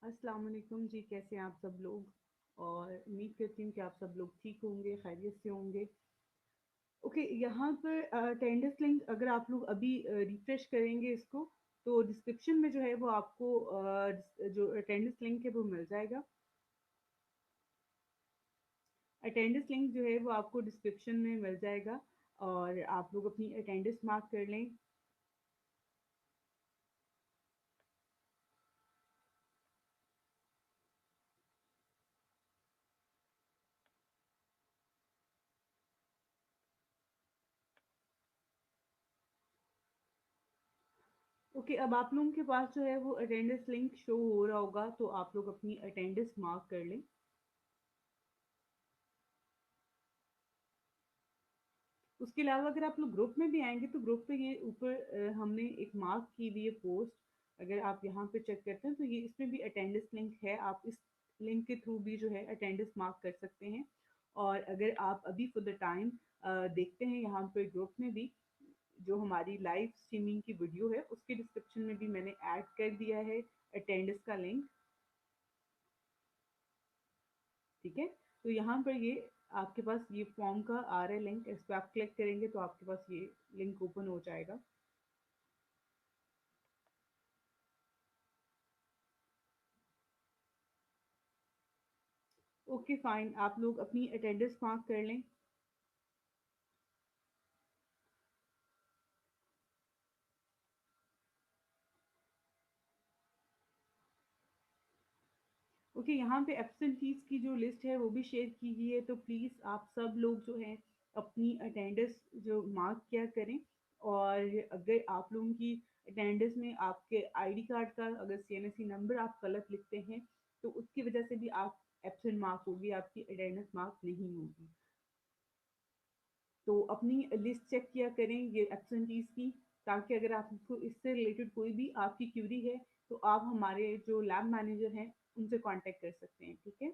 अस्सलाम वालेकुम जी, कैसे हैं आप सब लोग। और उम्मीद करती हूँ कि आप सब लोग ठीक होंगे, खैरियत से होंगे। ओके, यहाँ पर अटेंडेंस लिंक अगर आप लोग अभी रिफ्रेश करेंगे इसको, तो डिस्क्रिप्शन में जो है वो आपको जो अटेंडेंस लिंक है वो मिल जाएगा। अटेंडेंस लिंक जो है वो आपको डिस्क्रिप्शन में मिल जाएगा, और आप लोग अपनी अटेंडेंस मार्क कर लें। ओके, अब आप लोगों के पास जो है वो अटेंडेंस लिंक शो हो रहा होगा, तो आप लोग अपनी अटेंडेंस मार्क कर लें। उसके अलावा अगर आप लोग ग्रुप में भी आएंगे तो ग्रुप पे ये ऊपर हमने एक मार्क की हुई है पोस्ट। अगर आप यहाँ पे चेक करते हैं तो ये इसमें भी अटेंडेंस लिंक है, आप इस लिंक के थ्रू भी जो है अटेंडेंस मार्क कर सकते हैं। और अगर आप अभी फॉर द टाइम देखते हैं, यहाँ पे ग्रुप में भी जो हमारी लाइव स्ट्रीमिंग की वीडियो है उसके डिस्क्रिप्शन में भी मैंने ऐड कर दिया है अटेंडेंस का लिंक। ठीक है, तो यहाँ पर ये आपके पास ये फॉर्म का आ रहा है लिंक, इस पर आप क्लिक करेंगे तो आपके पास ये लिंक ओपन हो जाएगा। ओके फाइन, आप लोग अपनी अटेंडेंस मार्क कर लें। ओके, यहाँ पे एब्सेंटीज की जो लिस्ट है वो भी शेयर की गई है, तो प्लीज़ आप सब लोग जो है अपनी अटेंडेंस जो मार्क किया करें। और अगर आप लोगों की अटेंडेंस में आपके आईडी कार्ड का अगर सीएनएससी नंबर आप गलत लिखते हैं, तो उसकी वजह से भी आप एब्सेंट मार्क होगी, आपकी अटेंडेंस मार्क नहीं होगी। तो अपनी लिस्ट चेक किया करें ये एब्सेंटीज की, ताकि अगर आपको इससे रिलेटेड कोई भी आपकी क्यूरी है तो आप हमारे जो लैब मैनेजर हैं उनसे कांटेक्ट कर सकते हैं। ठीक है।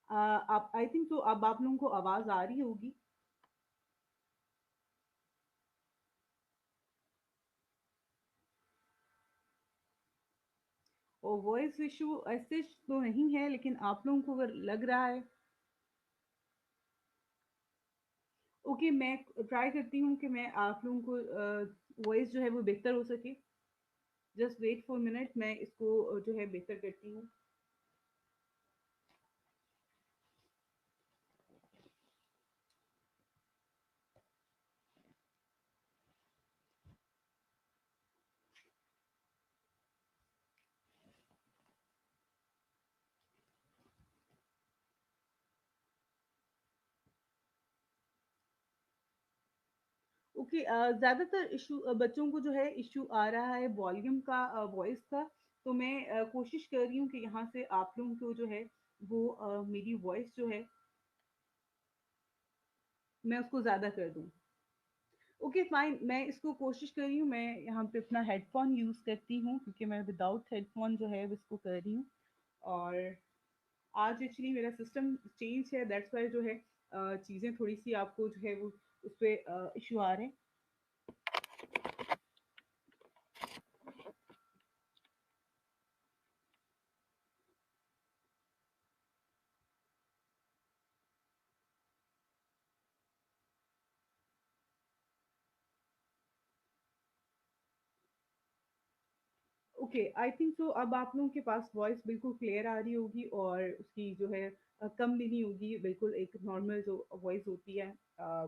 आप आई थिंक तो अब आप लोगों को आवाज आ रही होगी। और वॉइस इशू ऐसे तो नहीं है, लेकिन आप लोगों को अगर लग रहा है। ओके, मैं ट्राई करती हूँ कि मैं आप लोगों को वॉइस जो है वो बेहतर हो सके। जस्ट वेट फॉर मिनट, मैं इसको जो है बेहतर करती हूँ। ओके, ज़्यादातर इशू बच्चों को जो है इशू आ रहा है वॉल्यूम का, वॉइस का। तो मैं कोशिश कर रही हूँ कि यहाँ से आप लोगों को जो है वो मेरी वॉइस जो है मैं उसको ज़्यादा कर दूँ। ओके फाइन, मैं इसको कोशिश कर रही हूँ, मैं यहाँ पे अपना हेडफोन यूज़ करती हूँ क्योंकि मैं विदाउट हेडफोन जो है इसको कर रही हूँ। और आज एक्चुअली मेरा सिस्टम चेंज है, दैट्स वाई जो है चीज़ें थोड़ी सी आपको जो है वो उस पर इशू आ रहे हैं। ओके, आई थिंक सो अब आप लोगों के पास वॉइस बिल्कुल क्लियर आ रही होगी, और उसकी जो है कम भी नहीं होगी, बिल्कुल एक नॉर्मल जो वॉइस होती है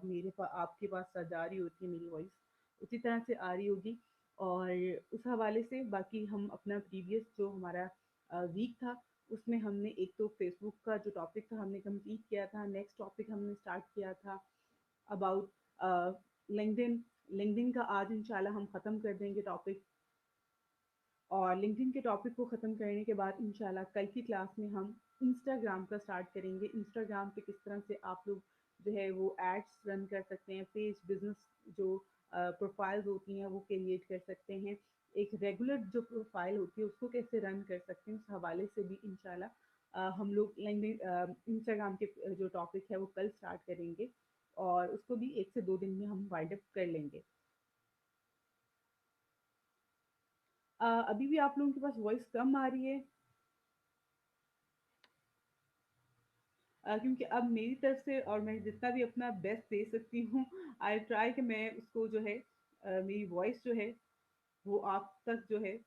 मेरे पास आपके पास जा रही होती है मेरी वॉइस, उसी तरह से आ रही होगी। और उस हवाले से बाकी हम अपना प्रीवियस जो हमारा वीक था उसमें हमने एक तो फेसबुक का जो टॉपिक था हमने कंप्लीट किया था। नेक्स्ट टॉपिक हमने स्टार्ट किया था अबाउट लिंक्डइन। लिंक्डइन का आज इंशाल्लाह हम ख़त्म कर देंगे टॉपिक। और लिंक्डइन के टॉपिक को ख़त्म करने के बाद इंशाल्लाह कल की क्लास में हम इंस्टाग्राम का स्टार्ट करेंगे। इंस्टाग्राम पे किस तरह से आप लोग जो है वो एड्स रन कर सकते हैं, पेज बिजनेस जो प्रोफाइल्स होती हैं वो क्रिएट कर सकते हैं, एक रेगुलर जो प्रोफाइल होती है उसको कैसे रन कर सकते हैं, उस हवाले से भी इंशाल्लाह हम लोग इंस्टाग्राम के जो टॉपिक है वो कल स्टार्ट करेंगे, और उसको भी 1 से 2 दिन में हम वाइंड अप कर लेंगे। अभी भी आप लोगों के पास वॉइस कम आ रही है? क्योंकि अब मेरी तरफ से और मैं जितना भी अपना बेस्ट दे सकती हूँ, आई ट्राई कि मैं उसको जो है मेरी वॉइस जो है वो आप तक जो है।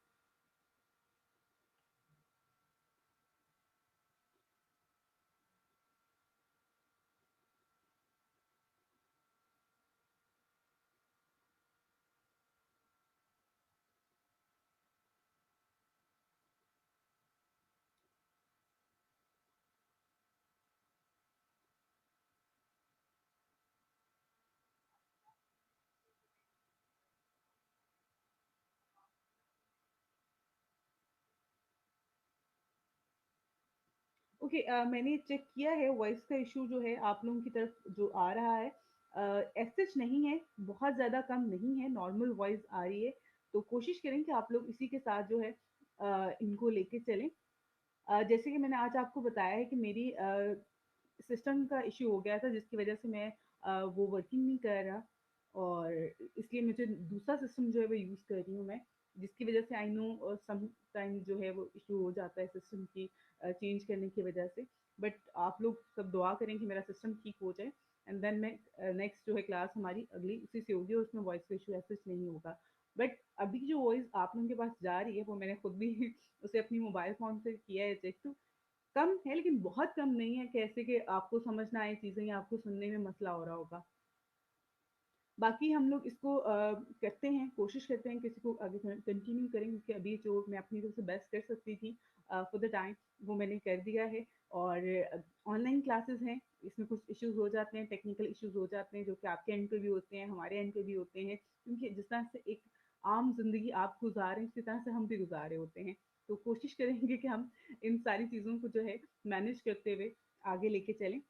ओके, मैंने चेक किया है, वॉइस का इशू जो है आप लोगों की तरफ जो आ रहा है एसच नहीं है, बहुत ज़्यादा कम नहीं है, नॉर्मल वॉइस आ रही है। तो कोशिश करें कि आप लोग इसी के साथ जो है इनको लेके चलें। जैसे कि मैंने आज आपको बताया है कि मेरी सिस्टम का इश्यू हो गया था, जिसकी वजह से मैं वो वर्किंग नहीं कर रहा, और इसलिए मुझे दूसरा सिस्टम जो है वो यूज़ कर रही हूँ मैं, जिसकी वजह से आई नो सम टाइम जो है वो इशू हो जाता है सिस्टम की चेंज करने की वजह से। बट आप लोग सब दुआ करें कि मेरा सिस्टम ठीक हो जाए, एंड देन मैं नेक्स्ट जो है क्लास हमारी अगली उसी से होगी, और उसमें वॉइस का इशू ऐसा नहीं होगा। बट अभी जो वॉइस आप लोगों के पास जा रही है वो मैंने खुद भी उसे अपनी मोबाइल फ़ोन से किया है चेक, तो कम है, लेकिन बहुत कम नहीं है, कैसे कि आपको समझ ना आए चीज़ें या आपको सुनने में मसला हो रहा होगा। बाकी हम लोग इसको करते हैं, कोशिश करते हैं कि इसको आगे कंटिन्यू करें, क्योंकि अभी जो मैं अपनी तरफ से बेस्ट कर सकती थी फॉर द टाइम, वो मैंने कर दिया है। और ऑनलाइन क्लासेस हैं, इसमें कुछ इश्यूज़ हो जाते हैं, टेक्निकल इश्यूज़ हो जाते हैं, जो कि आपके एंड पे भी होते हैं, हमारे एंड पे भी होते हैं, क्योंकि जिस तरह से एक आम ज़िंदगी आप गुज़ार रहे हैं, उसी तरह से हम भी गुज़ार रहे होते हैं। तो कोशिश करेंगे कि हम इन सारी चीज़ों को जो है मैनेज करते हुए आगे लेके चलें।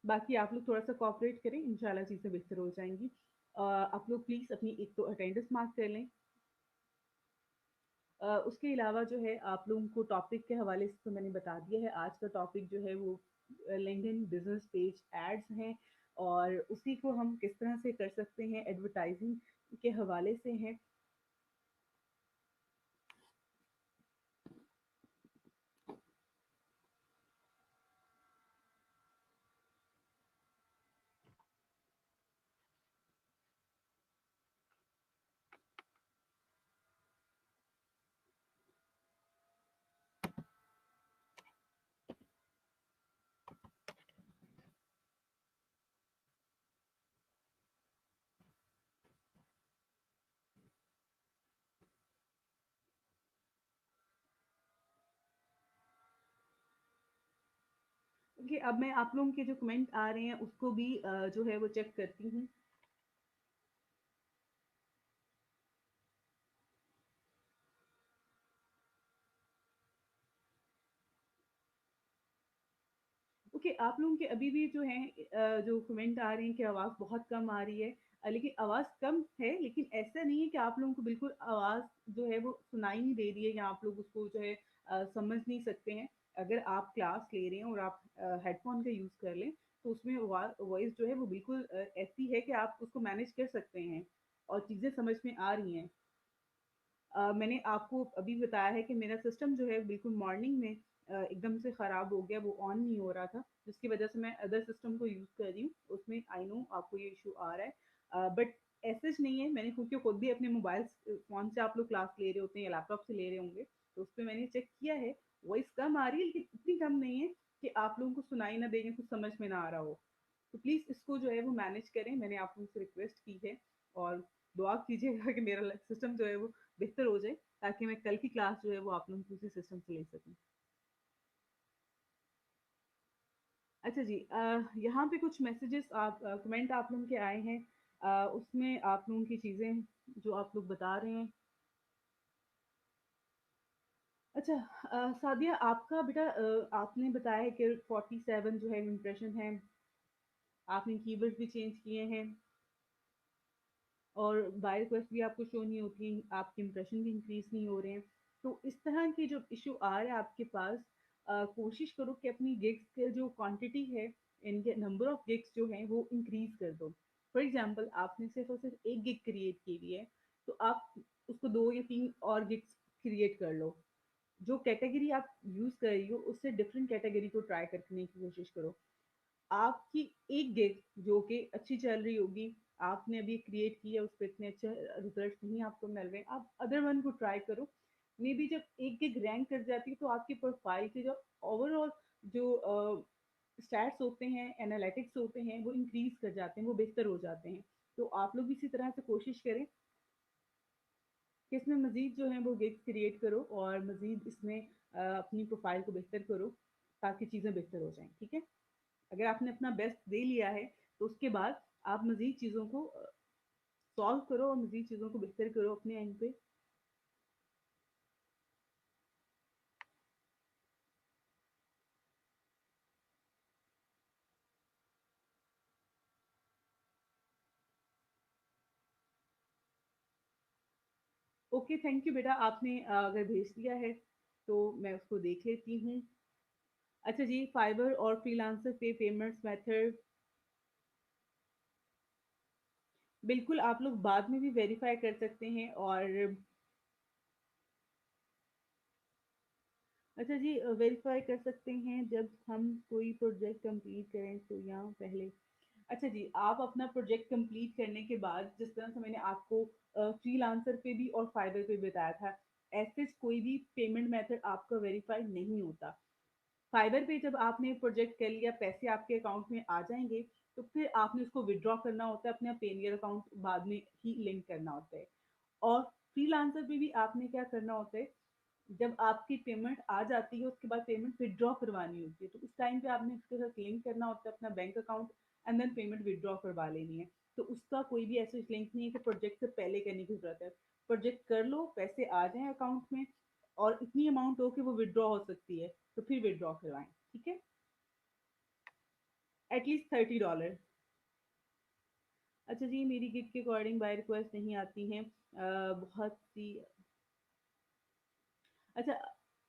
बाकी आप लोग थोड़ा-सा कोऑपरेट करें, इंशाल्लाह चीज़ें बेहतर हो जाएँगी। आप लोग प्लीज़ अपनी एक तो अटेंडेंस मार्क कर लें। उसके अलावा जो है आप लोगों को टॉपिक के हवाले से तो मैंने बता दिया है, आज का टॉपिक जो है वो लिंक्डइन बिज़नेस पेज एड्स हैं, और उसी को हम किस तरह से कर सकते हैं एडवर्टाइज़िंग के हवाले से हैं। ओके, अब मैं आप लोगों के जो कमेंट आ रहे हैं उसको भी जो है वो चेक करती हूँ। ओके, आप लोगों के अभी भी जो है जो कमेंट आ रहे हैं कि आवाज़ बहुत कम आ रही है, लेकिन आवाज़ कम है, लेकिन ऐसा नहीं है कि आप लोगों को बिल्कुल आवाज़ जो है वो सुनाई नहीं दे रही है, या आप लोग उसको जो है समझ नहीं सकते हैं। अगर आप क्लास ले रहे हैं और आप हेडफोन का यूज़ कर लें, तो उसमें वॉइस जो है वो बिल्कुल ऐसी है कि आप उसको मैनेज कर सकते हैं, और चीज़ें समझ में आ रही हैं। मैंने आपको अभी बताया है कि मेरा सिस्टम जो है बिल्कुल मॉर्निंग में एकदम से ख़राब हो गया, वो ऑन नहीं हो रहा था, जिसकी वजह से मैं अदर सिस्टम को यूज़ कर रही हूँ, उसमें आई नो आपको ये इशू आ रहा है, बट ऐसा नहीं है, मैंने क्योंकि खुद भी अपने मोबाइल फ़ोन से आप लोग क्लास ले रहे होते हैं या लैपटॉप से ले रहे होंगे, तो उस पे मैंने चेक किया है, वॉइस कम आ रही है, लेकिन इतनी कम नहीं है कि आप लोगों को सुनाई ना दें, कुछ समझ में ना आ रहा हो। तो प्लीज़ इसको जो है वो मैनेज करें, मैंने आप लोगों से रिक्वेस्ट की है, और दुआ कीजिएगा कि मेरा सिस्टम जो है वो बेहतर हो जाए, ताकि मैं कल की क्लास जो है वो आप लोगों की उसी सिस्टम से ले सकूँ। अच्छा जी, यहाँ पे कुछ मैसेजेस आप कमेंट आप लोगों के आए हैं, उसमें आप लोगों की चीज़ें जो आप लोग बता रहे हैं। अच्छा, सादिया आपका बेटा आपने बताया है कि 47 जो है इम्प्रेशन है, आपने कीवर्ड भी चेंज किए हैं, और बाय रिक्वेस्ट भी आपको शो नहीं होती, आपके इंप्रेशन भी इंक्रीज नहीं हो रहे हैं। तो इस तरह के जब इश्यू आ रहा है आपके पास, कोशिश करो कि अपनी गिग्स के जो क्वांटिटी है, इनके नंबर ऑफ गिग्स जो हैं वो इंक्रीज कर दो। फॉर एग्जांपल आपने सिर्फ और सिर्फ एक गिग क्रिएट की हुई है, तो आप उसको 2 या 3 और गिग्स क्रिएट कर लो। जो कैटेगरी आप यूज़ कर रही हो उससे डिफरेंट कैटेगरी को ट्राई करने की कोशिश करो। आपकी एक गिग जो कि अच्छी चल रही होगी, आपने अभी क्रिएट की है, उस पे इतने अच्छे रिजल्ट नहीं आपको मिल रहे, आप अदर वन को ट्राई करो। मे बी जब एक गिग रैंक कर जाती है तो आपकी प्रोफाइल के जो ओवरऑल जो स्टैट्स होते हैं, एनालिटिक्स होते हैं, वो इंक्रीज कर जाते हैं, वो बेहतर हो जाते हैं। तो आप लोग भी इसी तरह से कोशिश करें कि इसमें मज़ीद जो है वो गिग्स क्रिएट करो और मज़ीद इसमें अपनी प्रोफाइल को बेहतर करो, ताकि चीज़ें बेहतर हो जाएँ, ठीक है? अगर आपने अपना बेस्ट दे लिया है, तो उसके बाद आप मज़ीद चीज़ों को सॉल्व करो और मज़ीद चीज़ों को बेहतर करो अपने एंड पे। ओके, थैंक यू बेटा, आपने अगर भेज दिया है, तो मैं उसको देख लेती हूँ। अच्छा जी, फाइवर और फ्रीलांसर पे पेमेंट्स मेथड, बिल्कुल आप लोग बाद में भी वेरीफाई कर सकते हैं। और अच्छा जी, वेरीफाई कर सकते हैं जब हम कोई प्रोजेक्ट कंप्लीट करें, तो यहाँ पहले, अच्छा जी, आप अपना प्रोजेक्ट कंप्लीट करने के बाद, जिस तरह से मैंने आपको फ्रीलांसर पे भी और फाइवर पे बताया था, ऐसे कोई भी पेमेंट मेथड आपका वेरीफाई नहीं होता। फाइवर पे जब आपने प्रोजेक्ट कर लिया, पैसे आपके अकाउंट में आ जाएंगे, तो फिर आपने उसको विड्रॉ करना होता है, अपना पेनियर अकाउंट बाद में ही लिंक करना होता है। और फ्रीलांसर पे भी आपने क्या करना होता है, जब आपकी पेमेंट आ जाती है उसके बाद पेमेंट विड्रॉ करवानी होती है, तो उस टाइम पे आपने उसके साथ लिंक करना होता है अपना bank account, and then payment withdraw करवा लेनी है। तो उसका कोई भी ऐसा लिंक नहीं है कि प्रोजेक्ट से पहले करने की जरूरत है। प्रोजेक्ट कर लो, पैसे आ जाएं अकाउंट में, और इतनी अमाउंट हो कि वो विड्रॉ हो सकती है, तो फिर विड्रॉ करवाएं, ठीक है? एटलीस्ट $30। अच्छा जी, मेरी गिग के अकॉर्डिंग बाय रिक्वेस्ट नहीं आती हैं, बहुत सी। अच्छा,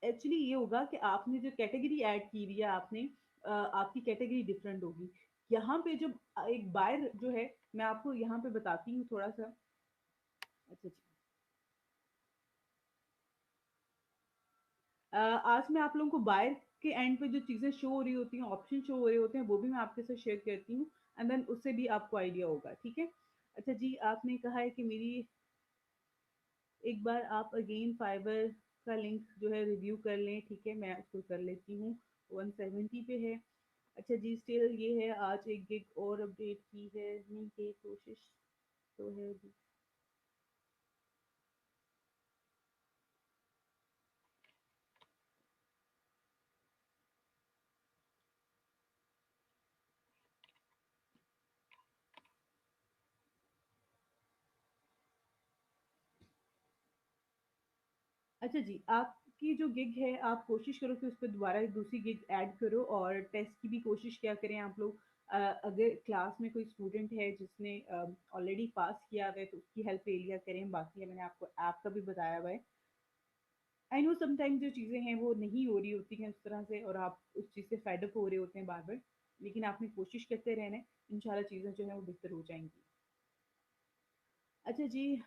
एक्चुअली ये होगा कि आपने जो कैटेगरी ऐड की हुई है, आपने आपकी कैटेगरी डिफरेंट होगी। यहाँ पे जब एक बायर जो है, मैं आपको यहाँ पे बताती हूँ थोड़ा सा। अच्छा जी, आज मैं आप लोगों को बायर के एंड पे जो चीज़ें शो हो रही होती हैं, ऑप्शन शो हो रहे होते हैं, वो भी मैं आपके साथ शेयर करती हूँ, एंड देन उससे भी आपको आइडिया होगा, ठीक है? अच्छा जी, आपने कहा है कि मेरी, एक बार आप अगेन फाइबर का लिंक जो है रिव्यू कर लें, ठीक है? मैं उसको कर लेती हूँ, 170 पे है। अच्छा जी, स्टिल ये है, आज एक गिग और अपडेट की है, नहीं की कोशिश तो है जी। अच्छा जी, आपकी जो गिग है, आप कोशिश करो कि उस पे दोबारा एक दूसरी गिग ऐड करो, और टेस्ट की भी कोशिश क्या करें आप लोग। अगर क्लास में कोई स्टूडेंट है जिसने ऑलरेडी पास किया हुआ है, तो उसकी हेल्प ले लिया करें। बाकी मैंने आपको ऐप का भी बताया हुआ है। आई नो समटाइम जो चीज़ें हैं वो नहीं हो रही होती हैं उस तरह से, और आप उस चीज़ से फेड अप हो रहे होते हैं बार बार, लेकिन आपने कोशिश करते रहना है, इंशाल्लाह चीज़ें जो है वो बेहतर हो जाएंगी। अच्छा जी,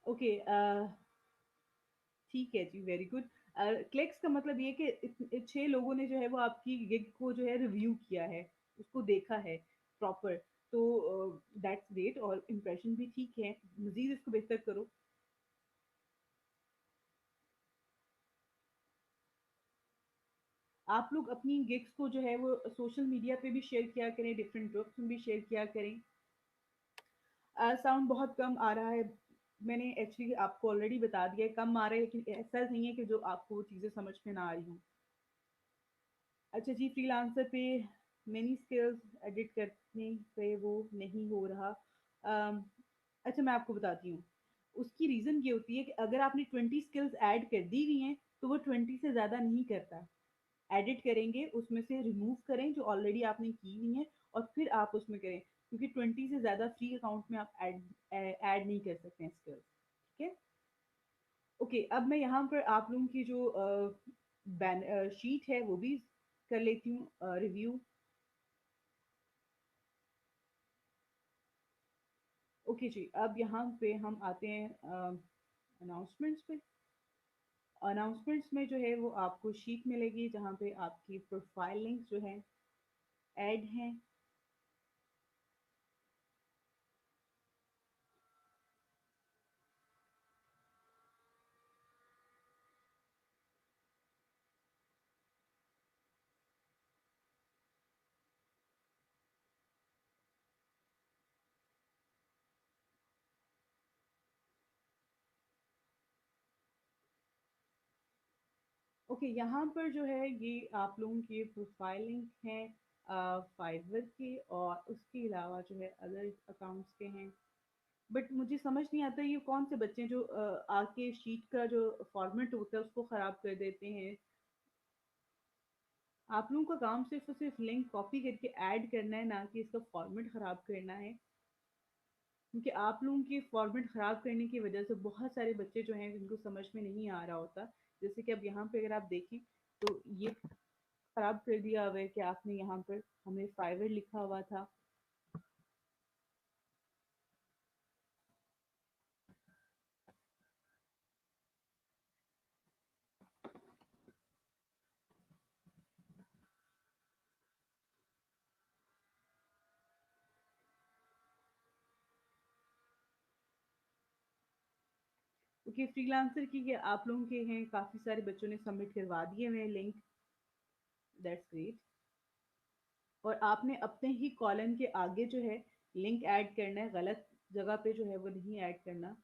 ओके, ठीक है जी, वेरी गुड। क्लिक्स का मतलब ये कि 6 लोगों ने जो है वो आपकी गिग को जो है रिव्यू किया है, उसको देखा है प्रॉपर। तो दैट्स ग्रेट, और इम्प्रेशन भी ठीक है, मजीद इसको बेहतर करो। आप लोग अपनी गिग्स को जो है वो सोशल मीडिया पे भी शेयर किया करें, डिफरेंट ग्रुप्स में भी शेयर किया करें। साउंड बहुत कम आ रहा है, मैंने एक्चुअली आपको ऑलरेडी बता दिया है, कम आ रहा है, लेकिन ऐसा नहीं है कि जो आपको वो चीज़ें समझ में ना आ रही हूँ। अच्छा जी, फ्रीलांसर पे मिनी स्किल्स एडिट करने पे वो नहीं हो रहा। अम, अच्छा, मैं आपको बताती हूँ, उसकी रीज़न ये होती है कि अगर आपने 20 स्किल्स ऐड कर दी हुई हैं, तो वो 20 से ज़्यादा नहीं करता। एडिट करेंगे, उसमें से रिमूव करें जो ऑलरेडी आपने की हुई है, और फिर आप उसमें करें, क्योंकि 20 से ज़्यादा फ्री अकाउंट में आप ऐड ऐड नहीं कर सकते हैं स्किल्स। है। ओके, अब मैं यहाँ पर आप लोगों की जो बैन शीट है वो भी कर लेती हूँ रिव्यू। ओके जी, अब यहाँ पे हम आते हैं अनाउंसमेंट्स पे। अनाउंसमेंट्स में जो है वो आपको शीट मिलेगी जहाँ पे आपकी प्रोफाइल लिंक्स जो है ऐड हैं। ओके, यहाँ पर जो है ये आप लोगों की प्रोफाइल लिंक है फाइवर के, और उसके अलावा जो है अदर अकाउंट्स के हैं। बट मुझे समझ नहीं आता ये कौन से बच्चे हैं जो आके शीट का जो फॉर्मेट होता है उसको खराब कर देते हैं। आप लोगों का काम सिर्फ और सिर्फ लिंक कॉपी करके ऐड करना है, ना कि इसका फॉर्मेट खराब करना है। क्योंकि आप लोगों के फॉर्मेट खराब करने की वजह से बहुत सारे बच्चे जो हैं जिनको समझ में नहीं आ रहा होता। जैसे कि अब यहाँ पे अगर आप देखें तो ये खराब कर दिया हुआ है कि आपने यहाँ पर हमें फाइवर लिखा हुआ था। क्योंकि फ्रीलांसर की ये आप लोगों के हैं, काफी सारे बच्चों ने सबमिट करवा दिए हुए लिंक। That's great. और आपने अपने ही कॉलम के आगे जो है लिंक ऐड करना है, गलत जगह पे जो है वो नहीं ऐड करना।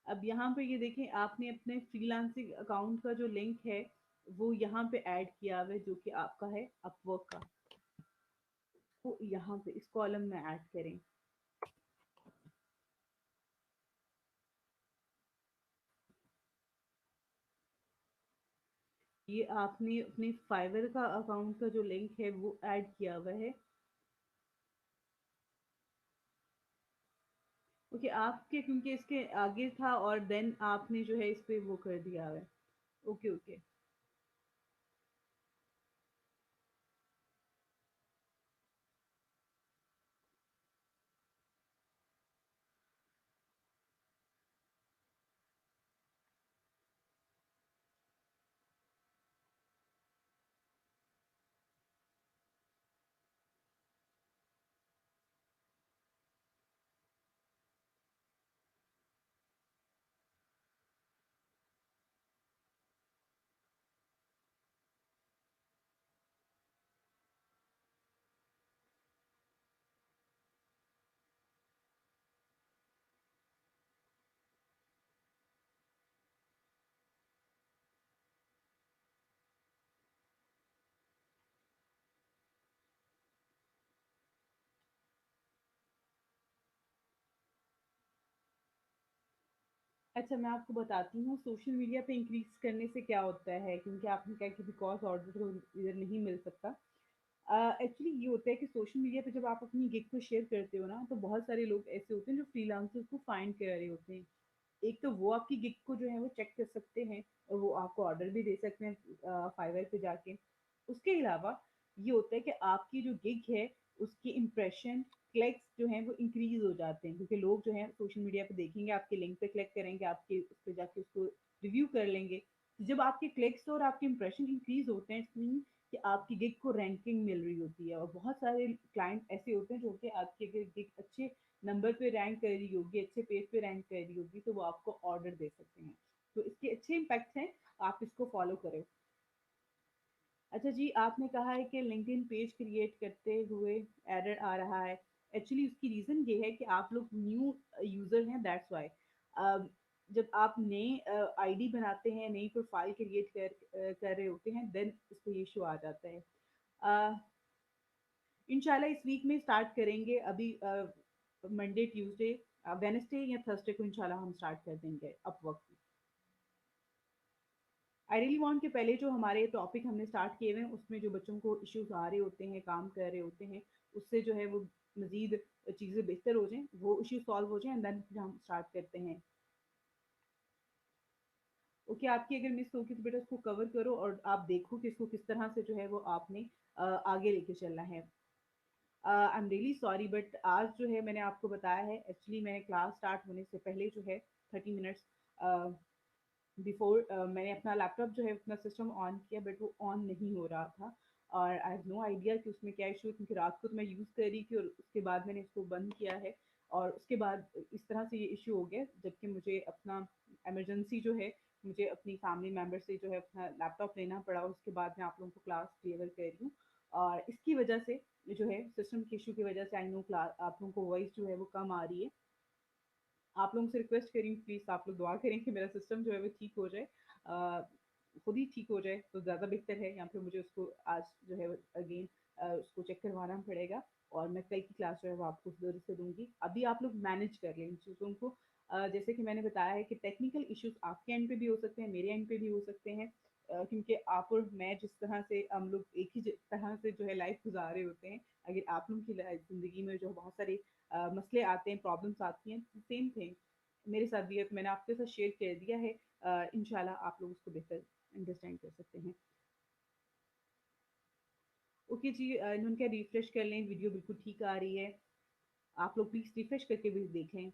अब यहाँ पे ये देखें, आपने अपने फ्रीलांसिंग अकाउंट का जो लिंक है वो यहाँ पे ऐड किया हुआ है, जो कि आपका है अपवर्क का। वो यहाँ पे इस कॉलम में ऐड करें। ये आपने अपने फाइवर का अकाउंट का जो लिंक है वो ऐड किया हुआ है। ओके, आपके क्योंकि इसके आगे था और देन आपने जो है इस पे वो कर दिया हुआ है। Okay okay. अच्छा, मैं आपको बताती हूँ सोशल मीडिया पे इंक्रीज करने से क्या होता है, क्योंकि आपने कहा कि बिकॉज ऑर्डर तो इधर नहीं मिल सकता। एक्चुअली ये होता है कि सोशल मीडिया पे जब आप अपनी गिग को शेयर करते हो ना, तो बहुत सारे लोग ऐसे होते हैं जो फ्रीलांसर्स को फाइंड कर रहे होते हैं। एक तो वो आपकी गिग को जो है वो चेक कर सकते हैं, और वो आपको ऑर्डर भी दे सकते हैं फाइवर पे जाके। उसके अलावा ये होता है कि आपकी जो गिग है उसकी इम्प्रेशन क्लिक्स जो हैं वो इंक्रीज हो जाते हैं, क्योंकि लोग जो हैं सोशल मीडिया पे देखेंगे, आपके लिंक पे क्लिक करेंगे, आपके उस पे जाके उसको रिव्यू कर लेंगे। तो जब आपके क्लिक्स और आपके इंप्रेशन इंक्रीज होते हैं, इसमें कि आपकी गिग को रैंकिंग मिल रही होती है। और बहुत सारे क्लाइंट ऐसे होते हैं जो कि आपकी अगर गिग अच्छे नंबर पे रैंक कर रही होगी, अच्छे पेज पे रैंक कर रही होगी, तो वो आपको ऑर्डर दे सकते हैं। तो इसके अच्छे इम्पैक्ट हैं, आप इसको फॉलो करें। अच्छा जी, आपने कहा है कि लिंक्डइन पेज क्रिएट करते हुए एरर आ रहा है। एक्चुअली उसकी रीज़न ये है कि आप लोग न्यू यूज़र हैं, दैट्स वाई। जब आप नए आईडी बनाते हैं, नई प्रोफाइल क्रिएट कर रहे होते हैं, देन इस पे इशू आ जाता है। uh, इंशाल्लाह इस वीक में स्टार्ट करेंगे। अभी मंडे, ट्यूसडे, वेनेसडे या थर्सडे को इंशाल्लाह हम स्टार्ट कर देंगे अपवर्क। आई रियली वांट कि पहले जो हमारे टॉपिक हमने स्टार्ट किए हुए हैं उसमें जो बच्चों को इश्यूज आ रहे होते हैं, काम कर रहे होते हैं, उससे जो है वो मजीद चीज़ें बेहतर हो जाएं, वो इश्यू सॉल्व हो जाएं, एंड देन फिर हम स्टार्ट करते हैं। ओके, आपकी अगर मिस होगी तो बेटा उसको कवर करो और आप देखो कि इसको किस तरह से जो है वो आपने आगे लेके चलना है। I am really sorry but आज जो है मैंने आपको बताया है, एक्चुअली मैंने क्लास स्टार्ट होने से पहले जो है 30 मिनट्स बिफोर मैंने अपना लैपटॉप जो है अपना सिस्टम ऑन किया, बट वो ऑन नहीं हो रहा था। और आई हैव नो आइडिया कि उसमें क्या इशू है, क्योंकि रात को तो मैं यूज़ कर रही थी और उसके बाद मैंने इसको बंद किया है। और उसके बाद इस तरह से ये इशू हो गया, जबकि मुझे अपना इमरजेंसी जो है, मुझे अपनी फैमिली मेम्बर से जो है अपना लैपटॉप लेना पड़ा, उसके बाद मैं आप लोगों को क्लास डिलीवर कर रही हूँ। और इसकी वजह से जो है सिस्टम के इशू की वजह से आई नो क्लास आप लोगों को वॉइस जो है वो कम आ रही है। आप लोगों से रिक्वेस्ट करी प्लीज आप लोग दुआ करें कि मेरा सिस्टम जो है वो ठीक हो जाए, अ, खुद ही ठीक हो जाए तो ज़्यादा बेहतर है। यहाँ पे मुझे उसको आज जो है अगेन उसको चेक करवाना पड़ेगा, और मैं कल की क्लास जो है वो आपको ज़रूर से दूंगी। अभी आप लोग मैनेज कर लें इन चीज़ों को। जैसे कि मैंने बताया है कि टेक्निकल इश्यूज आपके एंड पे भी हो सकते हैं, मेरे एंड पे भी हो सकते हैं, क्योंकि आप और मैं जिस तरह से हम लोग एक ही तरह से जो है लाइफ गुजार रहे होते हैं, अगर आप लोगों की ज़िंदगी में जो बहुत सारे मसले आते हैं, प्रॉब्लम्स आती हैं, सेम थिंग मेरे साथ भी है, तो मैंने आपके साथ शेयर कर दिया है। इंशाल्लाह आप लोग उसको बेहतर अंडरस्टैंड कर सकते हैं। ओके जी, इन्होंने क्या रिफ्रेश कर लें, वीडियो बिल्कुल ठीक आ रही है। आप लोग प्लीज रिफ्रेश करके भी देखें।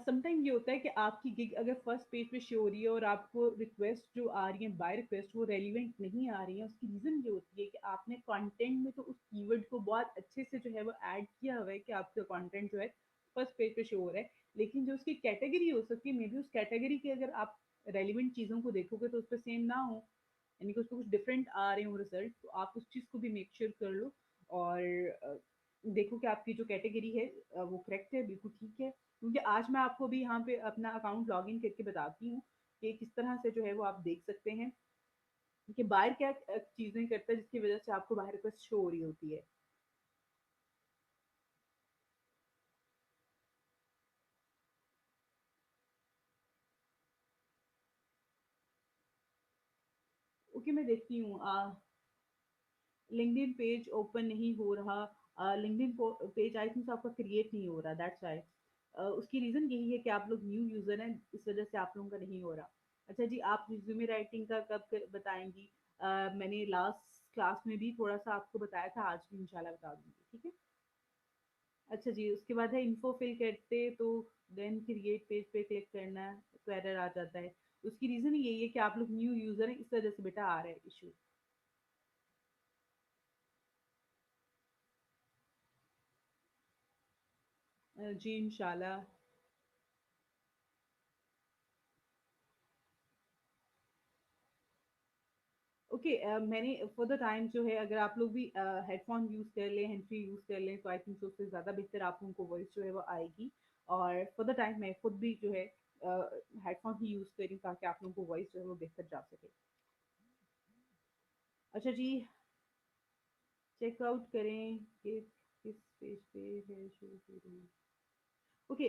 समटाइम ये होता है कि आपकी गिग अगर फर्स्ट पेज पे शो हो रही है और आपको रिक्वेस्ट जो आ रही है बाय रिक्वेस्ट वो रेलिवेंट नहीं आ रही है, उसकी रीजन ये होती है कि आपने कंटेंट में तो उस कीवर्ड को बहुत अच्छे से जो है वो ऐड किया हुआ है कि आपका कंटेंट जो है फर्स्ट पेज पे शो हो रहा है, लेकिन जो उसकी कैटेगरी हो सकती है, मे बी उस कैटेगरी के अगर आप रेलिवेंट चीज़ों को देखोगे तो उस पर सेम ना हो, यानी कि उसको कुछ डिफरेंट आ रहे हो रिजल्ट, तो आप उस चीज़ को भी मेक श्योर कर लो। और देखो कि आपकी जो कैटेगरी है वो करेक्ट है, बिल्कुल ठीक है। क्योंकि आज मैं आपको भी यहाँ पे अपना अकाउंट लॉग इन करके बताती हूँ कि किस तरह से जो है वो आप देख सकते हैं कि बाहर क्या चीज़ें करता है जिसकी वजह से आपको बाहर रिक्वेस्ट शो हो रही होती है। ओके, मैं देखती हूँ। लिंक्डइन पेज ओपन नहीं हो रहा, लिंक्डइन पेज आई थिंक आपका क्रिएट नहीं हो रहा, दैट्स वाई। उसकी रीज़न यही है कि आप लोग न्यू यूज़र हैं, इस वजह से आप लोगों का नहीं हो रहा। अच्छा जी, आप रिज्यूमे राइटिंग का कब बताएंगी? मैंने लास्ट क्लास में भी थोड़ा सा आपको बताया था, आज भी इंशाल्लाह बता दूंगी, ठीक है। अच्छा जी, उसके बाद है इन्फो फिल करते तो देन क्रिएट पेज पे क्लिक करना है तो एरर आ जाता है। उसकी रीज़न यही है कि आप लोग न्यू यूज़र हैं, इस वजह से बेटा आ रहा है इशू। जी इंशाल्लाह। ओके, मैंने फॉर द टाइम जो है अगर आप लोग भी हेडफोन यूज़ कर लें, हैंड फ्री यूज़ कर लें, तो आई थिंक उससे ज़्यादा बेहतर आप लोगों को वॉइस जो है वो आएगी। और फॉर द टाइम मैं खुद भी जो है हेडफोन ही यूज़ कर रही हूँ ताकि आप लोगों को वॉइस जो है वो बेहतर जा सके। अच्छा जी, चेकआउट करें कि किस पेज पे है शुरू करें। ओके,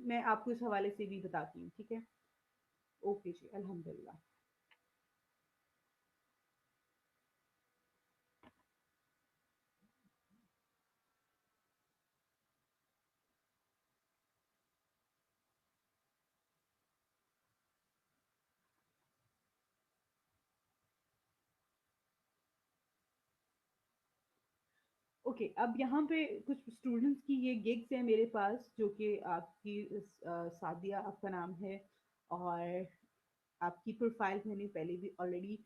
मैं आपको इस हवाले से भी बताती हूँ, ठीक है। ओके जी, अल्हम्दुलिल्लाह। ओके, अब यहाँ पे कुछ स्टूडेंट्स की ये गिग्स हैं मेरे पास, जो कि आपकी सादिया आपका नाम है, और आपकी प्रोफाइल मैंने पहले भी ऑलरेडी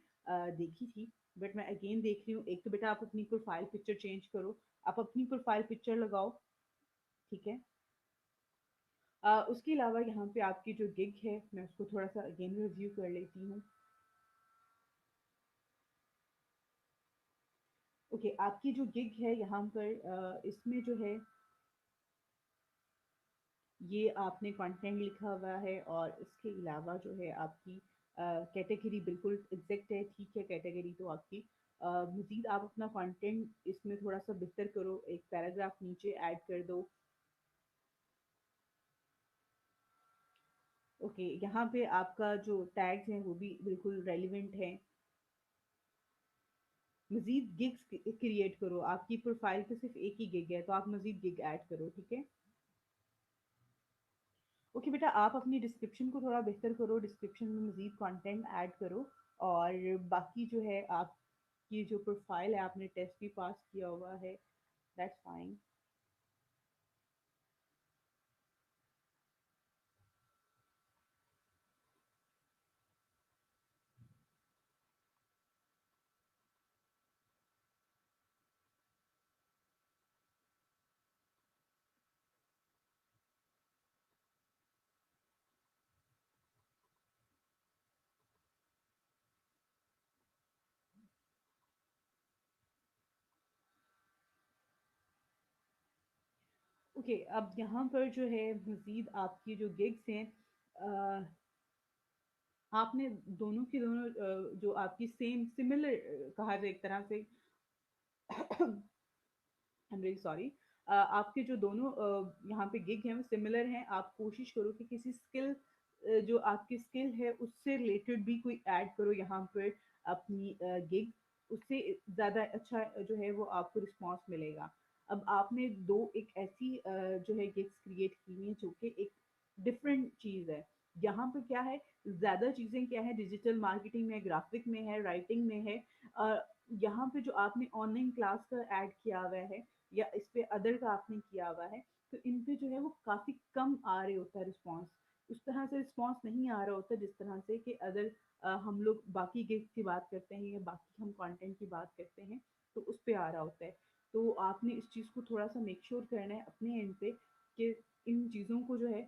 देखी थी, बट मैं अगेन देख रही हूँ। एक तो बेटा आप अपनी प्रोफाइल पिक्चर चेंज करो, आप अपनी प्रोफाइल पिक्चर लगाओ, ठीक है। उसके अलावा यहाँ पे आपकी जो गिग है मैं उसको थोड़ा सा अगेन रिव्यू कर लेती हूँ। ओके, आपकी जो गिग है यहाँ पर इसमें जो है ये आपने कंटेंट लिखा हुआ है, और इसके अलावा जो है आपकी कैटेगरी बिल्कुल एग्जैक्ट है, ठीक है, कैटेगरी तो आपकी मज़ीद आप अपना कंटेंट इसमें थोड़ा-सा बेहतर करो, एक पैराग्राफ नीचे ऐड कर दो। ओके, यहाँ पे आपका जो टैग्स हैं वो भी बिल्कुल रेलेवेंट हैं। मज़ीद गिग्स क्रिएट करो, आपकी प्रोफाइल पे सिर्फ एक ही गिग है, तो आप मज़ीद गिग ऐड करो, ठीक है? ओके बेटा, आप अपनी डिस्क्रिप्शन को थोड़ा बेहतर करो, डिस्क्रिप्शन में मज़ीद कंटेंट ऐड करो। और बाकी जो है आपकी जो प्रोफाइल है, आपने टेस्ट भी पास किया हुआ है, दैट्स फाइन। ओके, अब यहाँ पर जो है मज़ीद आपकी जो गिग्स हैं, अ, आपने दोनों की दोनों जो आपकी सेम सिमिलर कहा जाए एक तरह से, आई एम रियली सॉरी, आपके जो दोनों यहाँ पे गिग हैं वो सिमिलर हैं। आप कोशिश करो कि किसी स्किल, जो आपकी स्किल है उससे रिलेटेड भी कोई ऐड करो यहाँ पर अपनी गिग, उससे ज़्यादा अच्छा जो है वो आपको रिस्पॉन्स मिलेगा। अब आपने दो एक ऐसी जो है गिग्स क्रिएट की हैं जो कि एक डिफरेंट चीज़ है। यहाँ पे क्या है, ज़्यादा चीज़ें क्या है, डिजिटल मार्केटिंग में, ग्राफिक में है, राइटिंग में है। अ, यहाँ पे जो आपने ऑनलाइन क्लास का ऐड किया हुआ है या इस पे अदर का आपने किया हुआ है, तो इन पे जो है वो काफ़ी कम आ रहे होता है रिस्पॉन्स। उस तरह से रिस्पॉन्स नहीं आ रहा होता जिस तरह से कि अदर हम लोग बाकी गिग की बात करते हैं या बाकी हम कंटेंट की बात करते हैं, तो उस पे आ रहा होता है। तो आपने इस चीज़ को थोड़ा सा मेक श्योर करना है अपने एंड पे कि इन चीज़ों को जो है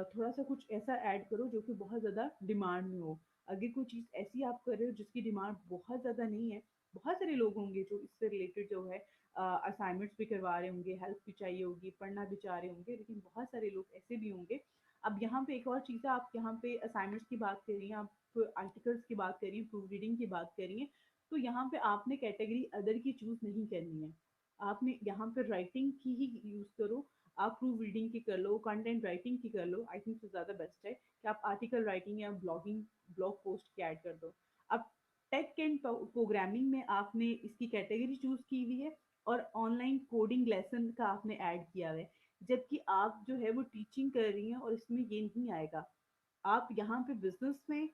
थोड़ा सा कुछ ऐसा ऐड करो जो कि बहुत ज़्यादा डिमांड में हो। अगर कोई चीज़ ऐसी आप कर रहे हो जिसकी डिमांड बहुत ज़्यादा नहीं है, बहुत सारे लोग होंगे जो इससे रिलेटेड जो है असाइनमेंट्स भी करवा रहे होंगे, हेल्प भी चाहिए होगी, पढ़ना भी चाह रहे होंगे, लेकिन बहुत सारे लोग ऐसे भी होंगे। अब यहाँ पे एक और चीज़ है, आप यहाँ पे असाइनमेंट्स की बात कर रही हैं, आप आर्टिकल्स की बात कर रही हैं, प्रूफ रीडिंग की बात कर रही हैं, तो यहाँ पे आपने कैटेगरी अदर की चूज़ नहीं करनी है। आपने यहाँ पे राइटिंग की ही यूज़ करो। आप प्रूफ रीडिंग की कर लो, कंटेंट राइटिंग की कर लो, आई थिंक तो ज़्यादा बेस्ट है कि आप आर्टिकल राइटिंग या ब्लॉग पोस्ट की ऐड कर दो। अब टेक एंड प्रोग्रामिंग में आपने इसकी कैटेगरी चूज की हुई है और ऑनलाइन कोडिंग लेसन का आपने ऐड किया हुआ है, जबकि आप जो है वो टीचिंग कर रही हैं और इसमें ये नहीं आएगा। आप यहाँ पे बिजनेस में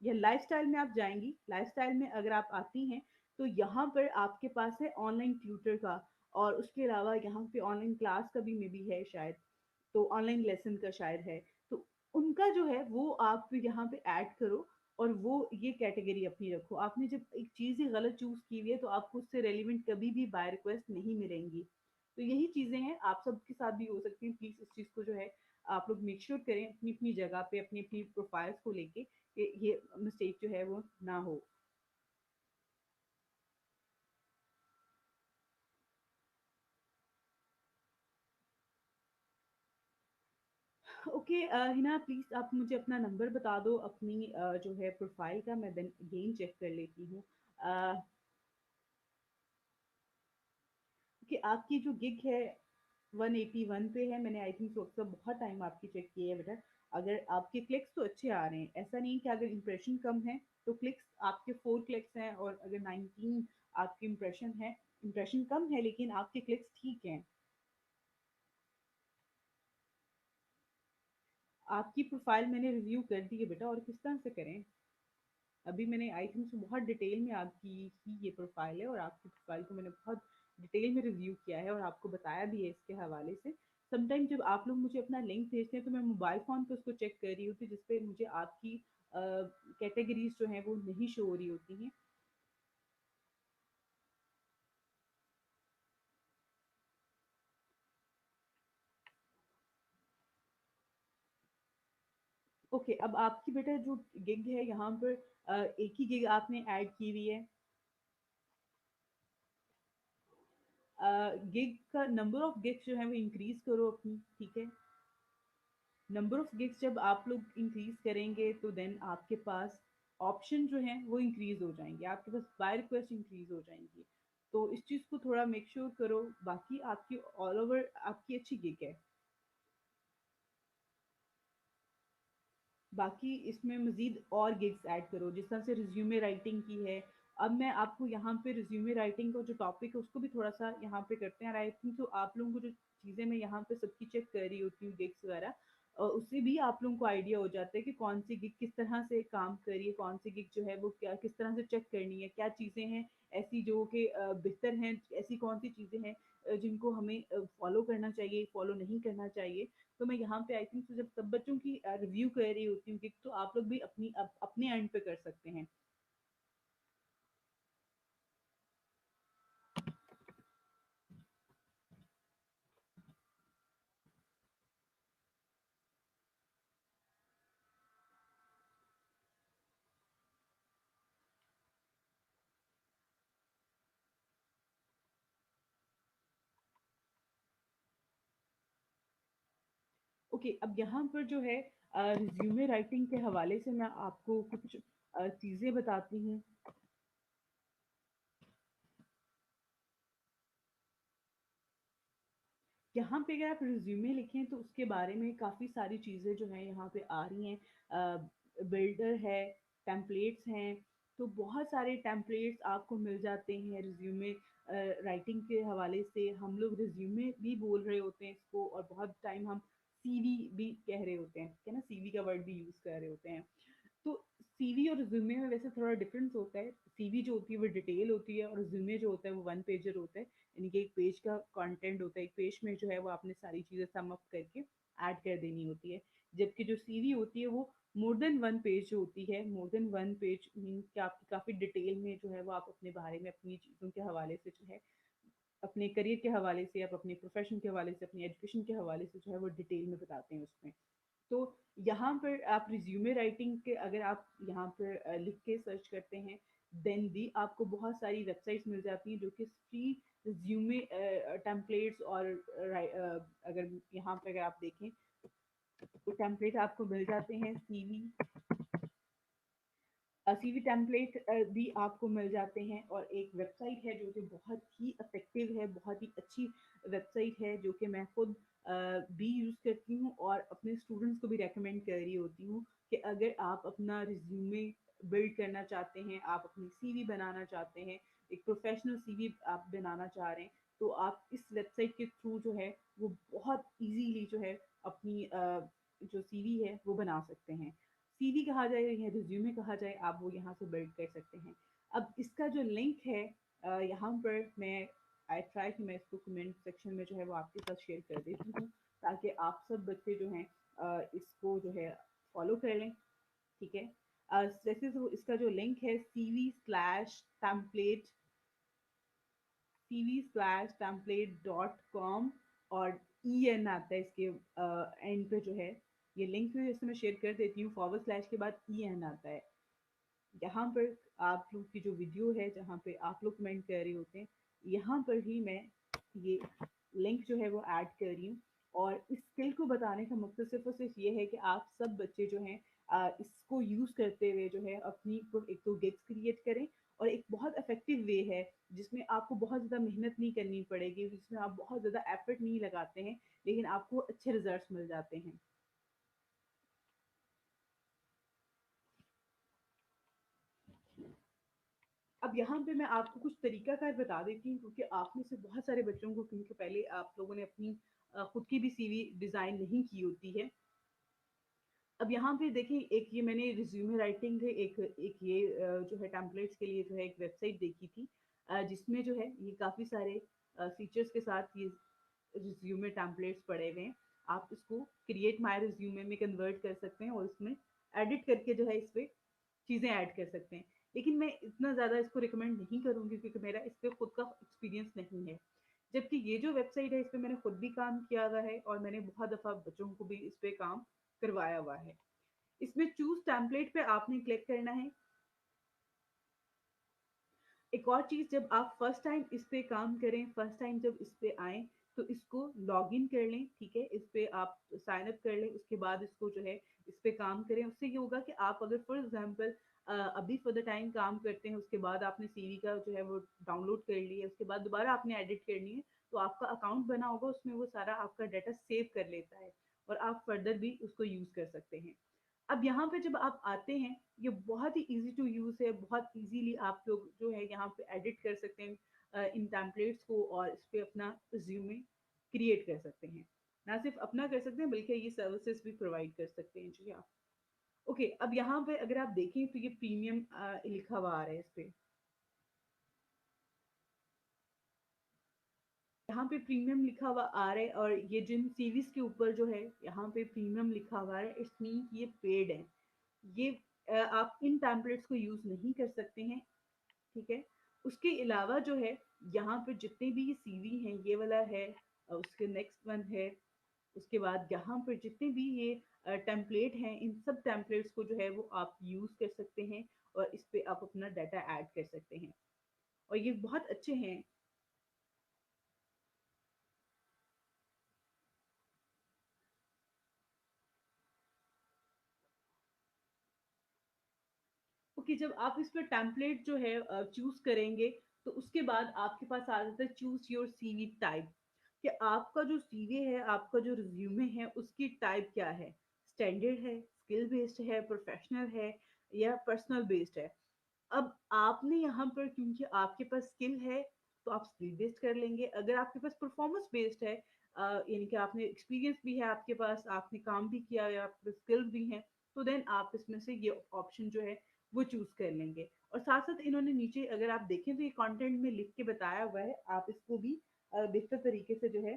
या लाइफस्टाइल में आप जाएंगी, लाइफस्टाइल में अगर आप आती हैं तो यहाँ पर आपके पास है ऑनलाइन ट्यूटर का, और उसके अलावा यहाँ पे ऑनलाइन क्लास का भी मे बी है शायद, तो ऑनलाइन लेसन का शायद है। तो उनका जो है वो आप यहाँ पे ऐड करो और वो ये कैटेगरी अपनी रखो। आपने जब एक चीज़ ही गलत चूज की हुई है तो आपको उससे रेलिवेंट कभी भी बाय रिक्वेस्ट नहीं मिलेंगी। तो यही चीज़ें हैं, आप सबके साथ भी हो सकती हैं। प्लीज़ इस चीज़ को जो है आप लोग मेक श्योर करें अपनी अपनी जगह पे, अपनी अपनी प्रोफाइल्स को लेके, कि ये मिस्टेक जो है वो ना हो। ओके, हिना प्लीज आप मुझे अपना नंबर बता दो अपनी जो है प्रोफाइल का, मैं देन अगेन चेक कर लेती हूँ। कि आपकी जो गिग है 181 पे है, मैंने आई थिंक सो बहुत टाइम आपकी चेक की है बेटा। अगर आपके क्लिक्स तो अच्छे आ रहे हैं, ऐसा नहीं कि अगर इंप्रेशन कम है तो क्लिक्स आपके 4 क्लिक्स हैं, और अगर 19 आपके इंप्रेशन है, इंप्रेशन कम है लेकिन आपके क्लिक्स ठीक हैं। आपकी प्रोफाइल मैंने रिव्यू कर दी है बेटा, और किस तरह से करें। अभी मैंने आई थिंक बहुत डिटेल में आपकी ही ये प्रोफाइल है, और आपकी प्रोफाइल को मैंने बहुत डिटेल में रिव्यू किया है और आपको बताया भी है इसके हवाले से। समटाइम जब आप लोग मुझे अपना लिंक भेजते हैं तो मैं मोबाइल फ़ोन पे उसको चेक कर रही होती हूँ, जिसपे मुझे आपकी कैटेगरीज जो हैं वो नहीं शो हो रही होती हैं। ओके, अब आपकी बेटा जो गिग है यहाँ पर एक ही गिग आपने ऐड की हुई है। गिग का नंबर ऑफ गिग्स जो है वो इंक्रीज करो अपनी, ठीक है? नंबर ऑफ गिग्स जब आप लोग इंक्रीज करेंगे तो देन आपके पास ऑप्शन जो हैं वो इंक्रीज हो जाएंगे, आपके पास बाय रिक्वेस्ट इंक्रीज हो जाएंगी। तो इस चीज़ को थोड़ा मेक श्योर करो। बाकी आपकी ऑल ओवर आपकी अच्छी गिग है। बाकी इसमें मज़ीद और गिग्स ऐड करो, जिस तरह से रिज्यूमे राइटिंग की है। अब मैं आपको यहाँ पे रिज्यूमे राइटिंग का जो टॉपिक है उसको भी थोड़ा सा यहाँ पे करते हैं। आई थिंक तो आप लोगों को जो चीज़ें मैं यहाँ पे सबकी चेक कर रही होती हूँ गिग्स वगैरह, उससे भी आप लोगों को आइडिया हो जाता है कि कौन सी गिग किस तरह से काम कर रही है, कौन सी गिग जो है वो क्या किस तरह से चेक करनी है, क्या चीज़ें हैं ऐसी जो कि बेहतर हैं, ऐसी कौन सी चीज़ें हैं जिनको हमें फॉलो करना चाहिए, फॉलो नहीं करना चाहिए। तो मैं यहाँ पे आई थिंक तो जब सब बच्चों की रिव्यू कर रही होती हूँ तो आप लोग भी अपने एंड पे कर सकते हैं। ओके, अब यहाँ पर जो है रिज्यूमे राइटिंग के हवाले से मैं आपको कुछ चीज़ें बताती हूँ। यहाँ पे अगर आप रिज्यूमे लिखें तो उसके बारे में काफ़ी सारी चीज़ें जो हैं यहाँ पे आ रही हैं। बिल्डर है, टेम्पलेट्स हैं, तो बहुत सारे टेम्पलेट्स आपको मिल जाते हैं रिज्यूमे राइटिंग के हवाले से। हम लोग रिज्यूमे भी बोल रहे होते हैं इसको, और बहुत टाइम हम सीवी भी कह रहे होते हैं, है ना, सीवी का वर्ड भी यूज़ कर रहे होते हैं। तो सीवी और रिज्यूमे में वैसे थोड़ा डिफरेंस होता है। सीवी जो होती है वो डिटेल होती है, और रिज्यूमे जो होता है वो वन पेजर होता है, यानी कि एक पेज का कंटेंट होता है, एक पेज में जो है वो आपने सारी चीज़ें सम अप करके ऐड कर देनी होती है। जबकि जो सीवी होती है वो मोर देन वन पेज होती है। More than one page mean कि आपकी काफ़ी डिटेल में जो है वो आप अपने बारे में अपनी चीज़ों के हवाले से जो है, अपने करियर के हवाले से, आप अपने प्रोफेशन के हवाले से, अपनी एजुकेशन के हवाले से जो है वो डिटेल में बताते हैं उसमें। तो यहाँ पर आप रिज्यूमे राइटिंग के अगर आप यहाँ पर लिख के सर्च करते हैं, देन भी आपको बहुत सारी वेबसाइट्स मिल जाती हैं जो कि फ्री रिज्यूमे टेम्पलेट्स और अगर यहाँ पे अगर आप देखें तो टेम्पलेट आपको मिल जाते हैं। सीवी टेम्पलेट भी आपको मिल जाते हैं, और एक वेबसाइट है जो कि बहुत ही इफेक्टिव है, बहुत ही अच्छी वेबसाइट है जो कि मैं खुद भी यूज़ करती हूँ और अपने स्टूडेंट्स को भी रेकमेंड कर रही होती हूँ कि अगर आप अपना रिज्यूमे बिल्ड करना चाहते हैं, आप अपनी सीवी बनाना चाहते हैं, एक प्रोफेशनल सीवी आप बनाना चाह रहे हैं, तो आप इस वेबसाइट के थ्रू जो है वो बहुत इजीली जो है अपनी जो सीवी है वो बना सकते हैं। सीवी कहा जाए या रिज्यूमे कहा जाए, आप वो यहाँ से बिल्ड कर सकते हैं। अब इसका जो लिंक है यहाँ पर मैं आई ट्राई कि मैं इसको कमेंट सेक्शन में जो है वो आपके साथ शेयर कर देती हूँ, ताकि आप सब बच्चे जो हैं इसको जो है फॉलो कर लें। ठीक है। वैसे तो इसका जो लिंक है cv/template.com, और ई एन आता है इसके एंड पे जो है। ये लिंक भी जैसे मैं शेयर कर देती हूँ, फॉरवर्ड स्लैश के बाद ई एन आता है। यहाँ पर आप लोग की जो वीडियो है जहाँ पे आप लोग कमेंट कर रहे होते हैं, यहाँ पर ही मैं ये लिंक जो है वो ऐड कर रही हूँ। और इस स्किल को बताने का मकसद सिर्फ और सिर्फ ये है कि आप सब बच्चे जो हैं इसको यूज़ करते हुए जो है अपनी एक तो गिग्स क्रिएट करें, और एक बहुत इफेक्टिव वे है जिसमें आपको बहुत ज़्यादा मेहनत नहीं करनी पड़ेगी, जिसमें आप बहुत ज़्यादा एफर्ट नहीं लगाते हैं, लेकिन आपको अच्छे रिजल्ट्स मिल जाते हैं। अब यहाँ पे मैं आपको कुछ तरीकाकार बता देती हूँ, क्योंकि आप में से बहुत सारे बच्चों को, क्योंकि पहले आप लोगों ने अपनी खुद की भी सीवी डिज़ाइन नहीं की होती है। अब यहाँ पे देखिए, एक ये मैंने रिज्यूमे राइटिंग है, एक एक ये जो है टेम्पलेट्स के लिए जो है एक वेबसाइट देखी थी, जिसमें जो है ये काफ़ी सारे फीचर्स के साथ ये रिज्यूमे टेम्पलेट्स पड़े हुए हैं। आप इसको क्रिएट माय रिज्यूमे में कन्वर्ट कर सकते हैं और इसमें एडिट करके जो है इस पे चीज़ें ऐड कर सकते हैं। लेकिन मैं इतना ज़्यादा इसको रिकमेंड नहीं करूँगी, क्योंकि मेरा इस पे खुद का एक्सपीरियंस नहीं है। जबकि ये जो वेबसाइट है इस पे मैंने खुद भी काम किया हुआ है, और मैंने बहुत दफ़ा बच्चों को भी इस पे काम करवाया हुआ है। इसमें चूज़ टेम्पलेट पे आपने क्लिक करना है। एक और चीज़, जब आप फर्स्ट टाइम इस पे काम करें, फर्स्ट टाइम जब इस पे आएँ, तो इसको लॉग इन कर लें, ठीक है, इस पे आप साइन अप कर लें, उसके बाद इसको जो है इस पे काम करें। उससे ये होगा कि आप अगर फॉर एग्जांपल अभी फॉर द टाइम काम करते हैं, उसके बाद आपने सीवी का जो है वो डाउनलोड कर लिया, उसके बाद दोबारा आपने एडिट करनी है, तो आपका अकाउंट बना होगा उसमें, वो सारा आपका डाटा सेव कर लेता है और आप फर्दर भी उसको यूज कर सकते हैं। अब यहाँ पे जब आप आते हैं, ये बहुत ही इजी टू यूज है, बहुत इजीली आप लोग जो है यहाँ पे एडिट कर सकते हैं इन टेम्पलेट्स को, और इस पे अपना रिज्यूमे क्रिएट कर सकते हैं। ना सिर्फ अपना कर सकते हैं बल्कि ये सर्विसेज भी प्रोवाइड कर सकते हैं जी आप। ओके, अब यहाँ पे अगर आप देखें तो ये प्रीमियम लिखा हुआ आ रहा है इस पे, यहाँ पे प्रीमियम लिखा हुआ आ रहा है, और ये जिन सीरीज के ऊपर जो है यहाँ पे प्रीमियम लिखा हुआ है, इट मीन ये पेड है। ये आप इन टेम्पलेट्स को यूज नहीं कर सकते हैं, ठीक है। उसके अलावा जो है यहाँ पे जितने भी सीवी हैं, ये वाला है, उसके नेक्स्ट वन है, उसके बाद यहाँ पर जितने भी ये टेम्पलेट हैं, इन सब टेम्पलेट्स को जो है वो आप यूज कर सकते हैं, और इस पे आप अपना डाटा ऐड कर सकते हैं, और ये बहुत अच्छे हैं। ओके, जब आप इस पर टेम्पलेट जो है चूज करेंगे, तो उसके बाद आपके पास आ जाता है चूज योर सीवी टाइप, कि आपका जो सीवी है, आपका जो रिज्यूमे है, उसकी टाइप क्या है, स्टैंडर्ड है, स्किल बेस्ड है, प्रोफेशनल है, या पर्सनल बेस्ड है। अब आपने यहाँ पर क्योंकि आपके पास स्किल है, तो आप स्किल बेस्ड कर लेंगे। अगर आपके पास परफॉर्मेंस बेस्ड है, यानी कि आपने एक्सपीरियंस भी है, आपके पास आपने काम भी किया है, आपके स्किल्स भी हैं, तो देन आप इसमें से ये ऑप्शन जो है वो चूज कर लेंगे। और साथ साथ इन्होंने नीचे अगर आप देखें तो ये कंटेंट में लिख के बताया हुआ है, आप इसको भी बेहतर तरीके से जो है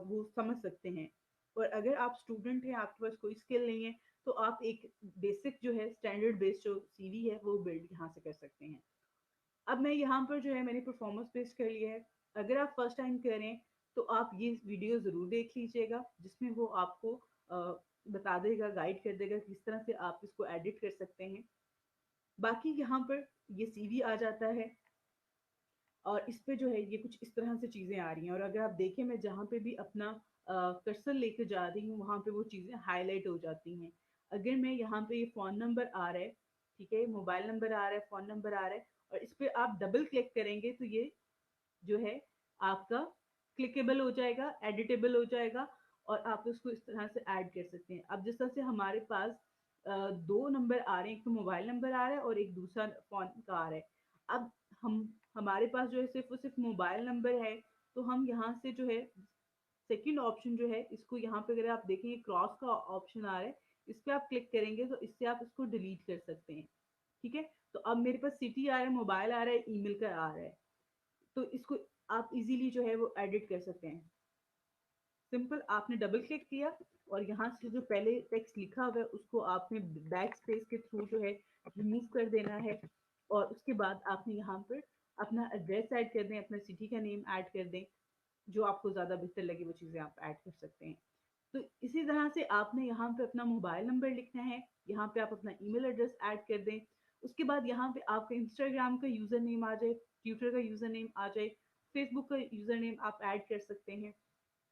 वो समझ सकते हैं। और अगर आप स्टूडेंट हैं, आपके पास कोई स्किल नहीं है, तो आप एक बेसिक जो है स्टैंडर्ड बेस्ड जो सीवी है वो बिल्ड यहाँ से कर सकते हैं। अब मैं यहाँ पर जो है मैंने परफॉर्मेंस बेस्ड कर लिया है। अगर आप फर्स्ट टाइम करें तो आप ये वीडियो ज़रूर देख लीजिएगा, जिसमें वो आपको बता देगा, गाइड कर देगा किस तरह से आप इसको एडिट कर सकते हैं। बाकी यहाँ पर ये सीवी आ जाता है, और इस पे जो है ये कुछ इस तरह से चीज़ें आ रही हैं, और अगर आप देखें मैं जहाँ पे भी अपना कर्सर लेके जा रही हूँ, वहाँ पे वो चीज़ें हाईलाइट हो जाती हैं। अगर मैं यहाँ पे ये फ़ोन नंबर आ रहा है, ठीक है, मोबाइल नंबर आ रहा है, फ़ोन नंबर आ रहा है, और इस पे आप डबल क्लिक करेंगे तो ये जो है आपका क्लिकेबल हो जाएगा, एडिटेबल हो जाएगा, और आप उसको इस तरह से ऐड कर सकते हैं। अब जिस तरह से हमारे पास दो नंबर आ रहे हैं, एक तो मोबाइल नंबर आ रहा है और एक दूसरा फोन का आ रहा है। अब हम हमारे पास जो है सिर्फ और सिर्फ मोबाइल नंबर है, तो हम यहाँ से जो है सेकंड ऑप्शन जो है, इसको यहाँ पे अगर आप देखेंगे क्रॉस का ऑप्शन आ रहा है, इस पे आप क्लिक करेंगे तो इससे आप इसको डिलीट कर सकते हैं, ठीक है। तो अब मेरे पास सिटी आ रहा है, मोबाइल आ रहा है, ईमेल का आ रहा है, तो इसको आप इजीली जो है वो एडिट कर सकते हैं। सिंपल, आपने डबल क्लिक किया, और यहाँ से जो पहले टेक्स्ट लिखा हुआ है उसको आपने बैक स्पेस के थ्रू जो है रिमूव कर देना है, और उसके बाद आपने यहाँ पर अपना एड्रेस ऐड कर दें, अपना सिटी का नेम ऐड कर दें, जो आपको ज़्यादा बेहतर लगे वो चीज़ें आप ऐड कर सकते हैं। तो इसी तरह से आपने यहाँ पे अपना मोबाइल नंबर लिखना है, यहाँ पे आप अपना ईमेल एड्रेस ऐड कर दें, उसके बाद यहाँ पे आपका इंस्टाग्राम का यूज़र नेम आ जाए, ट्विटर का यूज़र नेम आ जाए, फेसबुक का यूज़र नेम आप ऐड कर सकते हैं।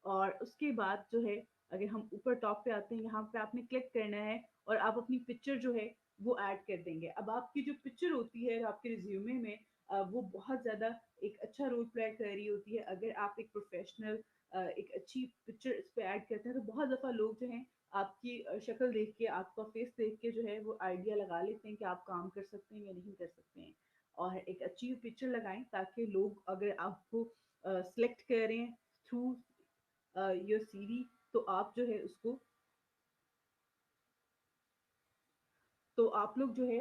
और उसके बाद जो है अगर हम ऊपर टॉप पे आते हैं, यहाँ पे आपने क्लिक करना है, और आप अपनी पिक्चर जो है वो ऐड कर देंगे। अब आपकी जो पिक्चर होती है आपके रिज्यूमे में, वो बहुत ज़्यादा एक अच्छा रोल प्ले कर रही होती है। अगर आप एक प्रोफेशनल एक अच्छी पिक्चर इस पे ऐड करते हैं, तो बहुत दफ़ा लोग जो हैं आपकी शक्ल देख के, आपका फेस देख के जो है वो आइडिया लगा लेते हैं कि आप काम कर सकते हैं या नहीं कर सकते हैं। और एक अच्छी पिक्चर लगाएं, ताकि लोग अगर आपको सिलेक्ट करें थ्रू योर सीवी, तो आप जो है उसको, तो आप लोग जो है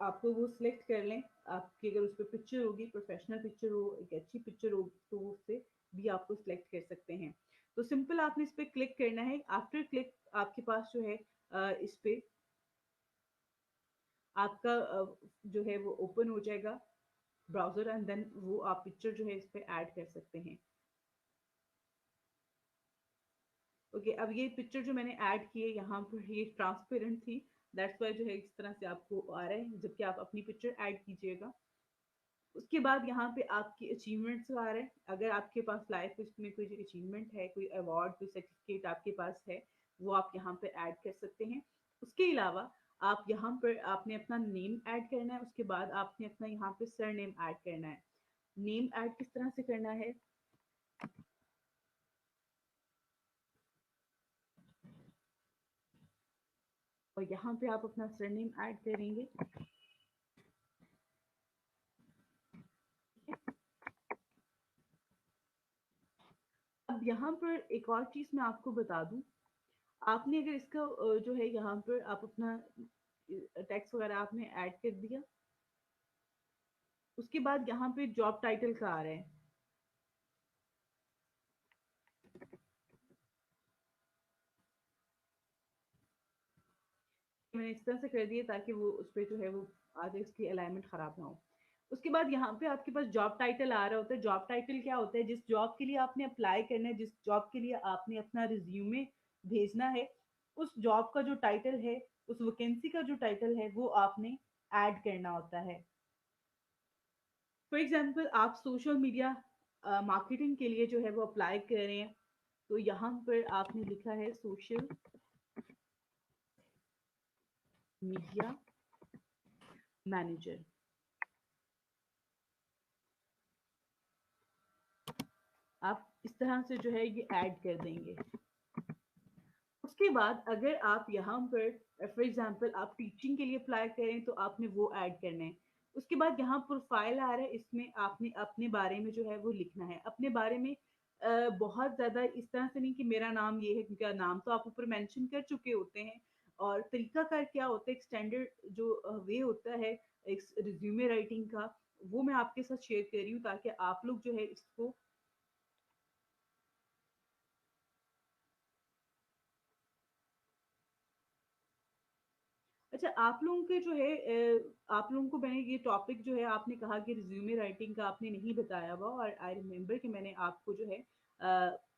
आपको वो सिलेक्ट कर लें। आपकी अगर उस पर पिक्चर होगी, प्रोफेशनल पिक्चर हो, एक अच्छी पिक्चर हो, तो उससे भी आपको सिलेक्ट कर सकते हैं। तो सिंपल आपने इस पर क्लिक करना है। आफ्टर क्लिक आपके पास जो है इस पे आपका जो है वो ओपन हो जाएगा ब्राउजर, एंड देन वो आप पिक्चर जो है इस पे ऐड कर सकते हैं। ओके, अब ये पिक्चर जो मैंने ऐड की है यहाँ पर, ये ट्रांसपेरेंट थी, दैट्स वाई जो है इस तरह से आपको आ रहा है, जबकि आप अपनी पिक्चर ऐड कीजिएगा। उसके बाद यहाँ पे आपकी अचीवमेंट्स आ रहे हैं, अगर आपके पास लाइफ में कोई अचीवमेंट है, कोई अवार्ड, कोई सर्टिफिकेट आपके पास है, वो आप यहाँ पे ऐड कर सकते हैं। उसके अलावा आप यहाँ पर आपने अपना नेम ऐड करना है, उसके बाद आपने अपना यहाँ पे सर नेम ऐड करना है। नेम ऐड किस तरह से करना है, और यहाँ पे आप अपना सर नेम ऐड करेंगे। अब यहाँ पर एक और चीज मैं आपको बता दूं, आपने अगर इसका जो है यहाँ पर आप अपना टैक्स वगैरह आपने ऐड कर दिया, उसके बाद यहाँ पे जॉब टाइटल का आ रहा है। मैंने इस तरह से कर दिया ताकि वो उस पर जो है वो आगे इसकी अलाइनमेंट खराब ना हो। उसके बाद यहाँ पे आपके पास जॉब टाइटल आ रहा होता है। जॉब टाइटल क्या होता है, जिस जॉब के लिए आपने अप्लाई करना है, जिस जॉब के लिए आपने अपना रिज्यूमे भेजना है, उस जॉब का जो टाइटल है, उस वैकेंसी का जो टाइटल है, वो आपने ऐड करना होता है। फॉर एग्जाम्पल आप सोशल मीडिया मार्केटिंग के लिए जो है वो अप्लाई कर रहे हैं, तो यहाँ पर आपने लिखा है सोशल मीडिया मैनेजर। आप इस तरह से जो है ये ऐड कर देंगे। उसके बाद अगर आप यहाँ पर फॉर एग्जांपल आप टीचिंग के लिए अप्लाई करें, तो आपने वो ऐड करना है। उसके बाद यहाँ प्रोफाइल आ रहा है, इसमें आपने अपने बारे में जो है वो लिखना है। अपने बारे में बहुत ज्यादा इस तरह से नहीं कि मेरा नाम ये है, क्योंकि नाम तो आप ऊपर मेंशन कर चुके होते हैं। और तरीकाकार क्या होता है, एक स्टैंडर्ड जो वे होता है एक रिज्यूमे राइटिंग का, वो मैं आपके साथ शेयर कर रही हूँ ताकि आप लोग जो है इसको। अच्छा, आप लोगों के जो है आप लोगों को मैंने ये टॉपिक जो है, आपने कहा कि रिज्यूमे राइटिंग का आपने नहीं बताया हुआ, और आई रिमेम्बर कि मैंने आपको जो है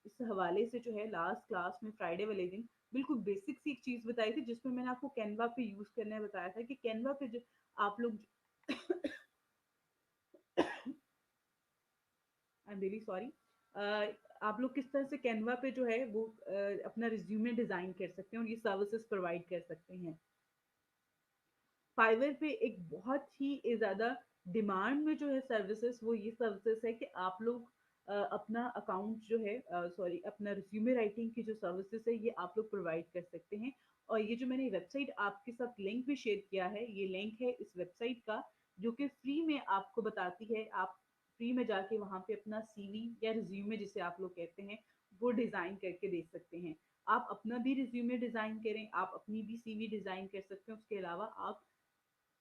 इस हवाले से जो है लास्ट क्लास में फ्राइडे वाले दिन बिल्कुल बेसिक सी एक चीज बताई थी, जिसमें मैंने आपको कैनवा पे यूज करने बताया था कि कैनवा पे जो आप लोग आई एम रियली सॉरी, आप लोग किस तरह से कैनवा पे जो है वो अपना रिज्यूमे डिजाइन कर सकते हैं और ये सर्विसेज प्रोवाइड कर सकते हैं। फाइवर पे एक बहुत ही ज्यादा डिमांड में जो है सर्विसेज, वो ये सर्विसेज है कि आप लोग अपना अकाउंट जो है, सॉरी, अपना रिज्यूमे राइटिंग की जो सर्विसेज है, ये आप लोग प्रोवाइड कर सकते हैं। और ये जो मैंने वेबसाइट आपके साथ लिंक भी शेयर किया है, ये लिंक है इस वेबसाइट का, जो कि फ्री में आपको बताती है। आप फ्री में जाके वहां पे अपना सीवी या रिज्यूमे जिसे आप लोग कहते हैं, वो डिजाइन करके दे सकते हैं। आप अपना भी रिज्यूमे डिजाइन करें, आप अपनी भी सीवी डिजाइन कर सकते हैं। उसके अलावा आप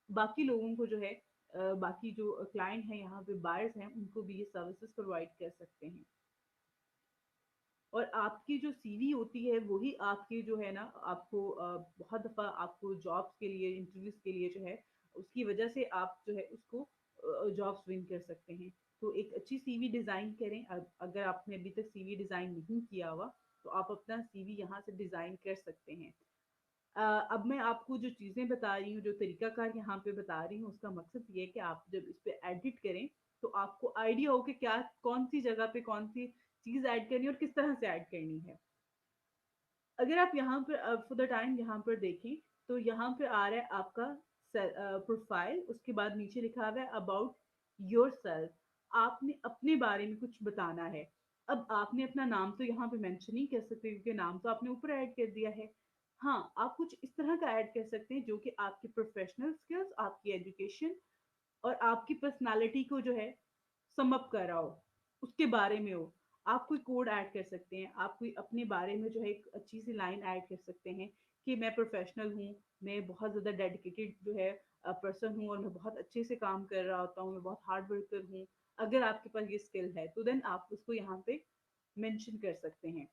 बाकी लोगों को जो है बाकी जो क्लाइंट है, यहाँ पे बायर्स हैं, उनको भी ये सर्विसेज प्रोवाइड कर सकते हैं। और आपकी जो सीवी होती है वही आपकी जो है ना, आपको बहुत दफा आपको जॉब्स के लिए, इंटरव्यूज के लिए जो है, उसकी वजह से आप जो है उसको जॉब्स विन कर सकते हैं। तो एक अच्छी सीवी डिजाइन करें। अगर आपने अभी तक सीवी डिजाइन नहीं किया हुआ, तो आप अपना सीवी यहाँ से डिजाइन कर सकते हैं। अब मैं आपको जो चीज़ें बता रही हूँ, जो तरीकाकार यहाँ पे बता रही हूँ, उसका मकसद ये है कि आप जब इस पे एडिट करें, तो आपको आइडिया हो कि क्या, कौन सी जगह पे कौन सी चीज़ ऐड करनी है और किस तरह से ऐड करनी है। अगर आप यहाँ पर फॉर द टाइम यहाँ पर देखें, तो यहाँ पे आ रहा है आपका प्रोफाइल, उसके बाद नीचे लिखा हुआ है अबाउट योर सेल्फ। आपने अपने बारे में कुछ बताना है। अब आपने अपना नाम तो यहाँ पे मेंशन नहीं कर सकते, क्योंकि नाम तो आपने ऊपर ऐड कर दिया है। हाँ, आप कुछ इस तरह का ऐड कर सकते हैं जो कि आपकी प्रोफेशनल स्किल्स, आपकी एजुकेशन और आपकी पर्सनालिटी को जो है सम अप कर रहा हो, उसके बारे में हो। आप कोई कोड ऐड कर सकते हैं, आप कोई अपने बारे में जो है एक अच्छी सी लाइन ऐड कर सकते हैं कि मैं प्रोफेशनल हूँ, मैं बहुत ज़्यादा डेडिकेटेड जो है पर्सन हूँ, और मैं बहुत अच्छे से काम कर रहा होता हूँ, मैं बहुत हार्ड वर्कर हूँ। अगर आपके पास ये स्किल है, तो देन आप उसको यहाँ पे मेंशन कर सकते हैं।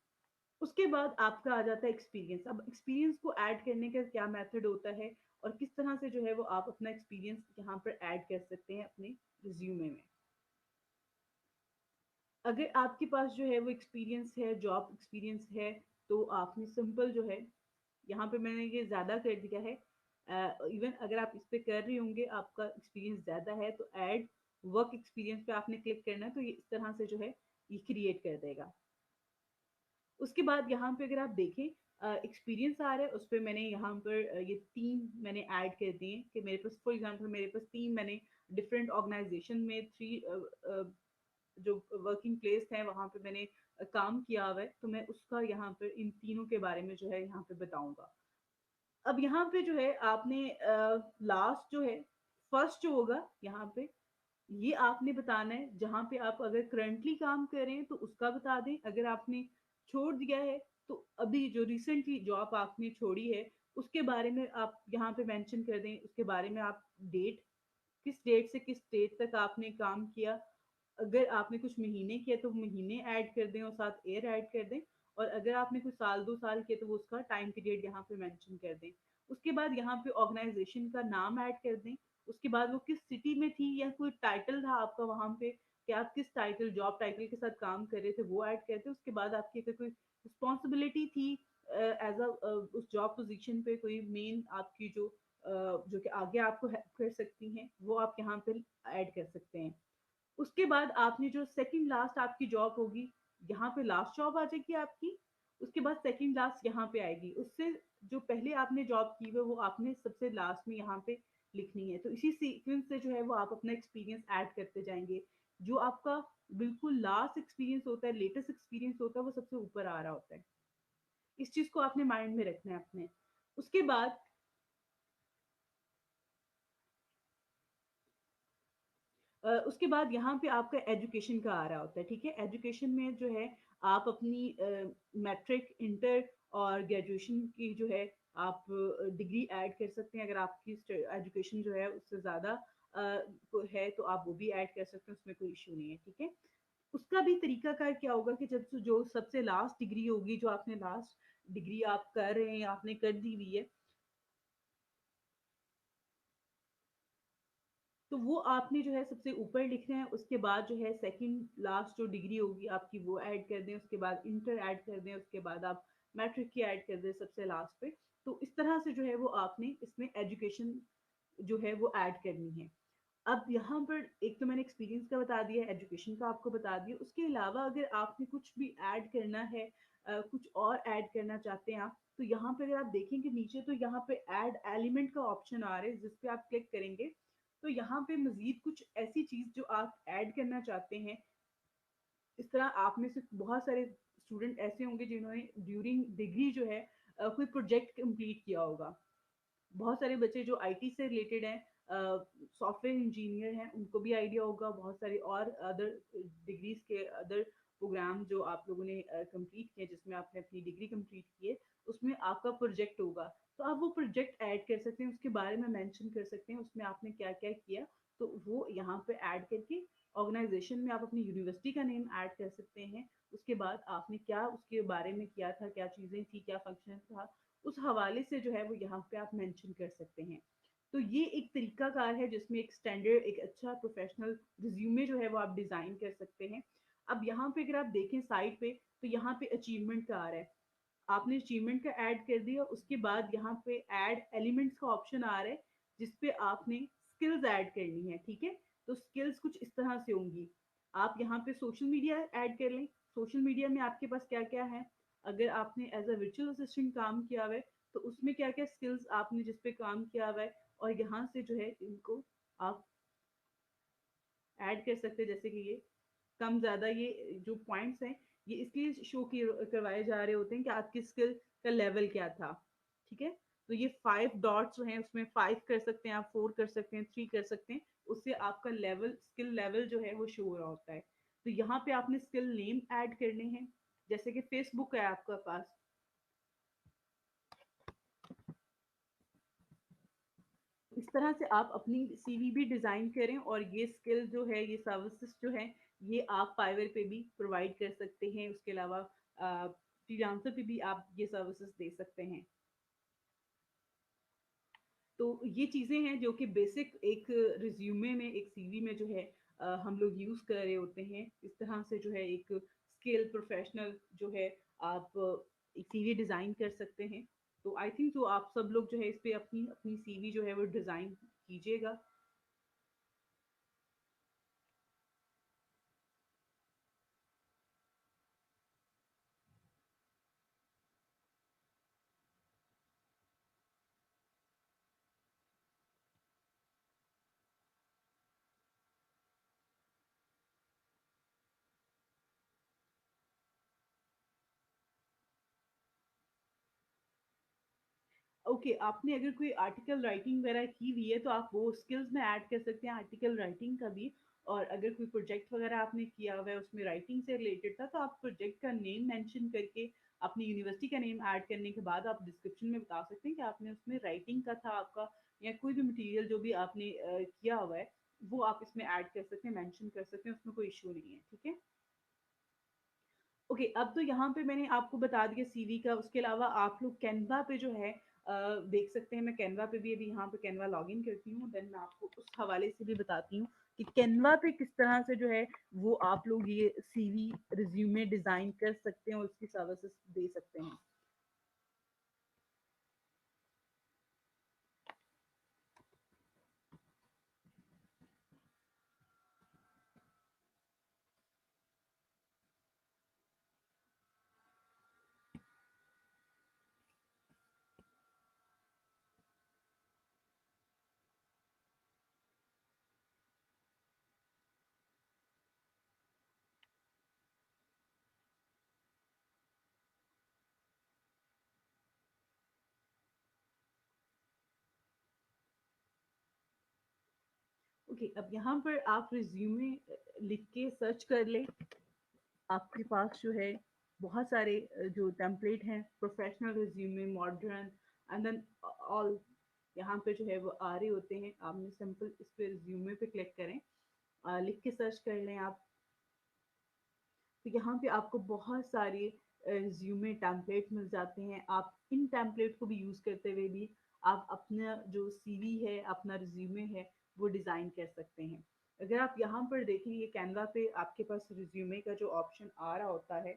उसके बाद आपका आ जाता है एक्सपीरियंस। अब एक्सपीरियंस को ऐड करने का क्या मेथड होता है, और किस तरह से जो है वो आप अपना एक्सपीरियंस यहाँ पर ऐड कर सकते हैं अपने रिज्यूमे में। अगर आपके पास जो है वो एक्सपीरियंस है, जॉब एक्सपीरियंस है, तो आपने सिंपल जो है, यहाँ पे मैंने ये ज़्यादा कर दिया है। इवन अगर आप इस पे कर रहे होंगे, आपका एक्सपीरियंस ज़्यादा है, तो ऐड वर्क एक्सपीरियंस पे आपने क्लिक करना है, तो ये इस तरह से जो है ये क्रिएट कर देगा। उसके बाद यहाँ पे अगर आप देखें एक्सपीरियंस आ रहा है, उस पे मैंने यहाँ पर ये 3 मैंने ऐड कर दिए हैं कि मेरे पास फॉर एग्जांपल मेरे पास 3 मैंने डिफरेंट ऑर्गेनाइजेशन में 3 जो वर्किंग प्लेस है वहाँ पे मैंने काम किया हुआ है, तो मैं उसका यहाँ पर इन तीनों के बारे में जो है यहाँ पे बताऊंगा। अब यहाँ पे जो है आपने लास्ट जो है फर्स्ट जो होगा यहाँ पे, ये आपने बताना है। जहाँ पे आप अगर करंटली काम कर रहे हैं तो उसका बता दें, अगर आपने छोड़ दिया है तो अभी जो रिसेंटली जॉब आपने छोड़ी है उसके बारे में आप यहाँ पे मेंशन कर दें, उसके बारे में आप डेट, किस डेट से किस डेट तक आपने काम किया। अगर आपने कुछ महीने किया तो महीने ऐड कर दें और साथ ईयर ऐड कर दें, और अगर आपने कुछ साल 2 साल किया तो वो उसका टाइम पीरियड यहाँ पे मेंशन कर दें। उसके बाद यहाँ पे ऑर्गेनाइजेशन का नाम ऐड कर दें। उसके बाद वो किस सिटी में थी या कोई टाइटल था आपका वहाँ पे, कि आप किस टाइटल जॉब टाइटल के साथ काम कर रहे थे वो ऐड करते। उसके बाद आपकी अगर कोई रिस्पॉन्सिबिलिटी थी एज अ उस जॉब पोजीशन पे कोई मेन आपकी जो कि आगे आपको हेल्प कर सकती हैं वो आप यहाँ पे ऐड कर सकते हैं। उसके बाद आपने जो सेकंड लास्ट आपकी जॉब होगी, यहाँ पे लास्ट जॉब आ जाएगी आपकी। उसके बाद सेकंड लास्ट यहाँ पे आएगी, उससे जो पहले आपने जॉब की हुई है वो आपने सबसे लास्ट में यहाँ पे लिखनी है। तो इसी सीक्वेंस से जो है वो आप अपना एक्सपीरियंस ऐड करते जाएंगे। जो आपका बिल्कुल लास्ट एक्सपीरियंस होता है, लेटेस्ट एक्सपीरियंस होता है, वो सबसे ऊपर आ रहा होता है। इस चीज को आपने माइंड में रखना है अपने। उसके बाद उसके बाद यहाँ पे आपका एजुकेशन का आ रहा होता है, ठीक है। एजुकेशन में जो है आप अपनी मैट्रिक, इंटर और ग्रेजुएशन की जो है आप डिग्री ऐड कर सकते हैं। अगर आपकी एजुकेशन जो है उससे ज़्यादा है तो आप वो भी ऐड कर सकते हैं, उसमें कोई इशू नहीं है, ठीक है। उसका भी तरीका कार क्या होगा कि जब जो सबसे लास्ट डिग्री होगी, जो आपने लास्ट डिग्री आप कर रहे हैं, आपने कर दी हुई है, तो वो आपने जो है सबसे ऊपर लिखना है। उसके बाद जो है सेकंड लास्ट जो डिग्री होगी आपकी वो ऐड कर दें, उसके बाद इंटर ऐड कर दें, उसके बाद आप मैट्रिक की ऐड कर दें सबसे लास्ट पे। तो इस तरह से जो है वो आपने इसमें एजुकेशन जो है वो ऐड करनी है। अब यहाँ पर एक तो मैंने एक्सपीरियंस का बता दिया, एजुकेशन का आपको बता दिया। उसके अलावा अगर आपने कुछ भी ऐड करना है, कुछ और ऐड करना चाहते हैं आप, तो यहाँ पे अगर आप देखेंगे नीचे तो यहाँ पे ऐड एलिमेंट का ऑप्शन आ रहा है, जिस पे आप क्लिक करेंगे तो यहाँ पे मजीद कुछ ऐसी चीज जो आप ऐड करना चाहते हैं। इस तरह आप में से बहुत सारे स्टूडेंट ऐसे होंगे जिन्होंने ड्यूरिंग डिग्री जो है कोई प्रोजेक्ट कंप्लीट किया होगा। बहुत सारे बच्चे जो आईटी से रिलेटेड हैं, सॉफ्टवेयर इंजीनियर हैं, उनको भी आइडिया होगा। बहुत सारे और अदर डिग्रीज के अदर प्रोग्राम जो आप लोगों ने कंप्लीट किए, जिसमें आपने अपनी डिग्री कंप्लीट की है, उसमें आपका प्रोजेक्ट होगा। तो आप वो प्रोजेक्ट ऐड कर सकते हैं, उसके बारे में मेंशन कर सकते हैं, उसमें आपने क्या क्या किया। तो वो यहाँ पे ऐड करके ऑर्गेनाइजेशन में आप अपनी यूनिवर्सिटी का नेम ऐड कर सकते हैं। उसके बाद आपने क्या उसके बारे में किया था, क्या चीज़ें थी, क्या फंक्शन था, उस हवाले से जो है वो यहाँ पे आप मेंशन कर सकते हैं। तो ये एक तरीका कार है जिसमें एक स्टैंडर्ड, एक अच्छा प्रोफेशनल रिज्यूमे जो है वो आप डिजाइन कर सकते हैं। अब यहाँ पे अगर आप देखें साइड पे, तो यहाँ पे अचीवमेंट का आ रहा है। आपने अचीवमेंट का ऐड कर दिया, उसके बाद यहाँ पे ऐड एलिमेंट्स का ऑप्शन आ रहा है, जिसपे आपने स्किल्स ऐड करनी है, ठीक है। तो स्किल्स कुछ इस तरह से होंगी। आप यहाँ पे सोशल मीडिया ऐड कर लें। सोशल मीडिया में आपके पास क्या क्या है, अगर आपने एज अ वर्चुअल असिस्टेंट काम किया हुआ है तो उसमें क्या क्या स्किल्स आपने जिस पे काम किया हुआ है, और यहाँ से जो है इनको आप ऐड कर सकते हैं। जैसे कि ये कम ज्यादा ये जो पॉइंट्स हैं, ये इसलिए शो करवाए जा रहे होते हैं कि आपकी स्किल का लेवल क्या था, ठीक है। तो ये 5 डॉट्स जो हैं उसमें 5 कर सकते हैं आप, 4 कर सकते हैं, 3 कर सकते हैं। उससे आपका लेवल, स्किल लेवल जो है वो शो हो रहा होता है। तो यहाँ पे आपने स्किल नेम ऐड करने हैं। जैसे कि फेसबुक है आपका पास, इस तरह से आप अपनी सीवी भी डिजाइन करें, और ये स्किल जो है, ये सर्विसेज जो है, ये आप फाइवर पे भी प्रोवाइड कर सकते हैं। उसके अलावा फ्रीलांसर पे भी आप ये सर्विसेज दे सकते हैं। तो ये चीजें हैं जो कि बेसिक एक रिज्यूमे में, एक सीवी में जो है हम लोग यूज कर रहे होते हैं। इस तरह से जो है एक स्किल प्रोफेशनल जो है आप एक सीवी डिजाइन कर सकते हैं। तो आई थिंक तो आप सब लोग जो है इस पे अपनी अपनी सीवी जो है वो डिजाइन कीजिएगा। ओके, आपने अगर कोई आर्टिकल राइटिंग वगैरह की हुई है तो आप वो स्किल्स में ऐड कर सकते हैं आर्टिकल राइटिंग का भी। और अगर कोई प्रोजेक्ट वगैरह आपने किया हुआ है उसमें राइटिंग से रिलेटेड था तो आप प्रोजेक्ट का नेम मेंशन करके अपनी यूनिवर्सिटी का नेम ऐड करने के बाद आप डिस्क्रिप्शन में बता सकते हैं कि आपने उसमें राइटिंग का था आपका, या कोई भी मटेरियल जो भी आपने किया हुआ है वो आप इसमें ऐड कर सकते हैं, मेंशन कर सकते हैं, उसमें कोई इशू नहीं है, ठीक है। ओके, अब तो यहाँ पे मैंने आपको बता दिया सीवी का। उसके अलावा आप लोग कैनवा पे जो है देख सकते हैं। मैं कैनवा पे भी अभी यहाँ पे कैनवा लॉगिन करती हूँ, देन मैं आपको उस हवाले से भी बताती हूँ कि कैनवा पे किस तरह से जो है वो आप लोग ये सीवी रिज्यूमे डिजाइन कर सकते हैं और उसकी सर्विसेज दे सकते हैं। ओके, अब यहाँ पर आप रिज्यूमे लिख के सर्च कर ले। आपके पास जो है बहुत सारे जो टेम्पलेट हैं, professional resume, modern, and then all, यहाँ पे जो है वो आ रहे होते हैं। आपने सिंपल इस पे रिज्यूमे पे क्लिक करें, लिख के सर्च कर लें आप। तो यहाँ पे आपको बहुत सारे रिज्यूमे टेम्पलेट मिल जाते हैं। आप इन टेम्पलेट को भी यूज करते हुए भी आप अपना जो सीवी है, अपना रिज्यूमे है, वो डिजाइन कर सकते हैं। अगर आप यहाँ पर देखें, ये कैनवा पे आपके पास रिज्यूमे का जो ऑप्शन आ रहा होता है,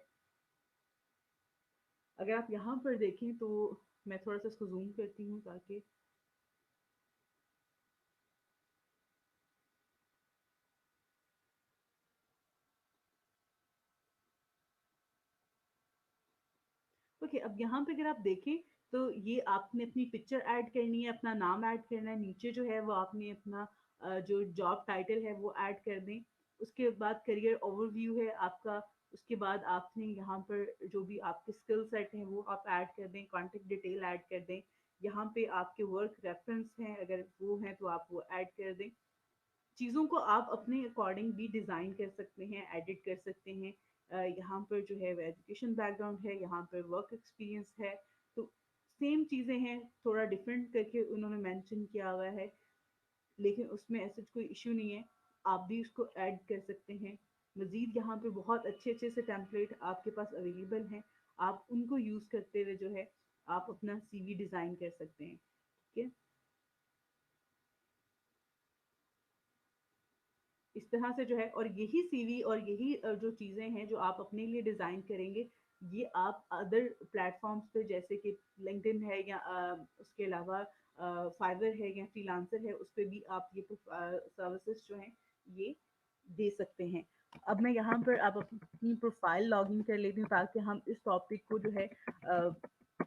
अगर आप यहाँ पर देखें तो मैं थोड़ा सा इसको जूम करती हूँ ताकि ओके, अब यहाँ पे अगर आप देखें तो ये आपने अपनी पिक्चर ऐड करनी है, अपना नाम ऐड करना है, नीचे जो है वो आपने अपना जो जॉब टाइटल है वो ऐड कर दें। उसके बाद करियर ओवरव्यू है आपका। उसके बाद आपने यहाँ पर जो भी आपके स्किल सेट हैं वो आप ऐड कर दें, कॉन्टेक्ट डिटेल ऐड कर दें। यहाँ पे आपके वर्क रेफरेंस हैं, अगर वो हैं तो आप वो ऐड कर दें। चीज़ों को आप अपने अकॉर्डिंग भी डिज़ाइन कर सकते हैं, एडिट कर सकते हैं। यहाँ पर जो है वो एजुकेशन बैकग्राउंड है, यहाँ पर वर्क एक्सपीरियंस है। तो सेम चीज़ें हैं, थोड़ा डिफरेंट करके उन्होंने मेंशन किया हुआ है, लेकिन उसमें ऐसा कोई इशू नहीं है। आप भी उसको ऐड कर सकते हैं। मज़ीद यहाँ पे बहुत अच्छे अच्छे से टेम्पलेट आपके पास अवेलेबल हैं। आप उनको यूज़ करते हुए जो है आप अपना सीवी डिज़ाइन कर सकते हैं, ठीक है। इस तरह से जो है, और यही सीवी और यही जो चीज़ें हैं जो आप अपने लिए डिज़ाइन करेंगे, ये आप अदर प्लेटफॉर्म्स पे जैसे कि लिंक्डइन है या उसके अलावा फाइवर है या फ्रीलांसर है, उस पे भी आप ये सर्विसेज जो हैं ये दे सकते हैं। अब मैं यहाँ पर अब अपनी प्रोफाइल लॉगिन कर लेती हूँ ताकि हम इस टॉपिक को जो है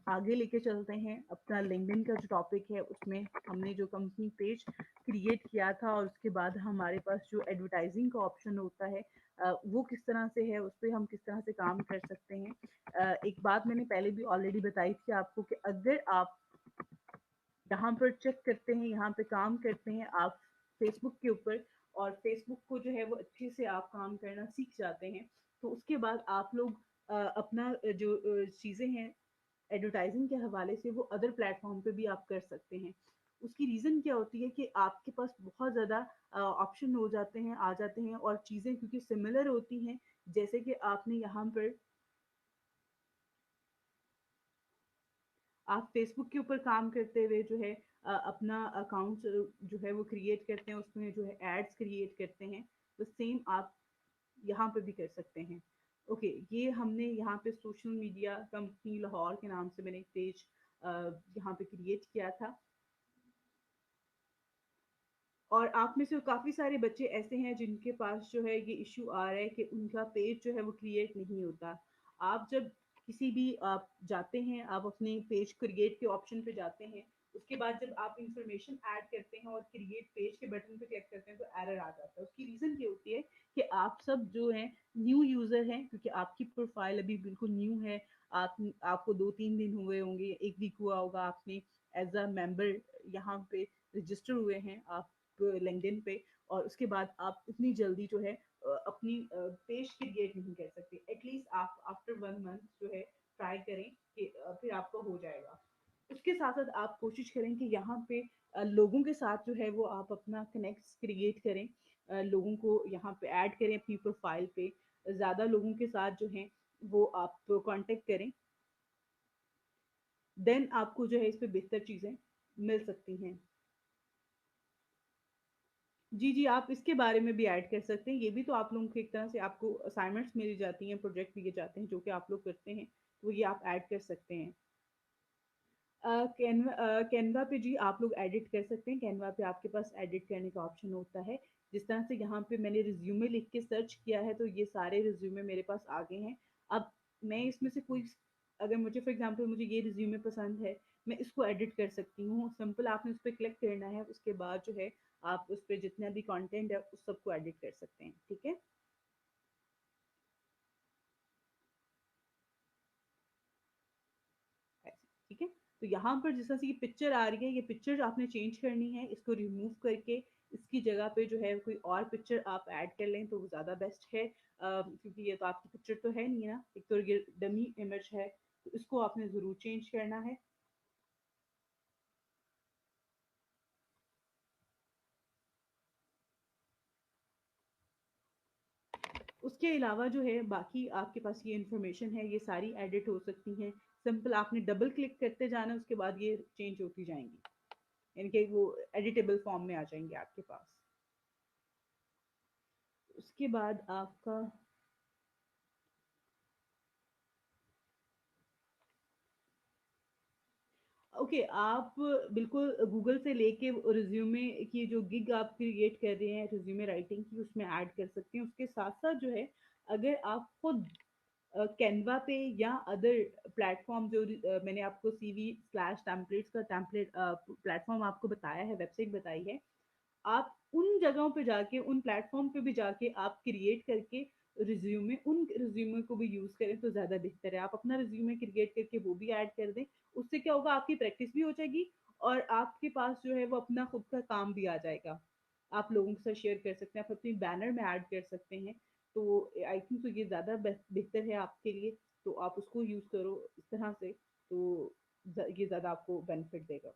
आगे लेके चलते हैं। अपना लिंक्डइन का जो टॉपिक है उसमें हमने जो कंपनी पेज क्रिएट किया था और उसके बाद हमारे पास जो एडवर्टाइजिंग का ऑप्शन होता है वो किस तरह से है, उस पर हम किस तरह से काम कर सकते हैं। एक बात मैंने पहले भी ऑलरेडी बताई थी आपको कि अगर आप यहाँ पर चेक करते हैं, यहाँ पे काम करते हैं आप फेसबुक के ऊपर, और फेसबुक को जो है वो अच्छे से आप काम करना सीख जाते हैं, तो उसके बाद आप लोग अपना जो चीज़ें हैं एडवर्टाइजिंग के हवाले से वो अदर प्लेटफॉर्म पे भी आप कर सकते हैं। उसकी रीज़न क्या होती है कि आपके पास बहुत ज़्यादा ऑप्शन हो जाते हैं, आ जाते हैं, और चीज़ें क्योंकि सिमिलर होती हैं, जैसे कि आपने यहाँ पर आप फेसबुक के ऊपर काम करते हुए जो है अपना अकाउंट जो है वो क्रिएट करते हैं, उसमें जो है एड्स क्रिएट करते हैं, तो सेम आप यहाँ पे भी कर सकते हैं। ओके, ये हमने यहाँ पे सोशल मीडिया कंपनी लाहौर के नाम से मैंने एक पेज यहाँ पे क्रिएट किया था। और आप में से काफ़ी सारे बच्चे ऐसे हैं जिनके पास जो है ये इशू आ रहा है कि उनका पेज जो है वो क्रिएट नहीं होता। आप जब किसी भी आप जाते हैं, आप अपने पेज क्रिएट के ऑप्शन पे जाते हैं, उसके बाद जब आप इंफॉर्मेशन ऐड करते हैं और क्रिएट पेज के बटन पे क्लिक करते हैं तो एरर आ जाता है। उसकी रीज़न ये होती है कि आप सब जो हैं न्यू यूज़र हैं, क्योंकि आपकी प्रोफाइल अभी बिल्कुल न्यू है। आप आपको 2-3 दिन हुए होंगे, 1 वीक हुआ होगा आपने एज अ मेंबर यहाँ पे रजिस्टर हुए हैं आप लिंक्डइन पे, और उसके बाद आप इतनी जल्दी जो है अपनी पेज क्रिएट नहीं कर सकते। एटलीस्ट आप आफ्टर 1 मंथ जो है ट्राई करें कि फिर आपका हो जाएगा। उसके साथ साथ आप कोशिश करें कि यहाँ पे लोगों के साथ जो है वो आप अपना कनेक्ट क्रिएट करें, लोगों को यहाँ पे ऐड करें अपनी प्रोफाइल पे, ज़्यादा लोगों के साथ जो है वो आप कांटेक्ट करें, देन आपको जो है इस पे बेहतर चीज़ें मिल सकती हैं। जी, जी, आप इसके बारे में भी ऐड कर सकते हैं। ये भी तो आप लोगों को एक तरह से आपको असाइनमेंट्स मिल जाती हैं, प्रोजेक्ट दिए जाते हैं जो कि आप लोग करते हैं, तो ये आप ऐड कर सकते हैं। कैनवा पे जी आप लोग एडिट कर सकते हैं। कैनवा पे आपके पास एडिट करने का ऑप्शन होता है। जिस तरह से यहाँ पे मैंने रिज्यूमे लिख के सर्च किया है तो ये सारे रिज्यूमे मेरे पास आ गए हैं। अब मैं इसमें से कोई, अगर मुझे फॉर एग्जांपल मुझे ये रिज्यूमे पसंद है, मैं इसको एडिट कर सकती हूँ। सिंपल आपने उस पर क्लिक करना है, उसके बाद जो है आप उस पर जितना भी कंटेंट है उस सबको एडिट कर सकते हैं। ठीक है? ऐसे, ठीक है। तो यहाँ पर जिस तरह से ये पिक्चर आ रही है, ये पिक्चर आपने चेंज करनी है, इसको रिमूव करके इसकी जगह पे जो है कोई और पिक्चर आप ऐड कर लें तो वो ज़्यादा बेस्ट है। क्योंकि ये तो आपकी पिक्चर तो है नहीं ना, एक तो ये डमी इमेज है, तो इसको आपने ज़रूर चेंज करना है। उसके अलावा जो है बाकी आपके पास ये इन्फॉर्मेशन है, ये सारी एडिट हो सकती हैं। सिंपल आपने डबल क्लिक करते जाना है, उसके बाद ये चेंज होती जाएंगी, यानी कि वो एडिटेबल फॉर्म में आ जाएंगे आपके पास। उसके बाद आपका, ओके, आप बिल्कुल गूगल से लेके रिज्यूमे की जो गिग आप क्रिएट कर रहे हैं रिज्यूमे राइटिंग की, उसमें ऐड कर सकते हैं। उसके साथ साथ जो है अगर आप खुद कैनवा पे या अदर प्लेटफॉर्म जो मैंने आपको सीवी स्लैश टेम्पलेट्स का टेम्पलेट प्लेटफॉर्म आपको बताया है, वेबसाइट बताई है, आप उन जगहों पे जाके, उन प्लेटफॉर्म पे भी जाके आप क्रिएट करके रिज्यूमे, उन रिज्यूमे को भी यूज करें तो ज्यादा बेहतर है। आप अपना रिज्यूमे क्रिएट करके वो भी ऐड कर दें, उससे क्या होगा, आपकी प्रैक्टिस भी हो जाएगी और आपके पास जो है वो अपना खुद का काम भी आ जाएगा। आप लोगों के साथ शेयर कर सकते हैं, आप अपनी बैनर में ऐड कर सकते हैं। तो आई थिंक तो ये ज्यादा बेहतर है आपके लिए। तो आप उसको यूज करो इस तरह से, तो ये ज्यादा आपको बेनिफिट देगा।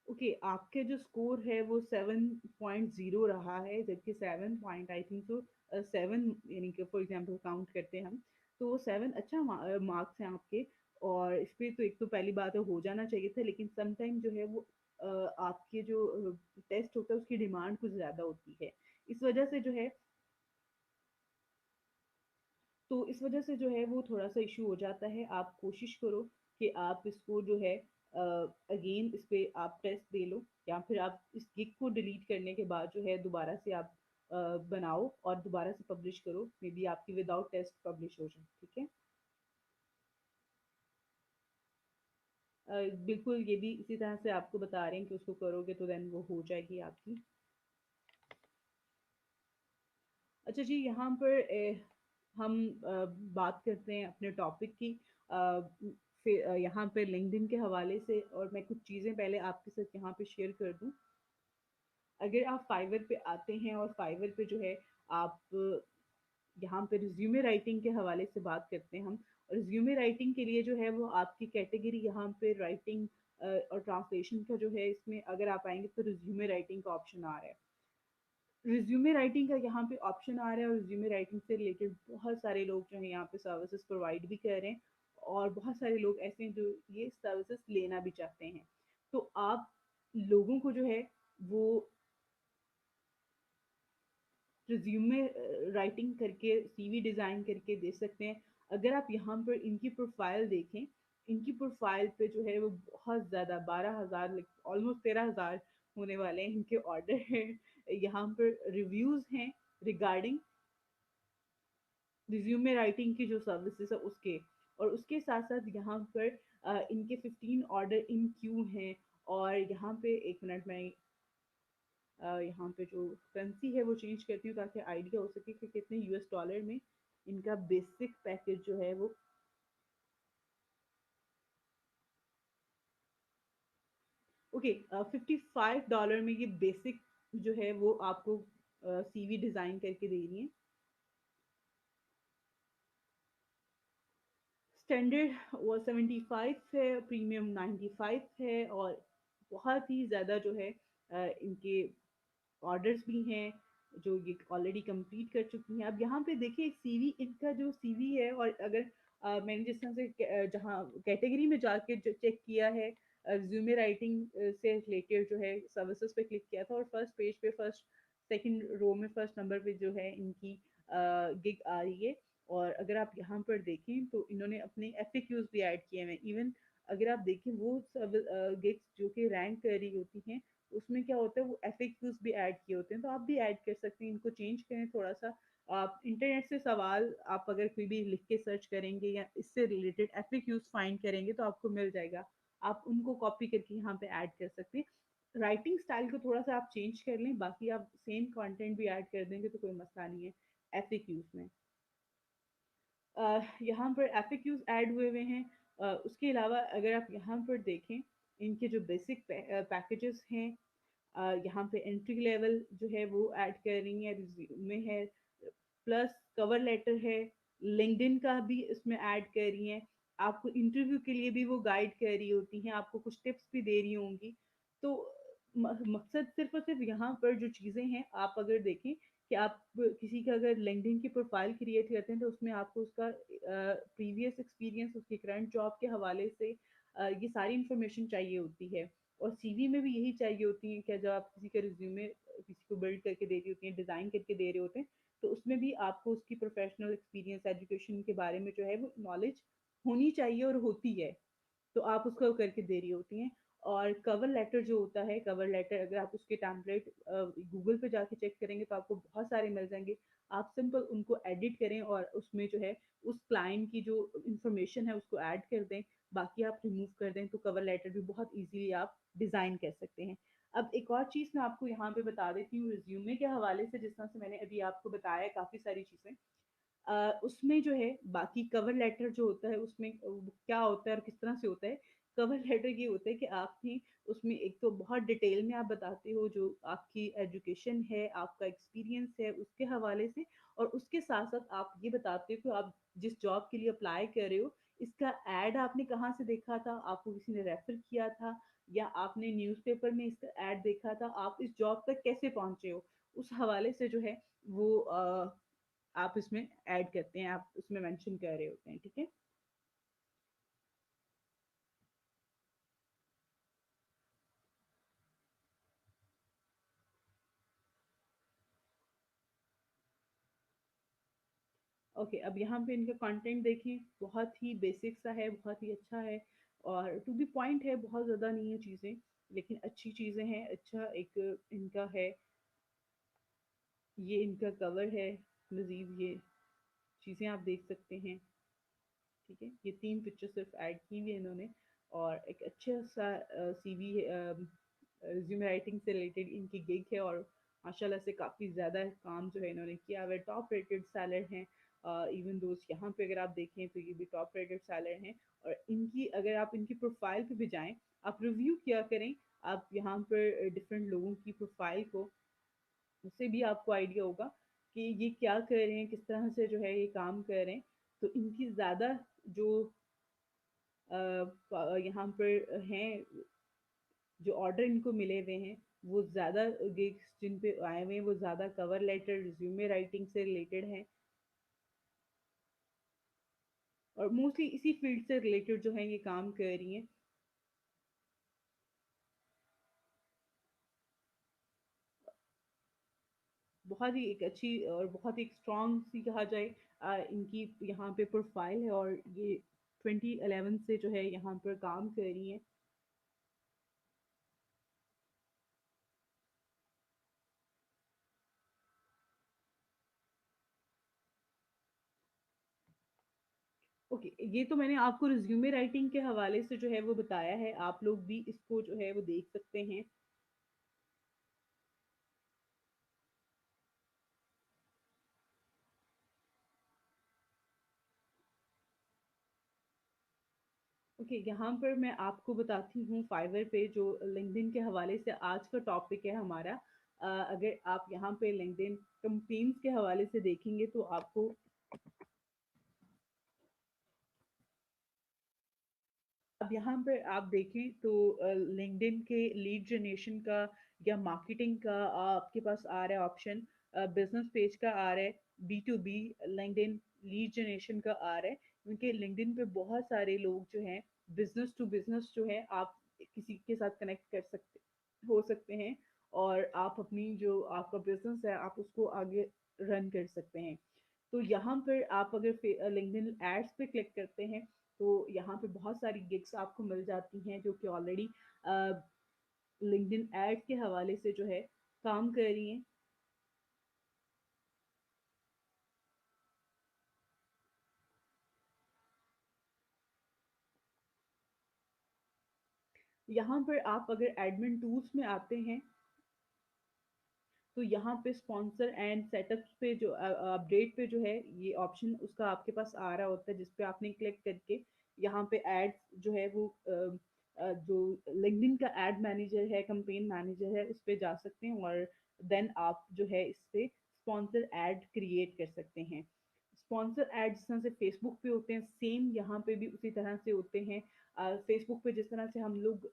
ओके, आपके जो स्कोर है वो 7.0 रहा है, जबकि 7 पॉइंट आई थिंक तो 7, यानी कि फॉर एग्जांपल काउंट करते हैं हम, तो वो 7 अच्छा मार्क्स हैं आपके। और इस पे तो एक तो पहली बात है हो जाना चाहिए था, लेकिन समटाइम जो है वो आपके जो टेस्ट होता है उसकी डिमांड कुछ ज़्यादा होती है। इस वजह से जो है, तो इस वजह से जो है वो थोड़ा सा इशू हो जाता है। आप कोशिश करो कि आप इसको जो है अगेन इस पे आप टेस्ट दे लो, या फिर आप इस गिग को डिलीट करने के बाद जो है दोबारा से आप बनाओ और दोबारा से पब्लिश करो, मे बी आपकी विदाउट टेस्ट पब्लिश हो जाए। ठीक है? बिल्कुल, ये भी इसी तरह से आपको बता रहे हैं कि उसको करोगे तो देन वो हो जाएगी आपकी। अच्छा जी, यहाँ पर हम बात करते हैं अपने टॉपिक की। फिर यहाँ पे लिंक्डइन के हवाले से, और मैं कुछ चीज़ें पहले आपके साथ यहाँ पे शेयर कर दूँ। अगर आप फाइवर पे आते हैं और फाइवर पे जो है आप यहाँ पे रिज्यूमे राइटिंग के हवाले से बात करते हैं हम। रिज्यूमे राइटिंग के लिए जो है वो आपकी कैटेगरी यहाँ पे राइटिंग और ट्रांसलेशन का जो है, इसमें अगर आप आएंगे तो रिज्यूमे राइटिंग का ऑप्शन आ रहा है। रिज्यूमे राइटिंग का यहाँ पे ऑप्शन आ रहा है, और रिज्यूमे राइटिंग से रिलेटेड बहुत सारे लोग जो हैं यहाँ पे सर्विसेज प्रोवाइड भी कर रहे हैं, और बहुत सारे लोग ऐसे हैं जो ये सर्विसेज लेना भी चाहते हैं। तो आप लोगों को जो है वो रिज्यूमे राइटिंग करके सीवी डिज़ाइन करके दे सकते हैं। अगर आप यहाँ पर इनकी प्रोफाइल देखें, इनकी प्रोफाइल पे जो है वो बहुत ज़्यादा 12,000, ऑलमोस्ट 13,000 होने वाले हैं इनके ऑर्डर हैं। यहाँ पर रिव्यूज़ हैं रिगार्डिंग रिज्यूमे राइटिंग की जो सर्विसेज है उसके, और उसके साथ साथ यहाँ पर इनके 15 ऑर्डर इन क्यू हैं। और यहाँ पे एक मिनट में यहाँ पे जो करेंसी है वो चेंज करती हूँ ताकि आइडिया हो सके कि कितने यूएस डॉलर में इनका बेसिक पैकेज जो है वो। ओके, $55 में ये बेसिक जो है वो आपको सीवी डिजाइन करके दे रही है। स्टैंडर्ड वो 75 है, प्रीमियम 95 है, और बहुत ही ज़्यादा जो है इनके ऑर्डर्स भी हैं जो ये ऑलरेडी कंप्लीट कर चुकी हैं। अब यहाँ पे देखिए सीवी, इनका जो सीवी है, और अगर मैंने जिस तरह से जहाँ कैटेगरी में जाके जो चेक किया है, रिज्यूमे राइटिंग से रिलेटेड जो है सर्विसेज पे क्लिक किया था, और फर्स्ट पेज पे फर्स्ट सेकंड रो में फर्स्ट नंबर पे जो है इनकी गिग आ रही है। और अगर आप यहाँ पर देखें तो इन्होंने अपने एफएक्यूज भी ऐड किए हैं इवन। अगर आप देखें वो गिग्स जो कि रैंक कर रही होती हैं, उसमें क्या होता है वो एफएक्यूज भी ऐड किए होते हैं, तो आप भी ऐड कर सकते हैं, इनको चेंज करें थोड़ा सा। आप इंटरनेट से सवाल आप अगर कोई भी लिख के सर्च करेंगे या इससे रिलेटेड एफएक्यूज फाइंड करेंगे तो आपको मिल जाएगा। आप उनको कॉपी करके यहाँ पे ऐड कर सकते हैं। राइटिंग स्टाइल को थोड़ा सा आप चेंज कर लें, बाकी आप सेम कंटेंट भी ऐड कर देंगे तो कोई मसला नहीं है एफएक्यूज में। यहाँ पर एफएक्यूज ऐड हुए हुए हैं। उसके अलावा अगर आप यहाँ पर देखें इनके जो बेसिक पैकेजेस हैं, यहाँ पे एंट्री लेवल जो है वो ऐड कर रही है, रिज्यूमे है, प्लस कवर लेटर है, लिंक्डइन का भी इसमें ऐड कर रही हैं। आपको इंटरव्यू के लिए भी वो गाइड कर रही होती हैं, आपको कुछ टिप्स भी दे रही होंगी। तो मकसद सिर्फ और सिर्फ यहाँ पर जो चीज़ें हैं, आप अगर देखें कि आप किसी का अगर लिंक्डइन की प्रोफाइल क्रिएट करते हैं तो उसमें आपको उसका प्रीवियस एक्सपीरियंस, उसकी करंट जॉब के हवाले से ये सारी इंफॉर्मेशन चाहिए होती है। और सीवी में भी यही चाहिए होती है कि जब आप किसी का रिज्यूमे किसी को बिल्ड करके दे रही होती हैं, डिज़ाइन करके दे रहे होते हैं, तो उसमें भी आपको उसकी प्रोफेशनल एक्सपीरियंस, एजुकेशन के बारे में जो है वो नॉलेज होनी चाहिए और होती है, तो आप उसको करके दे रही होती हैं। और कवर लेटर जो होता है, कवर लेटर अगर आप उसके टैम्पलेट गूगल पे जाके चेक करेंगे तो आपको बहुत सारे मिल जाएंगे। आप सिंपल उनको एडिट करें और उसमें जो है उस क्लाइंट की जो इंफॉर्मेशन है उसको ऐड कर दें, बाकी आप रिमूव कर दें, तो कवर लेटर भी बहुत इजीली आप डिज़ाइन कर सकते हैं। अब एक और चीज़ मैं आपको यहाँ पे बता देती हूँ रिज्यूमे के हवाले से, जिस तरह से मैंने अभी आपको बताया काफ़ी सारी चीज़ें, उसमें जो है बाकी कवर लेटर जो होता है उसमें क्या होता है और किस तरह से होता है। कवर लेटर ये होता है कि आपने उसमें एक तो बहुत डिटेल में आप बताते हो जो आपकी एजुकेशन है, आपका एक्सपीरियंस है उसके हवाले से, और उसके साथ साथ आप ये बताते हो कि आप जिस जॉब के लिए अप्लाई कर रहे हो, इसका एड आपने कहाँ से देखा था, आपको किसी ने रेफर किया था, या आपने न्यूज़पेपर में इसका एड देखा था, आप इस जॉब तक कैसे पहुंचे हो, उस हवाले से जो है वो आप इसमें ऐड करते हैं, आप उसमें मेंशन कर रहे होते हैं, ठीक है। ओके, अब यहाँ पे इनका कंटेंट देखें, बहुत ही बेसिक सा है, बहुत ही अच्छा है, और टू दी पॉइंट है, बहुत ज़्यादा नहीं है चीज़ें, लेकिन अच्छी चीज़ें हैं। अच्छा एक इनका है, ये इनका कवर है, मज़ीद ये चीज़ें आप देख सकते हैं, ठीक है। ये 3 पिक्चर सिर्फ ऐड की हुई है इन्होंने, और एक अच्छा सा सीवी रिज्यूमे राइटिंग से रिलेटेड इनकी गिग है, और माशाल्लाह से काफ़ी ज़्यादा काम जो है इन्होंने किया हुआ है। टॉप रेटेड सेलर हैं, इवन दोस्त यहाँ पे अगर आप देखें तो ये भी टॉप रेटेड सेलर हैं। और इनकी अगर आप इनकी प्रोफाइल पे भी जाएं, आप रिव्यू किया करें, आप यहाँ पर डिफरेंट लोगों की प्रोफाइल को, उससे भी आपको आइडिया होगा कि ये क्या कर रहे हैं, किस तरह से जो है ये काम कर रहे हैं। तो इनकी ज़्यादा जो यहाँ पर हैं, जो ऑर्डर इनको मिले हुए हैं, वो ज़्यादा गिग्स जिन पे आए हुए हैं वो ज़्यादा कवर लेटर, रिज्यूमे राइटिंग से रिलेटेड हैं, और मोस्टली इसी फील्ड से रिलेटेड जो है ये काम कर रही हैं। बहुत ही एक अच्छी और बहुत ही स्ट्रॉन्ग सी कहा जाए इनकी यहाँ पे प्रोफाइल है, और ये 2011 से जो है यहाँ पर काम कर रही हैं। ओके, ये तो मैंने आपको रिज्यूमे राइटिंग के हवाले से जो है वो बताया है, आप लोग भी इसको जो है वो देख सकते हैं। ओके, यहाँ पर मैं आपको बताती हूँ फाइवर पे जो लिंक्डइन के हवाले से आज का टॉपिक है हमारा। अगर आप यहाँ पे लिंक्डइन कंपेन्स के हवाले से देखेंगे तो आपको, अब यहाँ पर आप देखें तो लिंक्डइन के लीड जनरेशन का या मार्केटिंग का आपके पास आ रहा है ऑप्शन, बिजनेस पेज का आ रहा है, B to B LinkedIn lead generation का आ रहा है। क्योंकि लिंक्डइन पे बहुत सारे लोग जो हैं बिजनेस टू बिजनेस जो है, आप किसी के साथ कनेक्ट कर सकते हो सकते हैं, और आप अपनी जो आपका बिजनेस है आप उसको आगे रन कर सकते हैं। तो यहाँ पर आप अगर लिंक्डइन एड्स पे क्लिक करते हैं तो यहाँ पे बहुत सारी गिग्स आपको मिल जाती हैं जो कि ऑलरेडी लिंक्डइन एड के हवाले से जो है काम कर रही हैं। यहाँ पर आप अगर एडमिन टूल्स में आते हैं तो यहाँ पे स्पॉन्सर एंड सेटअप पे जो अपडेट पे जो है ये ऑप्शन उसका आपके पास आ रहा होता है, जिस पे आपने क्लिक करके यहाँ पे एड जो है वो जो लिंक्डइन का एड मैनेजर है, कैंपेन मैनेजर है, उस पे जा सकते हैं और देन आप जो है इस पे स्पॉन्सर एड क्रिएट कर सकते हैं। स्पॉन्सर एड जिस तरह से फेसबुक पे होते हैं सेम यहाँ पे भी उसी तरह से होते हैं। फेसबुक पे जिस तरह से हम लोग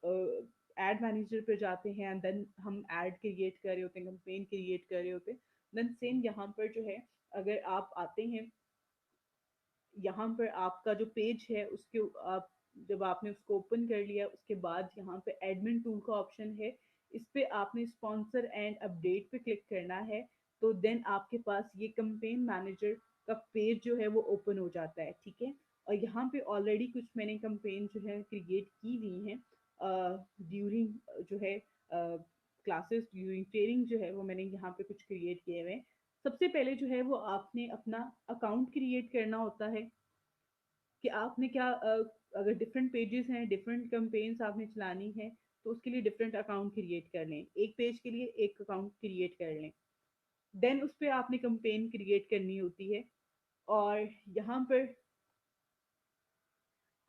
एड मैनेजर पे जाते हैं एंड देन हम एड क्रिएट कर रहे होते हैं, कैंपेन क्रिएट कर रहे होते हैं, देन सेम यहाँ पर जो है अगर आप आते हैं, यहाँ पर आपका जो पेज है उसके आप जब आपने उसको ओपन कर लिया उसके बाद यहाँ पे एडमिन टूल का ऑप्शन है, इस पे आपने स्पॉन्सर एंड अपडेट पे क्लिक करना है। तो देन आपके पास ये कैंपेन मैनेजर का पेज जो है वो ओपन हो जाता है, ठीक है। और यहाँ पे ऑलरेडी कुछ मैंने कैंपेन जो है क्रिएट की हुई हैं ड्यूरिंग जो है क्लासेस, ड्यूरिंग ट्रेनिंग जो है वो मैंने यहाँ पे कुछ क्रिएट किए हुए हैं। सबसे पहले जो है वो आपने अपना अकाउंट क्रिएट करना होता है कि आपने क्या अगर डिफरेंट पेजेस हैं, डिफरेंट कैंपेन्स आपने चलानी है तो उसके लिए डिफरेंट अकाउंट क्रिएट कर लें, एक पेज के लिए एक अकाउंट क्रिएट कर लें। देन उस पर आपने कैंपेन क्रिएट करनी होती है। और यहाँ पर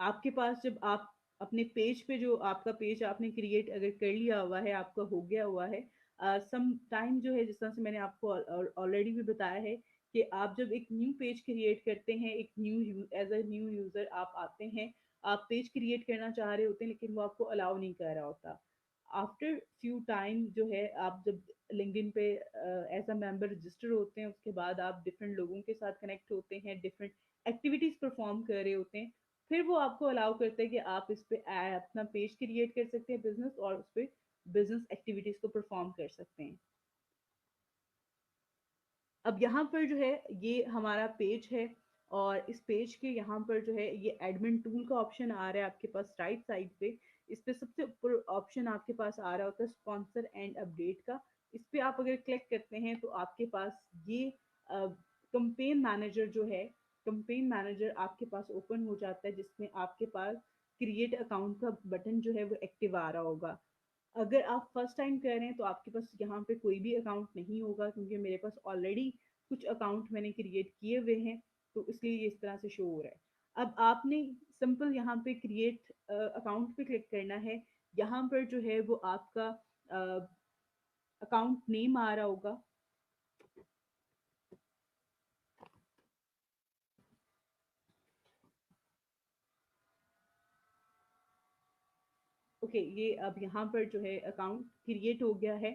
आपके पास जब आप अपने पेज पे जो आपका पेज आपने क्रिएट अगर कर लिया हुआ है, आपका हो गया हुआ है, सम टाइम जो है जिस तरह से मैंने आपको ऑलरेडी भी बताया है कि आप जब एक न्यू पेज क्रिएट करते हैं, एक new as a new user आप आते हैं, आप पेज क्रिएट करना चाह रहे होते हैं लेकिन वो आपको अलाउ नहीं कर रहा होता। आफ्टर फ्यू टाइम जो है आप जब लिंक्डइन पे एज अ मेंबर रजिस्टर होते हैं उसके बाद आप डिफरेंट लोगों के साथ कनेक्ट होते हैं, डिफरेंट एक्टिविटीज परफॉर्म कर रहे होते हैं, फिर वो आपको अलाउ करता है कि आप इस पे अपना पेज क्रिएट कर सकते हैं बिजनेस, और उस पे बिजनेस एक्टिविटीज को परफॉर्म कर सकते हैं। अब यहाँ पर जो है ये हमारा पेज है, और इस पेज के यहाँ पर जो है ये एडमिन टूल का ऑप्शन आ रहा है आपके पास राइट साइड पे। इस पे सबसे ऊपर ऑप्शन आपके पास आ रहा होता है स्पॉन्सर एंड अपडेट का। इस पे आप अगर क्लिक करते हैं तो आपके पास ये कंपेन मैनेजर जो है, कंपेन मैनेजर आपके पास ओपन हो जाता है, जिसमें आपके पास क्रिएट अकाउंट का बटन जो है वो एक्टिव आ रहा होगा। अगर आप फर्स्ट टाइम कर रहे हैं तो आपके पास यहाँ पे कोई भी अकाउंट नहीं होगा, क्योंकि मेरे पास ऑलरेडी कुछ अकाउंट मैंने क्रिएट किए हुए हैं, तो इसलिए ये इस तरह से शो हो रहा है। अब आपने सिंपल यहाँ पे क्रिएट अकाउंट पे क्लिक करना है। यहाँ पर जो है वो आपका अकाउंट नेम आ रहा होगा। ओके, ये अब यहाँ पर जो है अकाउंट क्रिएट हो गया है।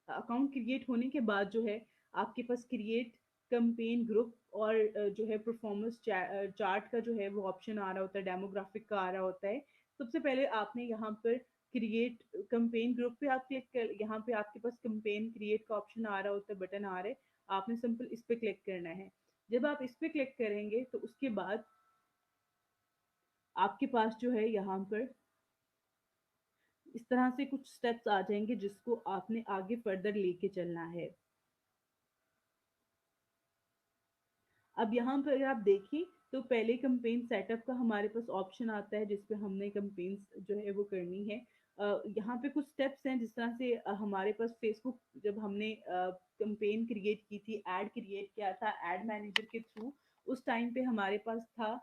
अकाउंट क्रिएट होने के बाद जो है आपके पास क्रिएट कैंपेन ग्रुप और जो है परफॉर्मेंस चार्ट का जो है वो ऑप्शन आ रहा होता है, डेमोग्राफिक का आ रहा होता है। सबसे पहले आपने यहाँ पर क्रिएट कैंपेन ग्रुप पे आप क्लिक कर, यहाँ पे आपके पास कैंपेन क्रिएट का ऑप्शन आ रहा होता है, बटन आ रहा है, आपने सिंपल इस पे क्लिक करना है। जब आप इस पे क्लिक करेंगे तो उसके बाद आपके पास जो है यहाँ पर इस तरह से कुछ स्टेप्स आ जाएंगे जिसको आपने आगे फर्दर लेके चलना है। अब यहाँ पर अगर आप देखें तो पहले कैंपेन सेटअप का हमारे पास ऑप्शन आता है, जिस पे हमने कैंपेन्स जो है वो करनी है। यहाँ पे कुछ स्टेप्स हैं, जिस तरह से हमारे पास फेसबुक, जब हमने कैंपेन क्रिएट की थी, ऐड क्रिएट किया था एड मैनेजर के थ्रू, उस टाइम पे हमारे पास था,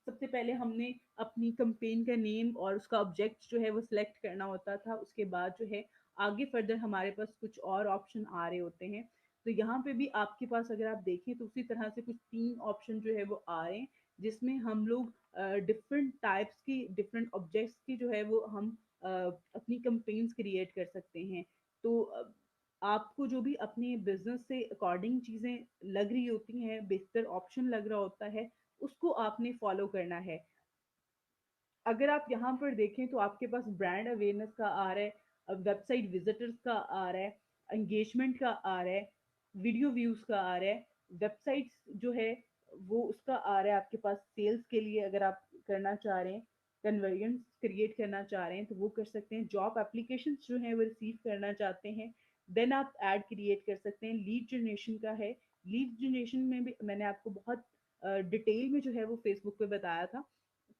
सबसे पहले हमने अपनी कैंपेन का नेम और उसका ऑब्जेक्ट जो है वो सिलेक्ट करना होता था। उसके बाद जो है आगे फर्दर हमारे पास कुछ और ऑप्शन आ रहे होते हैं। तो यहाँ पे भी आपके पास अगर आप देखें तो उसी तरह से कुछ 3 ऑप्शन जो है वो आ रहे हैं, जिसमें हम लोग डिफरेंट टाइप्स की, डिफरेंट ऑब्जेक्ट्स की जो है वो हम अपनी कैंपेन्स क्रिएट कर सकते हैं। तो आपको जो भी अपने बिजनेस से अकॉर्डिंग चीजें लग रही होती हैं, बेहतर ऑप्शन लग रहा होता है, उसको आपने फॉलो करना है। अगर आप यहाँ पर देखें तो आपके पास ब्रांड अवेयरनेस का आ रहा है, वेबसाइट विजिटर्स का आ रहा है, एंगेजमेंट का आ रहा है, वीडियो व्यूज का आ रहा है, वेबसाइट जो है वो उसका आ रहा है आपके पास। सेल्स के लिए अगर आप करना चाह रहे हैं, कन्वर्जन क्रिएट करना चाह रहे हैं, तो वो कर सकते हैं। जॉब एप्लीकेशन जो है वो रिसीव करना चाहते हैं, देन आप ऐड क्रिएट कर सकते हैं। लीड जनरेशन का है, लीड जनरेशन में भी मैंने आपको बहुत डिटेल में जो है वो फेसबुक पे बताया था।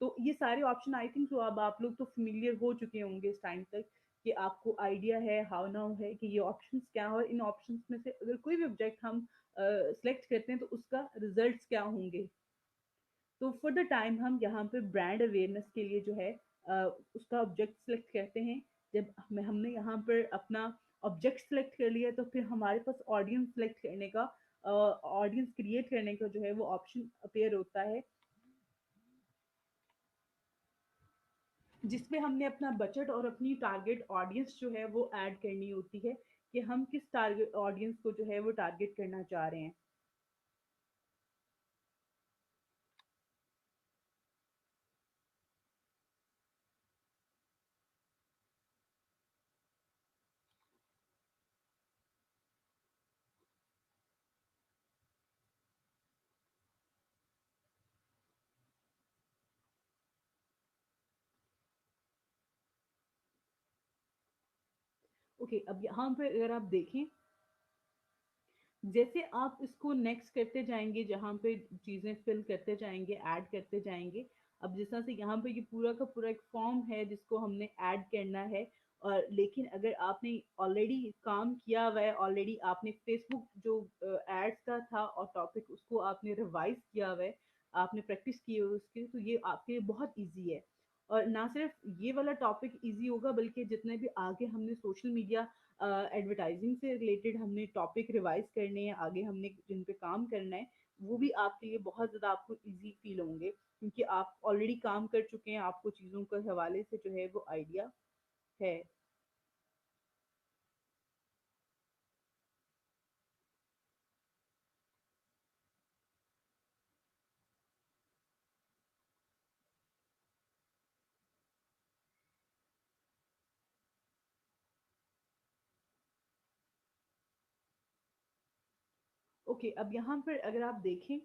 तो ये सारे ऑप्शन आई थिंक, तो अब आप लोग तो फेमिलियर हो चुके होंगे इस टाइम तक, कि आपको आइडिया है, हाउ नाउ है कि ये ऑप्शंस क्या है, और इन ऑप्शंस में से अगर कोई भी ऑब्जेक्ट हम सेलेक्ट करते हैं तो उसका रिजल्ट्स क्या होंगे। तो फॉर द टाइम हम यहाँ पे ब्रांड अवेयरनेस के लिए जो है उसका ऑब्जेक्ट सेलेक्ट करते हैं। जब हमने यहाँ पर अपना ऑब्जेक्ट सेलेक्ट कर लिया, तो फिर हमारे पास ऑडियंस सेलेक्ट करने का, ऑडियंस क्रिएट करने का जो है वो ऑप्शन अपेयर होता है, जिसमें हमने अपना बजट और अपनी टारगेट ऑडियंस जो है वो ऐड करनी होती है, कि हम किस टारगेट ऑडियंस को जो है वो टारगेट करना चाह रहे हैं। ओके, अब यहाँ पे अगर आप देखें, जैसे आप इसको नेक्स्ट करते जाएंगे, जहाँ पे चीजें फिल करते जाएंगे, ऐड करते जाएंगे। अब जिस तरह से यहाँ पे ये पूरा का पूरा एक फॉर्म है जिसको हमने ऐड करना है। और लेकिन अगर आपने ऑलरेडी काम किया हुआ है, ऑलरेडी आपने फेसबुक जो एड्स का था और टॉपिक, उसको आपने रिवाइज किया हुआ है, आपने प्रैक्टिस की है उसकी, तो ये आपके लिए बहुत इजी है। और ना सिर्फ ये वाला टॉपिक इजी होगा, बल्कि जितने भी आगे हमने सोशल मीडिया एडवर्टाइजिंग से रिलेटेड हमने टॉपिक रिवाइज करने हैं, आगे हमने जिन पे काम करना है, वो भी आपके लिए बहुत ज़्यादा आपको इजी फील होंगे, क्योंकि आप ऑलरेडी काम कर चुके हैं, आपको चीज़ों के हवाले से जो है वो आइडिया है। ओके, अब यहाँ पर अगर आप देखें,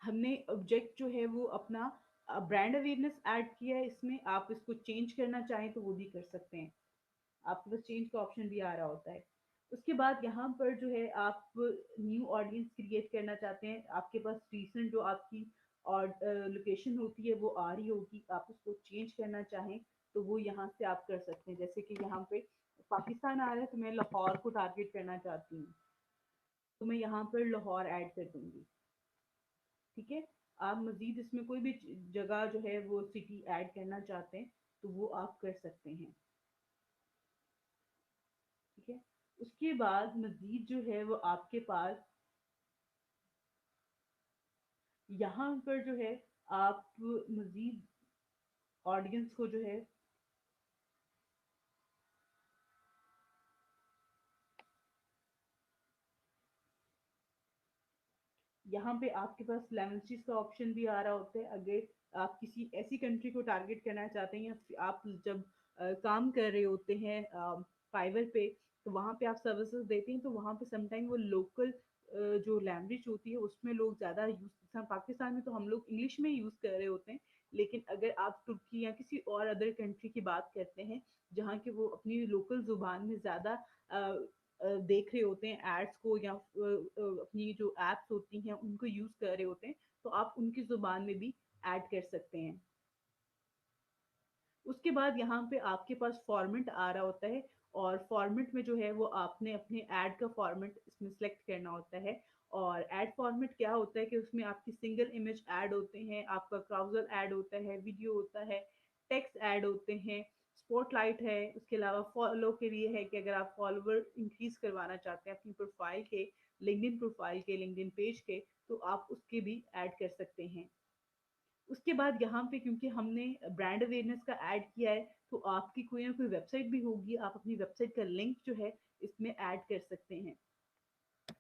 हमने ऑब्जेक्ट जो है वो अपना ब्रांड अवेयरनेस ऐड किया है, इसमें आप इसको चेंज करना चाहें तो वो भी कर सकते हैं। आपके पास चेंज का ऑप्शन भी आ रहा होता है। उसके बाद यहाँ पर जो है आप न्यू ऑडियंस क्रिएट करना चाहते हैं, आपके पास रिसेंट जो आपकी और लोकेशन होती है वो आ रही होगी, आप उसको चेंज करना चाहें तो वो यहाँ से आप कर सकते हैं। जैसे कि यहाँ पे पाकिस्तान आ रहा है, तो मैं लाहौर को टारगेट करना चाहती हूँ, तो मैं यहाँ पर लाहौर ऐड कर दूंगी। ठीक है, आप मजीद इसमें कोई भी जगह जो है वो सिटी ऐड करना चाहते हैं तो वो आप कर सकते हैं। ठीक है, उसके बाद मजीद जो है वो आपके पास यहाँ पर जो है, आप मजीद ऑडियंस को जो है, यहाँ पे आपके पास लैंग्वेजेस का ऑप्शन भी आ रहा होता है। अगर आप किसी ऐसी कंट्री को टारगेट करना चाहते हैं, या फिर आप जब काम कर रहे होते हैं फाइवर पे, तो वहाँ पे आप सर्विसेज देते हैं, तो वहाँ पे समटाइम वो लोकल जो लैंग्वेज होती है उसमें लोग ज़्यादा यूज, पाकिस्तान में तो हम लोग इंग्लिश में यूज़ कर रहे होते हैं, लेकिन अगर आप तुर्की या किसी और अदर कंट्री की बात करते हैं, जहाँ के वो अपनी लोकल जुबान में ज़्यादा देख रहे होते हैं एड्स को, या अपनी जो एप्स होती हैं उनको यूज कर रहे होते हैं, तो आप उनकी ज़ुबान में भी ऐड कर सकते हैं। उसके बाद यहाँ पे आपके पास फॉर्मेट आ रहा होता है, और फॉर्मेट में जो है वो आपने अपने ऐड का फॉर्मेट इसमें सेलेक्ट करना होता है। और ऐड फॉर्मेट क्या होता है कि उसमें आपकी सिंगल इमेज ऐड होते हैं, आपका ब्राउज़र ऐड होता है, वीडियो होता है, टेक्स्ट ऐड होते हैं, स्पॉटलाइट है, उसके अलावा फॉलो के लिए है कि अगर आप फॉलोवर इंक्रीज करवाना चाहते हैं अपनी प्रोफाइल के, लिंक्डइन प्रोफाइल के, लिंक्डइन पेज के, तो आप उसके भी ऐड कर सकते हैं। उसके बाद यहाँ पे क्योंकि हमने ब्रांड अवेयरनेस का ऐड किया है, तो आपकी कोई ना कोई वेबसाइट भी होगी, आप अपनी वेबसाइट का लिंक जो है इसमें ऐड कर सकते हैं।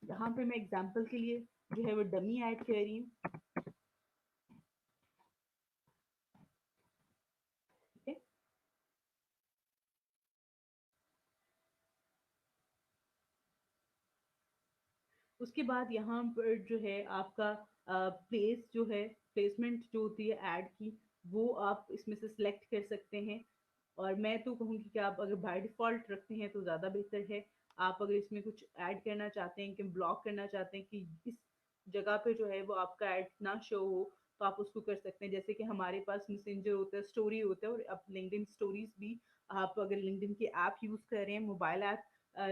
यहाँ पे मैं एग्जांपल के लिए जो है वो डमी ऐड कर रही हूँ। ठीक है। उसके बाद यहाँ पर जो है आपका प्लेस जो है, प्लेसमेंट जो होती है ऐड की, वो आप इसमें से सिलेक्ट कर सकते हैं। और मैं तो कहूँगी कि आप अगर बाय डिफ़ॉल्ट रखते हैं तो ज़्यादा बेहतर है। आप अगर इसमें कुछ ऐड करना चाहते हैं कि ब्लॉक करना चाहते हैं कि इस जगह पे जो है वो आपका ऐड ना शो हो, तो आप उसको कर सकते हैं। जैसे कि हमारे पास मैसेंजर होता है, स्टोरी होता है, और अब लिंक्डइन स्टोरीज़ भी, आप अगर लिंक्डइन की ऐप यूज़ कर रहे हैं, मोबाइल ऐप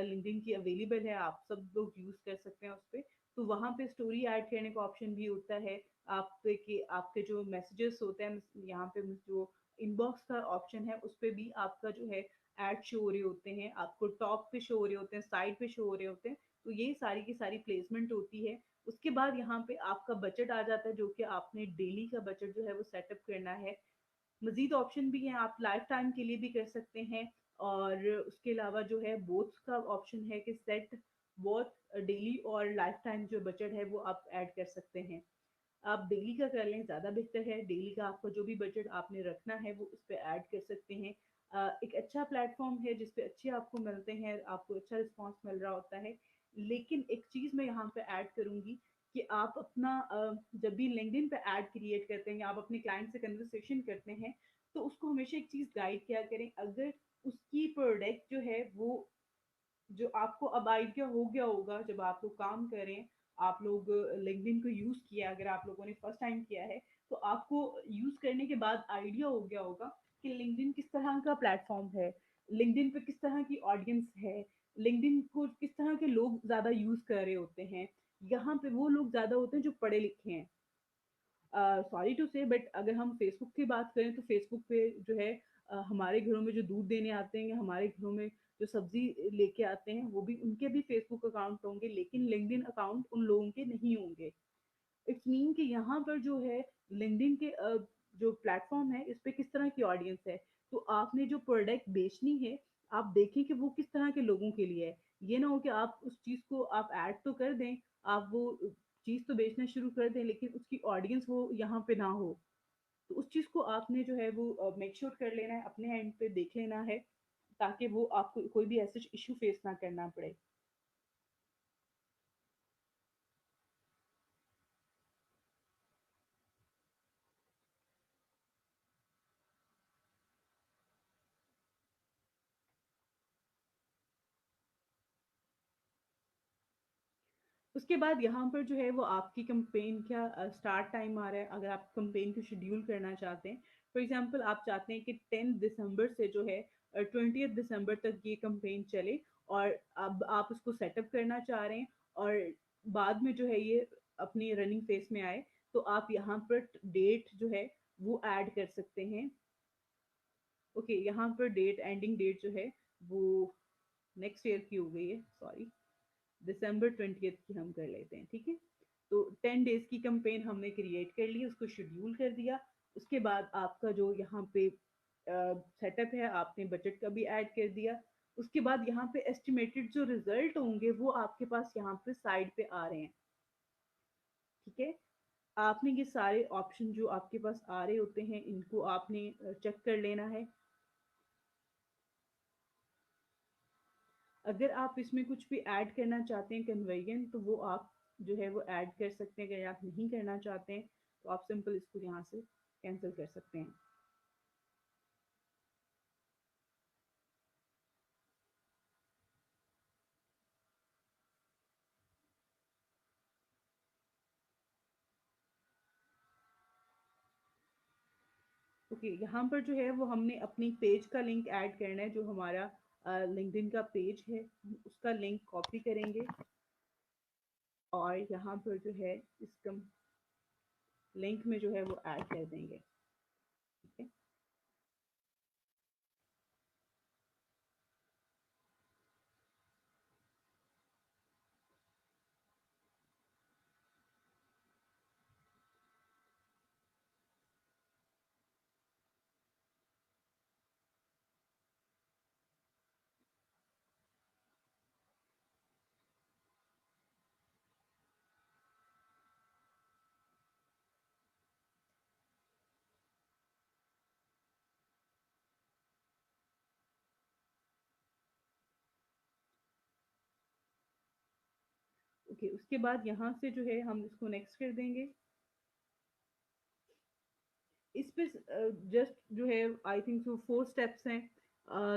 लिंक्डइन की अवेलेबल है, आप सब लोग यूज़ कर सकते हैं उस पे। तो वहाँ पे स्टोरी ऐड करने का ऑप्शन भी होता है। आप पे कि आपके जो मैसेजेस होते हैं, यहाँ पे जो इनबॉक्स का ऑप्शन है उस पे भी आपका जो है ऐड शो हो रहे होते हैं, आपको टॉप पे शो हो रहे होते हैं, साइड पे शो हो रहे होते हैं। तो ये सारी की सारी प्लेसमेंट होती है। उसके बाद यहाँ पे आपका बजट आ जाता है, जो कि आपने डेली का बजट जो है वो सेटअप करना है। मजीद ऑप्शन भी हैं, आप लाइफ टाइम के लिए भी कर सकते हैं। और उसके अलावा जो है बोथ का ऑप्शन है कि सेट बोथ डेली और लाइफ टाइम जो बजट है वो आप ऐड कर सकते हैं। आप डेली का कर लें ज़्यादा बेहतर है। डेली का आपका जो भी बजट आपने रखना है वो उस पे ऐड कर सकते हैं। एक अच्छा प्लेटफॉर्म है जिस पे अच्छे आपको मिलते हैं, आपको अच्छा रिस्पॉन्स मिल रहा होता है। लेकिन एक चीज़ मैं यहाँ पे ऐड करूँगी कि आप अपना जब भी लिंक्डइन पे ऐड क्रिएट करते हैं या आप अपने क्लाइंट से कन्वर्सेशन करते हैं, तो उसको हमेशा एक चीज़ गाइड किया करें। अगर उसकी प्रोडक्ट जो है वो, जो आपको अब आइडिया हो गया होगा जब आप लोग काम करें, आप लोग लिंक्डइन को यूज किया, अगर आप लोगों ने फर्स्ट टाइम किया है, तो आपको यूज करने के बाद आइडिया हो गया होगा कि लिंक्डइन किस तरह का प्लेटफॉर्म है, लिंक्डइन पे किस तरह की ऑडियंस है, लिंक्डइन को किस तरह के लोग ज्यादा यूज कर रहे होते हैं। यहाँ पे वो लोग ज्यादा होते हैं जो पढ़े लिखे हैं। सॉरी टू से, बट अगर हम फेसबुक की बात करें तो फेसबुक पे जो है हमारे घरों में जो दूध देने आते हैं या हमारे घरों में जो सब्जी लेके आते हैं, वो भी, उनके भी फेसबुक अकाउंट होंगे, लेकिन लिंक्डइन अकाउंट उन लोगों के नहीं होंगे। इट्स मीन कि यहाँ पर जो है लिंक्डइन के जो प्लेटफॉर्म है इस पे किस तरह की ऑडियंस है। तो आपने जो प्रोडक्ट बेचनी है, आप देखें कि वो किस तरह के लोगों के लिए है। ये ना हो कि आप उस चीज को आप ऐड तो कर दें, आप वो चीज तो बेचना शुरू कर दें, लेकिन उसकी ऑडियंस वो यहाँ पे ना हो। तो उस चीज को आपने जो है वो मेक श्योर कर लेना है, अपने एंड पे देख लेना है, ताकि वो आपको कोई भी ऐसे इशू फेस ना करना पड़े। उसके बाद यहाँ पर जो है वो आपकी कंपेन का स्टार्ट टाइम आ रहा है। अगर आप कंपेन को शेड्यूल करना चाहते हैं, फॉर एग्जांपल आप चाहते हैं कि 10 दिसंबर से जो है 20 दिसंबर तक ये कंपेन चले, और अब आप उसको सेटअप करना चाह रहे हैं, और बाद में जो है ये अपनी रनिंग फेस में आए, तो आप यहाँ पर डेट जो है वो ऐड कर सकते हैं। ओके, यहाँ पर डेट, एंडिंग डेट जो है वो नेक्स्ट ईयर की हो गई है, सॉरी, दिसंबर 20 की हम कर लेते हैं, ठीक है। तो 10 डेज की कंपेन हमने क्रिएट कर ली, उसको शेड्यूल कर दिया। उसके बाद आपका जो यहाँ पे सेटअप है, आपने बजट का भी ऐड कर दिया। उसके बाद यहाँ पे एस्टिमेटेड जो रिजल्ट होंगे वो आपके पास यहाँ पे साइड पे आ रहे हैं। ठीक है। आपने ये सारे ऑप्शन जो आपके पास आ रहे होते हैं, इनको आपने चेक कर लेना है। अगर आप इसमें कुछ भी ऐड करना चाहते हैं कन्वेयन, तो वो आप जो है वो ऐड कर सकते हैं। अगर आप नहीं करना चाहते हैं तो आप सिंपल इसको यहाँ से कैंसिल कर सकते हैं। ओके, यहाँ पर जो है वो हमने अपनी पेज का लिंक ऐड करना है, जो हमारा लिंक्डइन का पेज है, हम उसका लिंक कॉपी करेंगे और यहाँ पर जो है इसका लिंक में जो है वो ऐड कर देंगे। ठीक है। ओके, उसके बाद यहाँ से जो है हम इसको नेक्स्ट कर देंगे। इस पे जस्ट जो है आई थिंक सो 4 स्टेप्स हैं,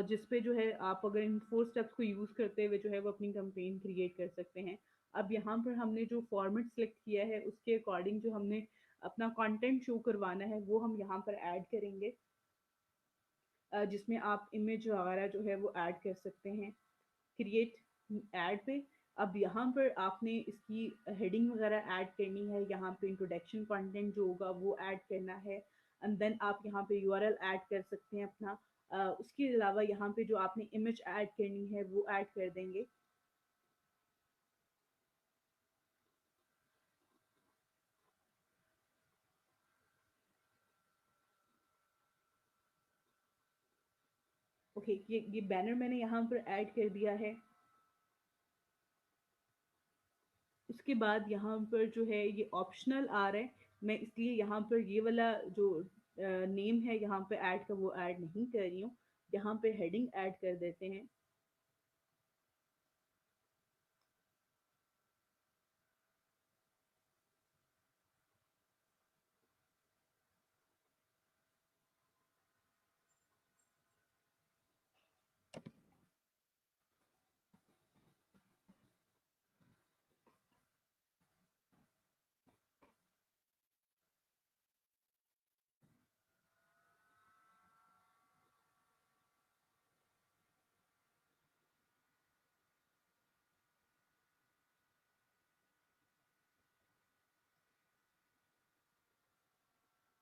जिस पे जो है आप अगर इन 4 स्टेप्स को यूज करते हुए जो है वो अपनी कैंपेन क्रिएट कर सकते हैं। अब यहाँ पर हमने जो फॉर्मेट सेलेक्ट किया है उसके अकॉर्डिंग जो हमने अपना कंटेंट शो करवाना है वो हम यहाँ पर ऐड करेंगे, जिसमें आप इमेज वगैरह जो है वो ऐड कर सकते हैं क्रिएट ऐड पे। अब यहाँ पर आपने इसकी हेडिंग वगैरह ऐड करनी है, यहाँ पे इंट्रोडक्शन कंटेंट जो होगा वो ऐड करना है, एंड देन आप यहाँ पे यूआरएल ऐड कर सकते हैं अपना। उसके अलावा यहाँ पे जो आपने इमेज ऐड करनी है वो ऐड कर देंगे। ओके, ये बैनर मैंने यहाँ पर ऐड कर दिया है। उसके बाद यहाँ पर जो है ये ऑप्शनल आ रहा है, मैं इसलिए यहाँ पर ये वाला जो नेम है यहाँ पे ऐड का वो ऐड नहीं कर रही हूँ। यहाँ पे हेडिंग ऐड कर देते हैं।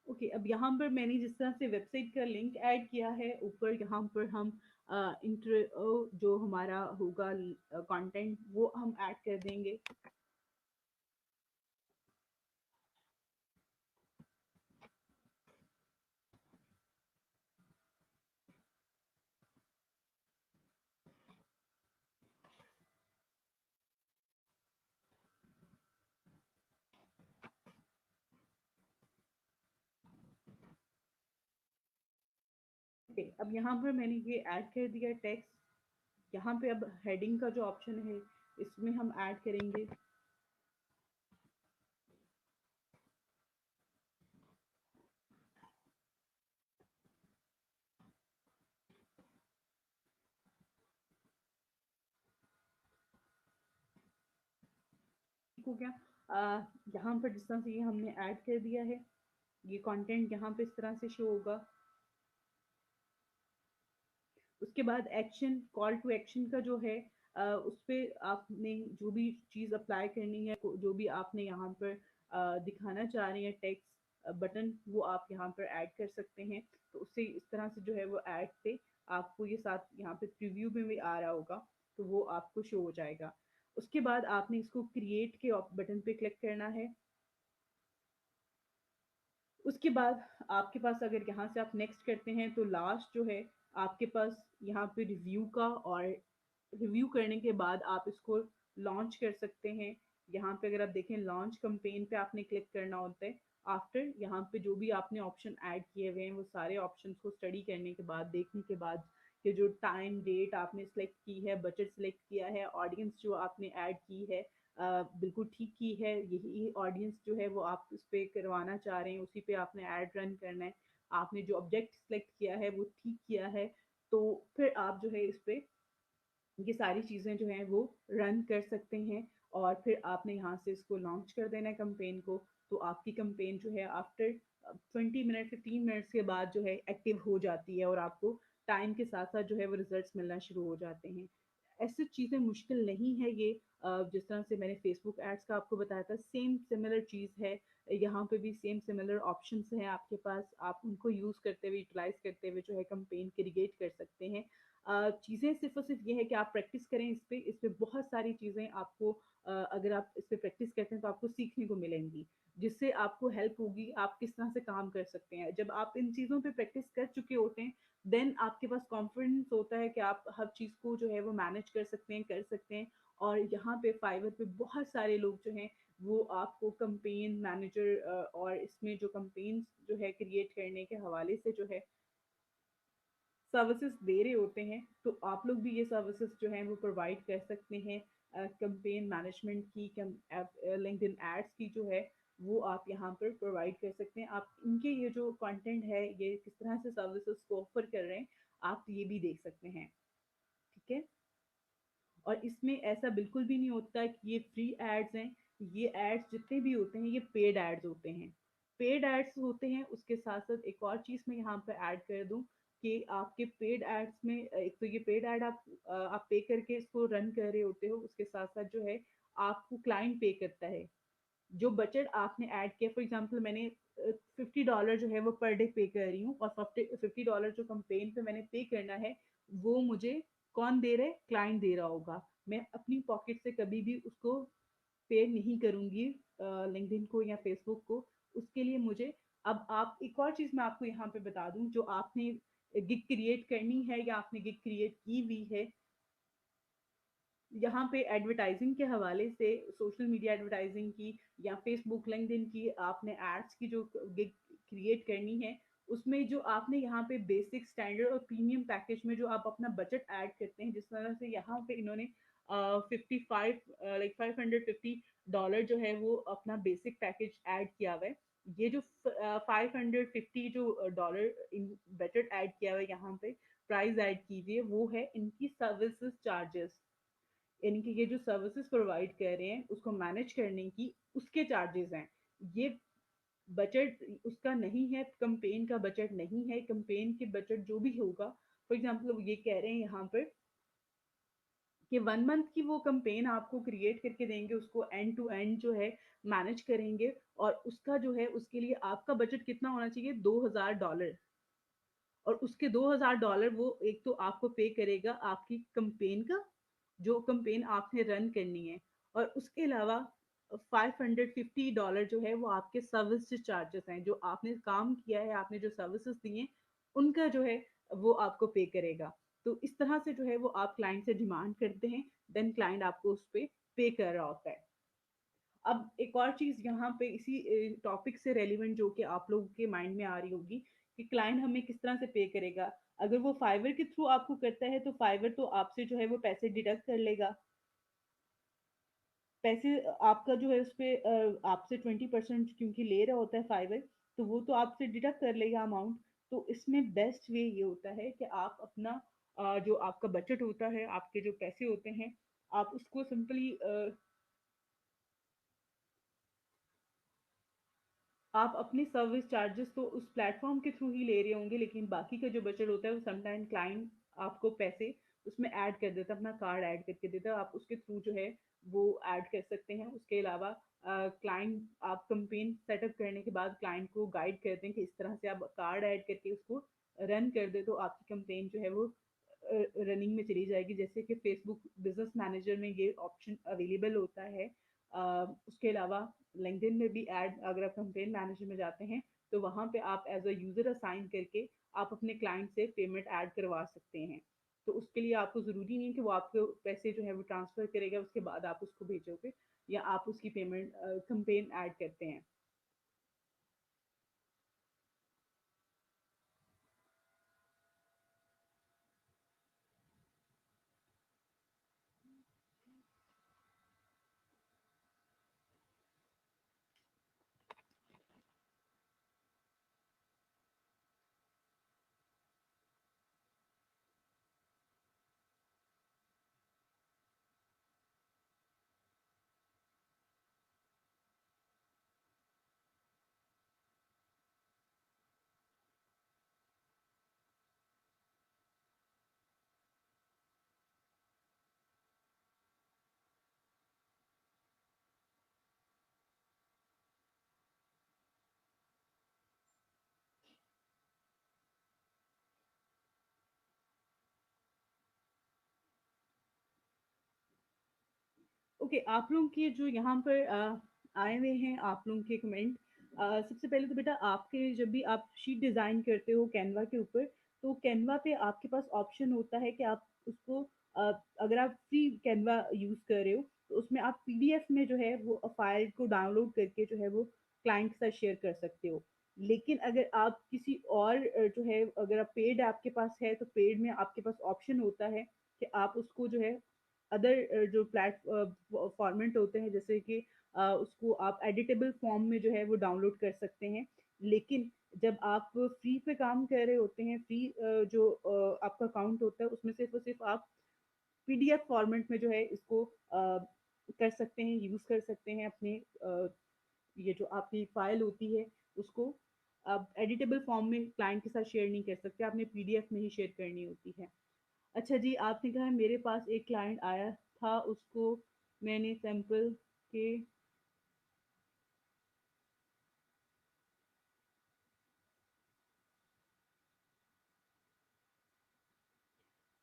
ओके, अब यहाँ पर मैंने जिस तरह से वेबसाइट का लिंक ऐड किया है, ऊपर यहाँ पर हम इंटर जो हमारा होगा कंटेंट वो हम ऐड कर देंगे। ओके, अब यहाँ पर मैंने ये ऐड कर दिया टेक्स्ट। यहाँ पे अब हेडिंग का जो ऑप्शन है इसमें हम ऐड करेंगे। ठीक हो गया। यहाँ पर जिस तरह से ये हमने ऐड कर दिया है, ये कंटेंट यहाँ पे इस तरह से शो होगा। उसके बाद एक्शन, कॉल टू एक्शन का जो है उस पे आपने जो भी चीज़ अप्लाई करनी है, जो भी आपने यहाँ पर दिखाना चाह रहे हैं टेक्स्ट बटन, वो आप यहाँ पर ऐड कर सकते हैं। तो उससे इस तरह से जो है वो ऐड पे आपको ये साथ यहाँ पे प्रीव्यू में भी आ रहा होगा, तो वो आपको शो हो जाएगा। उसके बाद आपने इसको क्रिएट के बटन पे क्लिक करना है। उसके बाद आपके पास अगर यहाँ से आप नेक्स्ट करते हैं तो लास्ट जो है आपके पास यहाँ पे रिव्यू का, और रिव्यू करने के बाद आप इसको लॉन्च कर सकते हैं। यहाँ पे अगर आप देखें लॉन्च कैंपेन पे आपने क्लिक करना होता है। आफ्टर यहाँ पे जो भी आपने ऑप्शन ऐड किए हुए हैं वो सारे ऑप्शंस को स्टडी करने के बाद, देखने के बाद, कि जो टाइम डेट आपने सिलेक्ट की है, बजट सिलेक्ट किया है, ऑडियंस जो आपने ऐड की है बिल्कुल ठीक की है, यही ऑडियंस जो है वो आप उस पर करवाना चाह रहे हैं, उसी पे आपने ऐड रन करना है, आपने जो ऑब्जेक्ट सिलेक्ट किया है वो ठीक किया है, तो फिर आप जो है इस पे ये सारी चीज़ें जो हैं वो रन कर सकते हैं। और फिर आपने यहाँ से इसको लॉन्च कर देना है कैंपेन को। तो आपकी कैंपेन जो है आफ्टर 20 मिनट 15 मिनट्स के बाद जो है एक्टिव हो जाती है और आपको टाइम के साथ साथ जो है वो रिजल्ट्स मिलना शुरू हो जाते हैं। ऐसी चीज़ें मुश्किल नहीं है ये। जिस तरह से मैंने फेसबुक एड्स का आपको बताया था, सेम सिमिलर चीज़ है। यहाँ पे भी सेम सिमिलर ऑप्शंस हैं आपके पास, आप उनको यूज़ करते हुए यूटिलाइज करते हुए जो है कंपेन क्रिएट कर सकते हैं। चीज़ें सिर्फ और सिर्फ ये है कि आप प्रैक्टिस करें इस पे बहुत सारी चीज़ें आपको अगर आप इस पे प्रैक्टिस करते हैं तो आपको सीखने को मिलेंगी, जिससे आपको हेल्प होगी आप किस तरह से काम कर सकते हैं। जब आप इन चीज़ों पे प्रैक्टिस कर चुके होते हैं, देन आपके पास कॉन्फिडेंस होता है कि आप हर चीज़ को जो है वो मैनेज कर सकते हैं। और यहाँ पे फाइवर पे बहुत सारे लोग जो हैं वो आपको कंपेन मैनेजर और इसमें जो कंपेन्स जो है क्रिएट करने के हवाले से जो है सर्विसेज दे रहे होते हैं। तो आप लोग भी ये सर्विसेज जो हैं वो प्रोवाइड कर सकते हैं। कंपेन मैनेजमेंट की, लिंक्डइन एड्स की जो है वो आप यहाँ पर प्रोवाइड कर सकते हैं। आप इनके ये जो कंटेंट है ये किस तरह से सर्विसेज को ऑफर कर रहे हैं, आप ये भी देख सकते हैं। ठीक है। और इसमें ऐसा बिल्कुल भी नहीं होता कि ये फ्री एड्स हैं। ये एड्स जितने भी होते हैं ये पेड एड्स होते हैं। पेड एड्स होते हैं, उसके साथ साथ एक और चीज़ मैं यहाँ पे ऐड कर दूं कि आपके पेड एड्स में एक तो ये पेड एड आप पे करके इसको रन कर रहे होते हो, उसके साथ साथ जो है आपको क्लाइंट पे करता है। जो बजट आपने ऐड किया, फॉर एग्जांपल मैंने $50 जो है वो पर डे पे कर रही हूँ, और $50 जो कंपेन पे मैंने पे करना है वो मुझे कौन दे रहा है, क्लाइंट दे रहा होगा। मैं अपनी पॉकेट से कभी भी उसको पे नहीं करूंगी लिंक्डइन को या फेसबुक को। उसके लिए मुझे, अब आप एक और चीज मैं आपको यहाँ पे बता दूं, जो आपने गिग क्रिएट करनी है या आपने गिग क्रिएट की हुई है, यहाँ पे एडवर्टाइजिंग के हवाले से, सोशल मीडिया एडवर्टाइजिंग की या फेसबुक लिंक्डइन की आपने एड्स की जो गिग क्रिएट करनी है, उसमें जो आपने यहाँ पे बेसिक स्टैंडर्ड और प्रीमियम पैकेज में जो आप अपना बजट ऐड करते हैं, जिस तरह से यहाँ पे इन्होंने 55 लाइक $550 जो है वो अपना बेसिक पैकेज ऐड किया हुआ है। ये जो 550 जो डॉलर इन बजट ऐड किया हुआ है, यहाँ पे प्राइस ऐड की हुई है, वो है इनकी सर्विसेज चार्जेस। यानी कि ये जो सर्विसेज प्रोवाइड कर रहे हैं उसको मैनेज करने की, उसके चार्जेस हैं ये। बजट उसका नहीं है, कंपेन का बजट नहीं है। कंपेन के बजट जो भी होगा, फॉर एग्जांपल ये कह रहे हैं यहाँ पर कि 1 मंथ की वो कंपेन आपको क्रिएट करके देंगे, उसको एंड टू एंड जो है मैनेज करेंगे। और उसका जो है उसके लिए आपका बजट कितना होना चाहिए, $2000। और उसके $2000 वो एक तो आपको पे करेगा आपकी कंपेन का, जो कंपेन आपने रन करनी है। और उसके अलावा $550 जो है वो आपके सर्विस चार्जेस हैं, जो आपने काम किया है, आपने जो सर्विसेज दी हैं उनका जो है वो आपको पे करेगा। तो इस तरह से जो है वो आप क्लाइंट से डिमांड करते हैं, देन क्लाइंट आपको उस पर पे कर रहा होता है। अब एक और चीज यहाँ पे इसी टॉपिक से रेलिवेंट जो कि आप लोगों के माइंड में आ रही होगी कि क्लाइंट हमें किस तरह से पे करेगा। अगर वो फाइवर के थ्रू आपको करता है तो फाइवर तो आपसे जो है वो पैसे डिडक्ट कर लेगा। पैसे आपका जो है उस पे आपसे 20% क्योंकि ले रहा होता है फाइवर, तो वो तो आपसे डिडक्ट कर लेगा अमाउंट। तो इसमें बेस्ट वे ये होता है कि आप अपना जो आपका बजट होता है, आपके जो पैसे होते हैं, आप उसको सिंपली आप अपने सर्विस चार्जेस तो उस प्लेटफॉर्म के थ्रू ही ले रहे होंगे, लेकिन बाकी का जो बजट होता है वो समटाइम क्लाइंट आपको पैसे उसमें ऐड कर देता है, अपना कार्ड ऐड करके देता है, आप उसके थ्रू जो है वो ऐड कर सकते हैं। उसके अलावा क्लाइंट, आप कंपेन सेटअप करने के बाद क्लाइंट को गाइड करते हैं कि इस तरह से आप कार्ड ऐड करके उसको रन कर दे, तो आपकी कंपेन जो है वो रनिंग में चली जाएगी। जैसे कि फेसबुक बिजनेस मैनेजर में ये ऑप्शन अवेलेबल होता है। उसके अलावा लिंक्डइन में भी ऐड, अगर आप कंपेन मैनेजर में जाते हैं तो वहां पे आप एज अ यूजर असाइन करके आप अपने क्लाइंट से पेमेंट ऐड करवा सकते हैं। तो उसके लिए आपको जरूरी नहीं कि वो आपको पैसे जो है वो ट्रांसफर करेगा उसके बाद आप उसको भेजोगे, या आप उसकी पेमेंट कंपेन ऐड करते हैं। ओके, आप लोगों के जो यहाँ पर आए हुए हैं आप लोगों के कमेंट, सबसे पहले तो बेटा आपके जब भी आप शीट डिज़ाइन करते हो कैनवा के ऊपर, तो कैनवा पे आपके पास ऑप्शन होता है कि आप उसको अगर आप फ्री कैनवा यूज़ कर रहे हो, तो उसमें आप पीडीएफ में जो है वो फाइल को डाउनलोड करके जो है वो क्लाइंट के साथ शेयर कर सकते हो। लेकिन अगर आप किसी और जो है अगर आप पेड आपके पास है, तो पेड में आपके पास ऑप्शन होता है कि आप उसको जो है अदर जो फॉर्मेट होते हैं जैसे कि उसको आप एडिटेबल फॉर्म में जो है वो डाउनलोड कर सकते हैं। लेकिन जब आप फ्री पे काम कर रहे होते हैं, फ्री जो आपका अकाउंट होता है उसमें सिर्फ और सिर्फ आप पीडीएफ फॉर्मेट में जो है इसको कर सकते हैं, यूज़ कर सकते हैं अपने ये जो आपकी फाइल होती है उसको आप एडिटेबल फॉर्म में क्लाइंट के साथ शेयर नहीं कर सकते, आपने पीडीएफ में ही शेयर करनी होती है। अच्छा जी, आपने कहा मेरे पास एक क्लाइंट आया था, उसको मैंने सैंपल के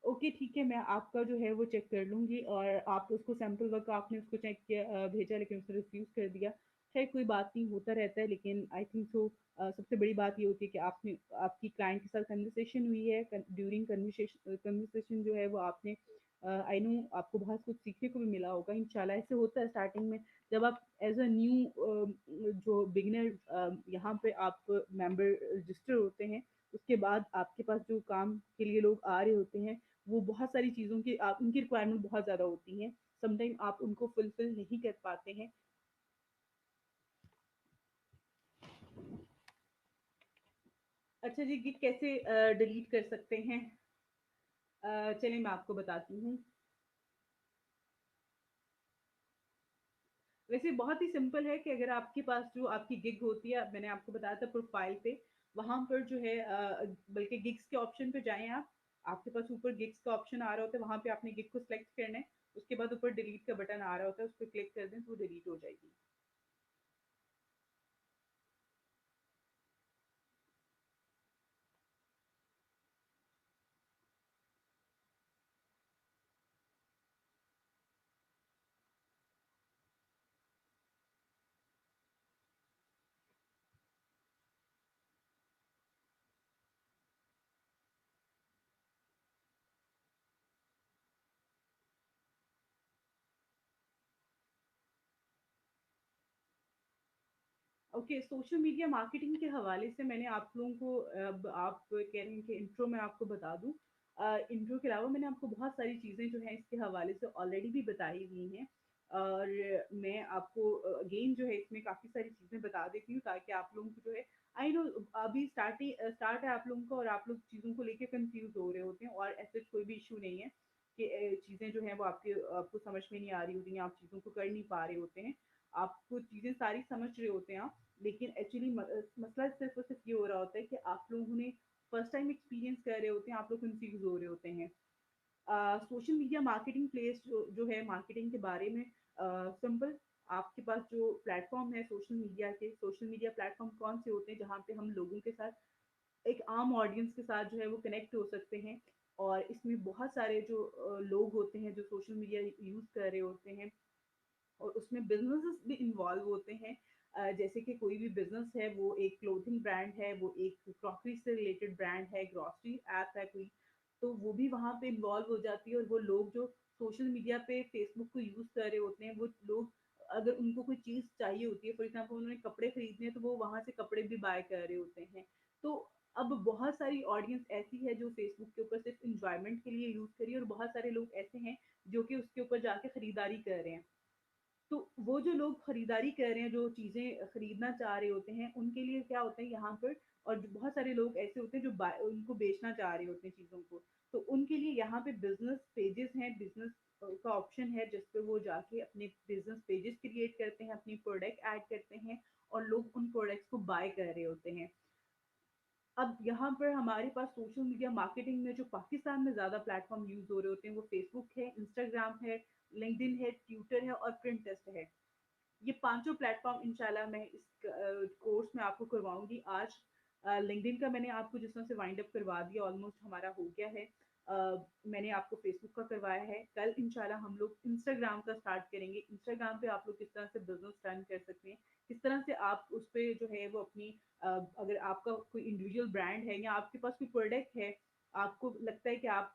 ओके ठीक है, मैं आपका जो है वो चेक कर लूँगी और आप उसको सैंपल वर्क आपने उसको चेक किया भेजा लेकिन उसने रिफ्यूज़ कर दिया। खैर कोई बात नहीं, होता रहता है लेकिन आई थिंक सो सबसे बड़ी बात ये होती है कि आपने आपकी क्लाइंट के साथ कन्वर्सेशन हुई है, ड्यूरिंग कन्वर्सेशन जो है वो आपने आई नो आपको बहुत कुछ सीखने को भी मिला होगा इंशाल्लाह। ऐसे होता है स्टार्टिंग में जब आप एज़ अ न्यू जो बिगिनर यहाँ पे आप मेंबर रजिस्टर होते हैं, उसके बाद आपके पास जो काम के लिए लोग आ रहे होते हैं वो बहुत सारी चीज़ों की आप उनकी रिक्वायरमेंट बहुत ज़्यादा होती हैं, समटाइम आप उनको फुलफिल नहीं कर पाते हैं। अच्छा जी, गिग कैसे डिलीट कर सकते हैं? चलिए मैं आपको बताती हूँ। वैसे बहुत ही सिंपल है कि अगर आपके पास जो आपकी गिग होती है, मैंने आपको बताया था प्रोफाइल पे, वहाँ पर जो है बल्कि गिग्स के ऑप्शन पे जाएँ आप, आपके पास ऊपर गिग्स का ऑप्शन आ रहा होता है, वहाँ पे आपने गिग को सिलेक्ट करना है, उसके बाद ऊपर डिलीट का बटन आ रहा होता है, उस पे क्लिक कर दें तो वो डिलीट हो जाएगी। ओके, सोशल मीडिया मार्केटिंग के हवाले से मैंने आप लोगों को अब आप कह रहे हैं कि इंट्रो में आपको बता दूं। इंट्रो के अलावा मैंने आपको बहुत सारी चीज़ें जो हैं इसके हवाले से ऑलरेडी भी बताई हुई हैं और मैं आपको अगेन जो है इसमें काफ़ी सारी चीज़ें बता देती हूँ ताकि आप लोगों को जो है आई नो अभी स्टार्ट है आप लोगों को और आप लोग चीज़ों को लेके कंफ्यूज हो रहे होते हैं और ऐसे कोई भी इशू नहीं है कि चीज़ें जो हैं वो आपको समझ में नहीं आ रही होती हैं, आप चीज़ों को कर नहीं पा रहे होते हैं, आपको चीज़ें सारी समझ रहे होते हैं आप, लेकिन एक्चुअली मसला सिर्फ और सिर्फ ये हो रहा होता है कि आप लोगों ने फर्स्ट टाइम एक्सपीरियंस कर रहे होते हैं, आप लोग कंफ्यूज हो रहे होते हैं। सोशल मीडिया मार्केटिंग प्लेस जो है मार्केटिंग के बारे में सिंपल, आपके पास जो प्लेटफॉर्म है सोशल मीडिया प्लेटफॉर्म कौन से होते हैं जहाँ पे हम लोगों के साथ एक आम ऑडियंस के साथ जो है वो कनेक्ट हो सकते हैं और इसमें बहुत सारे जो लोग होते हैं जो सोशल मीडिया यूज कर रहे होते हैं और उसमें बिजनेसेस भी इन्वॉल्व होते हैं। जैसे कि कोई भी बिजनेस है, वो एक क्लोथिंग ब्रांड है, वो एक क्रॉकरी से रिलेटेड ब्रांड है, ग्रोसरी ऐप है कोई, तो वो भी वहाँ पे इन्वॉल्व हो जाती है और वो लोग जो सोशल मीडिया पे फेसबुक को यूज कर रहे होते हैं वो लोग अगर उनको कोई चीज चाहिए होती है, फॉर एग्जाम्पल उन्होंने कपड़े खरीदने हैं तो वो वहां से कपड़े भी बाय कर रहे होते हैं। तो अब बहुत सारी ऑडियंस ऐसी है जो फेसबुक के ऊपर सिर्फ इंजॉयमेंट के लिए यूज करी है और बहुत सारे लोग ऐसे हैं जो कि उसके ऊपर जाके खरीदारी कर रहे हैं। तो वो जो लोग खरीदारी कर रहे हैं, जो चीज़ें खरीदना चाह रहे होते हैं, उनके लिए क्या होता है यहाँ पर और बहुत सारे लोग ऐसे होते हैं जो उनको बेचना चाह रहे होते हैं चीज़ों को। तो उनके लिए यहाँ पे बिज़नेस पेजेस हैं, बिज़नेस का ऑप्शन है जिस पे वो जाके अपने बिज़नेस पेजेस क्रिएट करते हैं, अपनी प्रोडक्ट ऐड करते हैं और लोग उन प्रोडक्ट्स को बाय कर रहे होते हैं। अब यहाँ पर हमारे पास सोशल मीडिया मार्केटिंग में जो पाकिस्तान में ज़्यादा प्लेटफॉर्म यूज़ हो रहे होते हैं वो फेसबुक है, इंस्टाग्राम है, लिंक्डइन है, ट्विटर है और पिंटरेस्ट है। ये पांचों प्लेटफॉर्म इंशाल्लाह मैं इस कोर्स में आपको करवाऊंगी आज। लिंक्डइन का मैंने आपको जिस तरह से वाइंड अप करवा दिया, ऑलमोस्ट हमारा हो गया है। मैंने आपको फेसबुक का करवाया है, कल इंशाल्लाह हम लोग इंस्टाग्राम का स्टार्ट करेंगे। इंस्टाग्राम पे आप लोग किस तरह से बिजनेस रन कर सकते हैं, किस तरह से आप उस पे जो है वो अपनी अगर आपका कोई इंडिविजुअल ब्रांड है या आपके पास कोई प्रोडक्ट है, आपको लगता है कि आप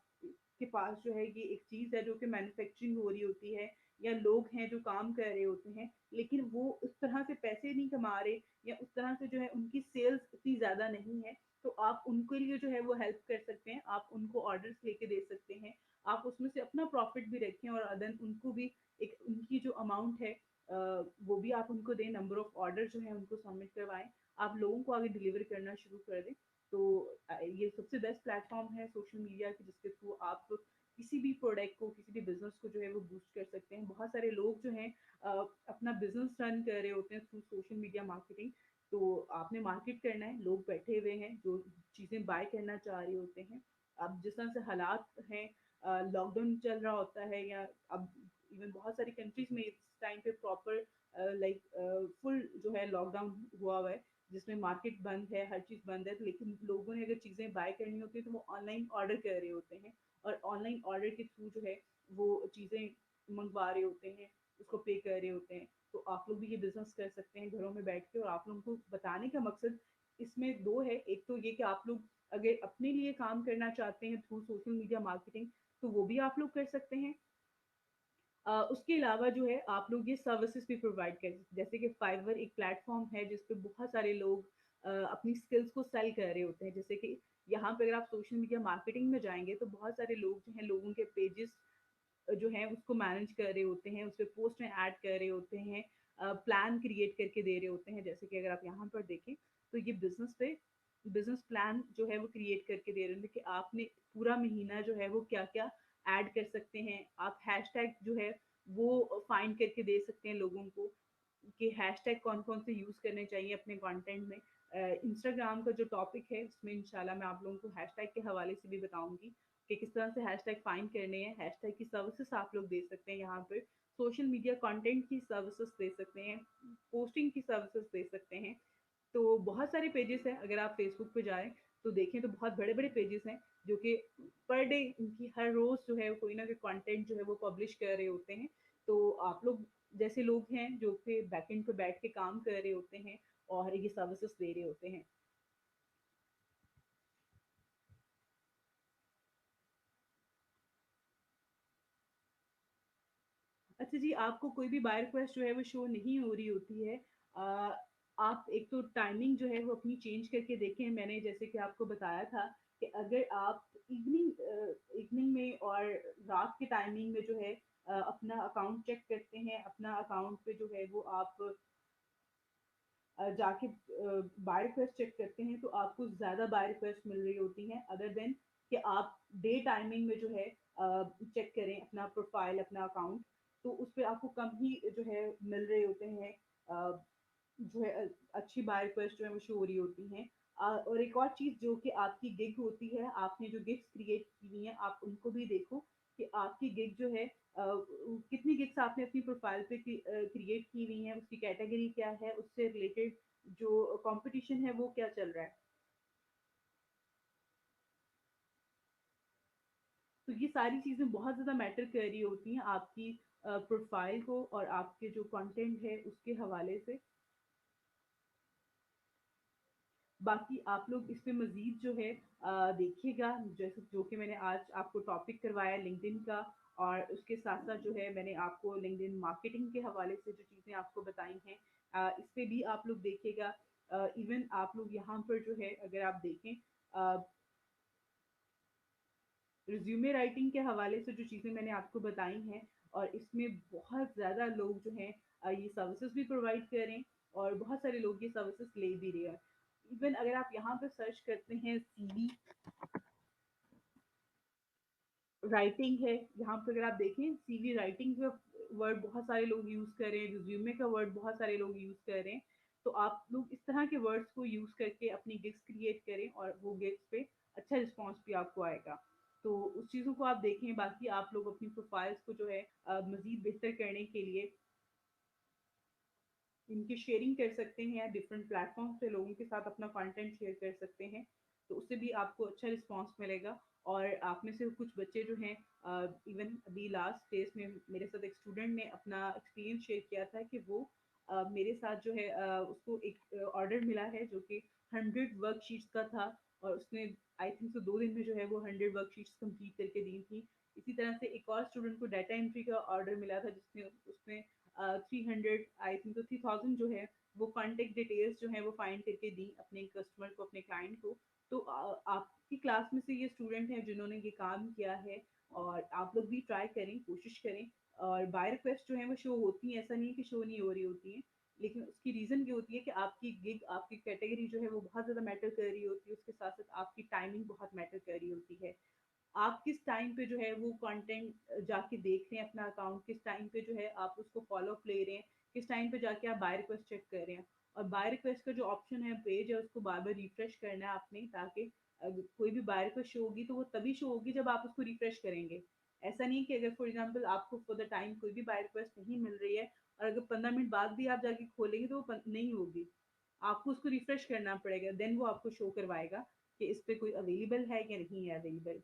के पास जो है ये एक चीज है जो कि मैन्युफैक्चरिंग हो रही होती है, या लोग हैं जो काम कर रहे होते हैं, लेकिन वो उस तरह से पैसे नहीं कमा रहे, या उस तरह से जो है उनकी सेल्स इतनी ज्यादा नहीं है, तो आप उनके लिए जो है वो हेल्प कर सकते हैं, आप उनको ऑर्डर्स लेके दे सकते हैं, आप उसमें से अपना प्रॉफिट भी रखें और देन उनको भी एक उनकी जो अमाउंट है वो भी आप उनको दें, नंबर ऑफ ऑर्डर जो है उनको सबमिट करवाएं, आप लोगों को आगे डिलीवर करना शुरू कर दें। तो ये सबसे बेस्ट प्लेटफॉर्म है सोशल मीडिया की, जिसके थ्रू आप किसी भी प्रोडक्ट को, किसी भी बिजनेस को जो है वो बूस्ट कर सकते हैं। बहुत सारे लोग जो हैं अपना बिजनेस रन कर रहे होते हैं थ्रू सोशल मीडिया मार्केटिंग। तो आपने मार्केट करना है, लोग बैठे हुए हैं जो चीजें बाय करना चाह रहे होते हैं। अब जिस तरह से हालात हैं, लॉकडाउन चल रहा होता है, या अब इवन बहुत सारी कंट्रीज में इस टाइम पे प्रॉपर लाइक फुल जो है लॉकडाउन हुआ है, जिसमें मार्केट बंद है, हर चीज बंद है, तो लेकिन लोगों ने अगर चीजें बाय करनी होती है तो वो ऑनलाइन ऑर्डर कर रहे होते हैं, और ऑनलाइन ऑर्डर के थ्रू जो है वो चीजें मंगवा रहे होते हैं, उसको पे कर रहे होते हैं। तो आप लोग भी ये बिजनेस कर सकते हैं घरों में बैठ के। और आप लोगों को बताने का मकसद इसमें दो है, एक तो ये कि आप लोग अगर अपने लिए काम करना चाहते हैं थ्रू सोशल मीडिया मार्केटिंग, तो वो भी आप लोग कर सकते हैं। उसके अलावा जो है आप लोग ये सर्विसेज भी प्रोवाइड कर सकते हैं, जैसे कि फाइवर एक प्लेटफॉर्म है जिसपे बहुत सारे लोग अपनी स्किल्स को सेल कर रहे होते हैं। जैसे कि यहाँ पे अगर आप सोशल मीडिया मार्केटिंग में जाएंगे तो बहुत सारे लोग जो हैं लोगों के पेजेस जो है उसको मैनेज कर रहे होते हैं, उसपे पोस्ट में ऐड कर रहे होते हैं, प्लान क्रिएट करके दे रहे होते हैं। जैसे कि अगर आप यहाँ पर देखें तो ये बिजनेस प्लान जो है वो क्रिएट करके दे रहे हैं कि आपने पूरा महीना जो है वो क्या क्या ऐड कर सकते हैं। आप हैशटैग जो है वो फाइंड करके दे सकते हैं लोगों को कि हैशटैग कौन कौन से यूज करने चाहिए अपने कंटेंट में। इंस्टाग्राम का जो टॉपिक है उसमें इंशाल्लाह मैं आप लोगों को हैशटैग के हवाले से भी बताऊंगी कि किस तरह से हैशटैग फाइंड करने हैं। हैशटैग की सर्विसेज आप लोग दे सकते हैं यहाँ पे, सोशल मीडिया कंटेंट की सर्विसेज दे सकते हैं, पोस्टिंग की सर्विसेज दे सकते हैं। तो बहुत सारे पेजेस हैं, अगर आप फेसबुक पे जाएं तो देखें तो बहुत बड़े बड़े पेजेस हैं जो कि पर डे उनकी हर रोज जो है कोई ना कोई कंटेंट जो है वो पब्लिश कर रहे होते हैं। तो आप लोग जैसे लोग हैं जो कि बैकएंड पे बैठ के काम कर रहे होते हैं और ये सर्विसेज दे रहे होते हैं। अच्छा जी, आपको कोई भी बाय रिक्वेस्ट जो है वो शो नहीं हो रही होती है। अ, आप एक तो टाइमिंग जो है वो अपनी चेंज करके देखें। मैंने जैसे कि आपको बताया था कि अगर आप इवनिंग में और रात के टाइमिंग में जो है अपना अकाउंट चेक करते हैं, अपना अकाउंट पे जो है वो आप जाके बाय रिक्वेस्ट चेक करते हैं, तो आपको ज़्यादा बाय रिक्वेस्ट मिल रही होती हैं अदर देन कि आप डे टाइमिंग में जो है चेक करें अपना प्रोफाइल, अपना अकाउंट, तो उस पे आपको कम ही जो है मिल रहे होते हैं। जो है अच्छी बाय रिक्वेस्ट जो है वो शो हो रही होती हैं। और एक और चीज़ जो कि आपकी गिग होती है, आपने जो गिग्स क्रिएट की हुई हैं आप उनको भी देखो कि आपकी गिग जो है कितनी गिग्स आपने अपनी प्रोफाइल पे क्रिएट की हुई हैं, उसकी कैटेगरी क्या है, उससे रिलेटेड जो कंपटीशन है वो क्या चल रहा है। तो ये सारी चीज़ें बहुत ज़्यादा मैटर कर रही होती हैं आपकी प्रोफाइल को और आपके जो कंटेंट है उसके हवाले से। बाकी आप लोग इस पे मज़ीद जो है देखिएगा, जैसे जो कि मैंने आज आपको टॉपिक करवाया लिंक्डइन का, और उसके साथ-साथ जो है मैंने आपको लिंक्डइन मार्केटिंग के हवाले से जो चीज़ें आपको बताई हैं, इस पे भी आप लोग देखिएगा। इवन आप लोग यहाँ पर जो है अगर आप देखें रिज्यूमे राइटिंग के हवाले से जो चीज़ें मैंने आपको बताई हैं, और इसमें बहुत ज़्यादा लोग जो हैं ये सर्विसेज भी प्रोवाइड कर रहे हैं, और बहुत सारे लोग ये सर्विसेज ले भी रहे हैं। इवन अगर आप यहाँ पे सर्च करते हैं सीवी राइटिंग है, यहाँ पे अगर आप देखें सीवी राइटिंग का वर्ड बहुत सारे लोग यूज कर रहे हैं, रिज्यूमे का वर्ड बहुत सारे लोग यूज कर रहे हैं। तो आप लोग इस तरह के वर्ड्स को यूज करके अपनी गिग्स क्रिएट करें और वो गिग्स पे अच्छा रिस्पॉन्स भी आपको आएगा। तो उस चीज़ों को आप देखें। बाकी आप लोग अपनी प्रोफाइल्स को जो है मजीद बेहतर करने के लिए इनकी शेयरिंग कर सकते हैं, डिफरेंट प्लेटफॉर्म पे लोगों के साथ अपना कंटेंट शेयर कर सकते हैं। तो उससे भी आपको अच्छा रिस्पॉन्स मिलेगा। और आप में से कुछ बच्चे जो हैं, इवन अभी लास्ट डेज में मेरे साथ एक स्टूडेंट ने अपना एक्सपीरियंस शेयर किया था कि वो मेरे साथ जो है उसको एक ऑर्डर मिला है जो कि 100 वर्कशीट्स का था, और उसने आई थिंक तो 2 दिन में जो है वो 100 वर्कशीट्स कंप्लीट करके दी थी। इसी तरह से एक और स्टूडेंट को डाटा एंट्री का ऑर्डर मिला था, जिसमें उसने 300 आई थिंक तो 3000 जो है वो कॉन्टेक्ट डिटेल्स जो है वो फाइंड करके दी अपने कस्टमर को, अपने क्लाइंट को। तो आपकी क्लास में से ये स्टूडेंट हैं जिन्होंने ये काम किया है, और आप लोग भी ट्राई करें, कोशिश करें। और बाय रिक्वेस्ट जो है वो शो होती है, ऐसा नहीं है कि शो नहीं हो रही होती है, लेकिन उसकी रीज़न ये होती है कि आपकी गिग, आपकी कैटेगरी जो है वो बहुत ज़्यादा मैटर कर रही होती है, उसके साथ साथ आपकी टाइमिंग बहुत मैटर कर रही होती है। आप किस टाइम पे जो है वो कंटेंट जाके देख रहे हैं अपना अकाउंट, किस टाइम पे जो है आप उसको फॉलो अप ले रहे हैं, किस टाइम पे जाके आप बाय रिक्वेस्ट चेक कर रहे हैं। और बाय रिक्वेस्ट का जो ऑप्शन है, पेज है, उसको बार बार रिफ्रेश करना है आपने, ताकि कोई भी बाय रिक्वेस्ट शो होगी तो वो तभी शो होगी जब आप उसको रिफ्रेश करेंगे। ऐसा नहीं कि अगर फॉर एग्जांपल आपको फॉर द टाइम कोई भी बाय रिक्वेस्ट नहीं मिल रही है, और अगर 15 मिनट बाद भी आप जाके खोलेंगे तो वो नहीं होगी। आपको उसको रिफ्रेश करना पड़ेगा, देन वो आपको शो करवाएगा कि इस पे कोई अवेलेबल है या नहीं है अवेलेबल।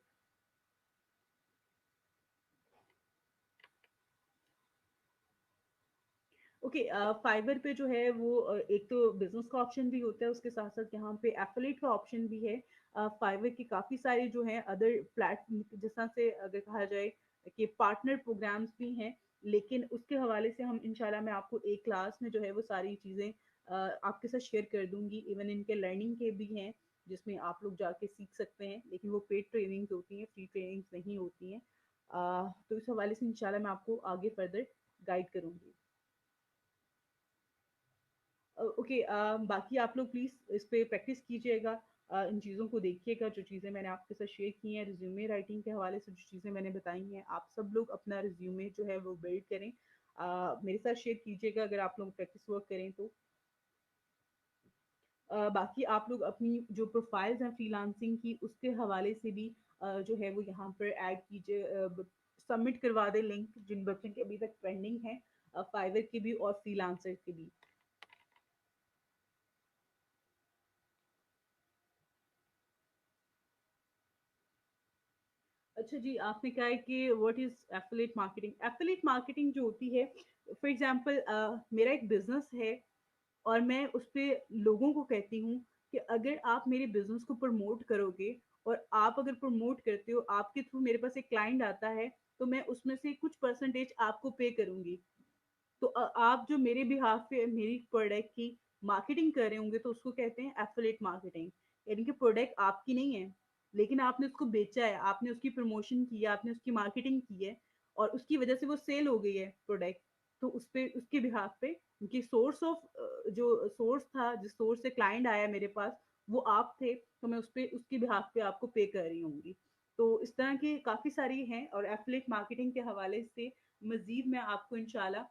ओके, फाइवर पे जो है वो एक तो बिजनेस का ऑप्शन भी होता है, उसके साथ साथ यहाँ पे एफिलेट का ऑप्शन भी है। फाइवर की काफ़ी सारे जो है अदर प्लेटफॉर्म, जिस तरह से अगर कहा जाए कि पार्टनर प्रोग्राम्स भी हैं, लेकिन उसके हवाले से हम इंशाल्लाह मैं आपको एक क्लास में जो है वो सारी चीज़ें आपके साथ शेयर कर दूंगी। इवन इनके लर्निंग के भी हैं जिसमें आप लोग जाके सीख सकते हैं, लेकिन वो पेड ट्रेनिंग्स होती हैं, फ्री ट्रेनिंग्स नहीं होती हैं। तो इस हवाले से इंशाल्लाह मैं आपको आगे फर्दर गाइड करूंगी। ओके, बाकी आप लोग प्लीज़ इस पे प्रैक्टिस कीजिएगा, इन चीज़ों को देखिएगा, जो चीज़ें मैंने आपके साथ शेयर की हैं, रिज्यूमे राइटिंग के हवाले से जो चीज़ें मैंने बताई हैं, आप सब लोग अपना रिज्यूमे जो है वो बिल्ड करें। मेरे साथ शेयर कीजिएगा अगर आप लोग प्रैक्टिस वर्क करें तो। बाकी आप लोग अपनी जो प्रोफाइल्स हैं फ्रीलांसिंग की, उसके हवाले से भी जो है वो यहाँ पर ऐड कीजिए, सबमिट करवा दें लिंक जिन बच्चों के अभी तक पेंडिंग है, फाइवर के भी और फ्रीलांसर के भी। अच्छा जी, आपने कहा है कि what is affiliate marketing. Affiliate marketing जो होती है, फॉर एग्जांपल मेरा एक बिजनेस है, और मैं उस पे लोगों को कहती हूँ कि अगर आप मेरे बिजनेस को प्रमोट करोगे, और आप अगर प्रमोट करते हो, आपके थ्रू मेरे पास एक क्लाइंट आता है, तो मैं उसमें से कुछ परसेंटेज आपको पे करूंगी। तो आप जो मेरे बिहाफ पे मेरी प्रोडक्ट की मार्केटिंग कर रहे होंगे, तो उसको कहते हैं एफिलिएट मार्केटिंग। यानी कि प्रोडक्ट आपकी नहीं है, लेकिन आपने उसको बेचा है, आपने उसकी प्रमोशन की है, आपने उसकी मार्केटिंग की है, और उसकी वजह से वो सेल हो गई है प्रोडक्ट। तो उस पे, उसके बिहाफ पे, उनकी सोर्स ऑफ, जो सोर्स था, जिस सोर्स से क्लाइंट आया मेरे पास, वो आप थे, तो मैं उस पे, उसके बिहाफ पे आपको पे कर रही होंगी। तो इस तरह की काफ़ी सारी हैं, और एफिलिएट मार्केटिंग के हवाले से मजीद मैं आपको इंशाल्लाह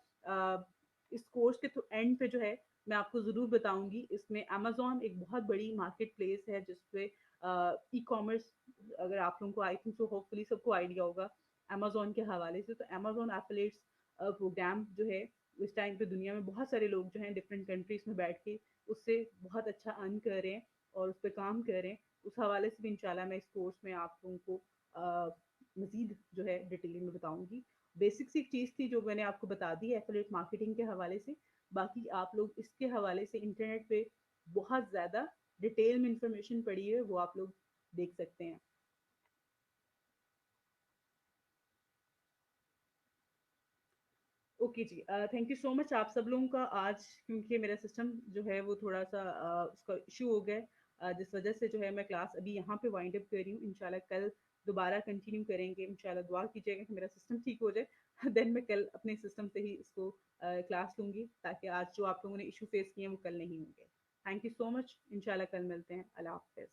इस कोर्स के एंड पे जो है मैं आपको ज़रूर बताऊंगी। इसमें अमेजोन एक बहुत बड़ी मार्केट प्लेस है, जिसपे ई कॉमर्स, अगर आप लोगों को आई थिंक सो होपफुली सबको आइडिया होगा अमेजोन के हवाले से, तो अमेजोन एफिलिएट्स प्रोग्राम जो है, इस टाइम पे दुनिया में बहुत सारे लोग जो हैं डिफरेंट कंट्रीज में बैठ के उससे बहुत अच्छा अर्न कर रहे हैं, और उस पर काम कर रहे हैं। उस हवाले से भी इंशाल्लाह मैं इस कोर्स में आप लोगों को मजीद जो है डिटेलिंग में बताऊंगी। बेसिक सी एक चीज़ थी जो मैंने आपको बता दी है एफिलिएट मार्केटिंग के हवाले से। बाकी आप लोग इसके हवाले से इंटरनेट पे बहुत ज़्यादा डिटेल में इंफॉर्मेशन पड़ी है, वो आप लोग देख सकते हैं। ओके जी, थैंक यू सो मच आप सब लोगों का। आज क्योंकि मेरा सिस्टम जो है वो थोड़ा सा उसका इशू हो गया है, जिस वजह से जो है मैं क्लास अभी यहाँ पे वाइंड अप कर रही हूँ। इंशाल्लाह कल दोबारा कंटिन्यू करेंगे, इंशाल्लाह दुआ कीजिएगा कि मेरा सिस्टम ठीक हो जाए देन मैं कल अपने सिस्टम से ही इसको क्लास लूँगी, ताकि आज जो आप लोगों ने इशू फेस किए हैं वो कल नहीं होंगे। थैंक यू सो मच, इंशाल्लाह कल मिलते हैं। अल्लाह हाफ़िज़।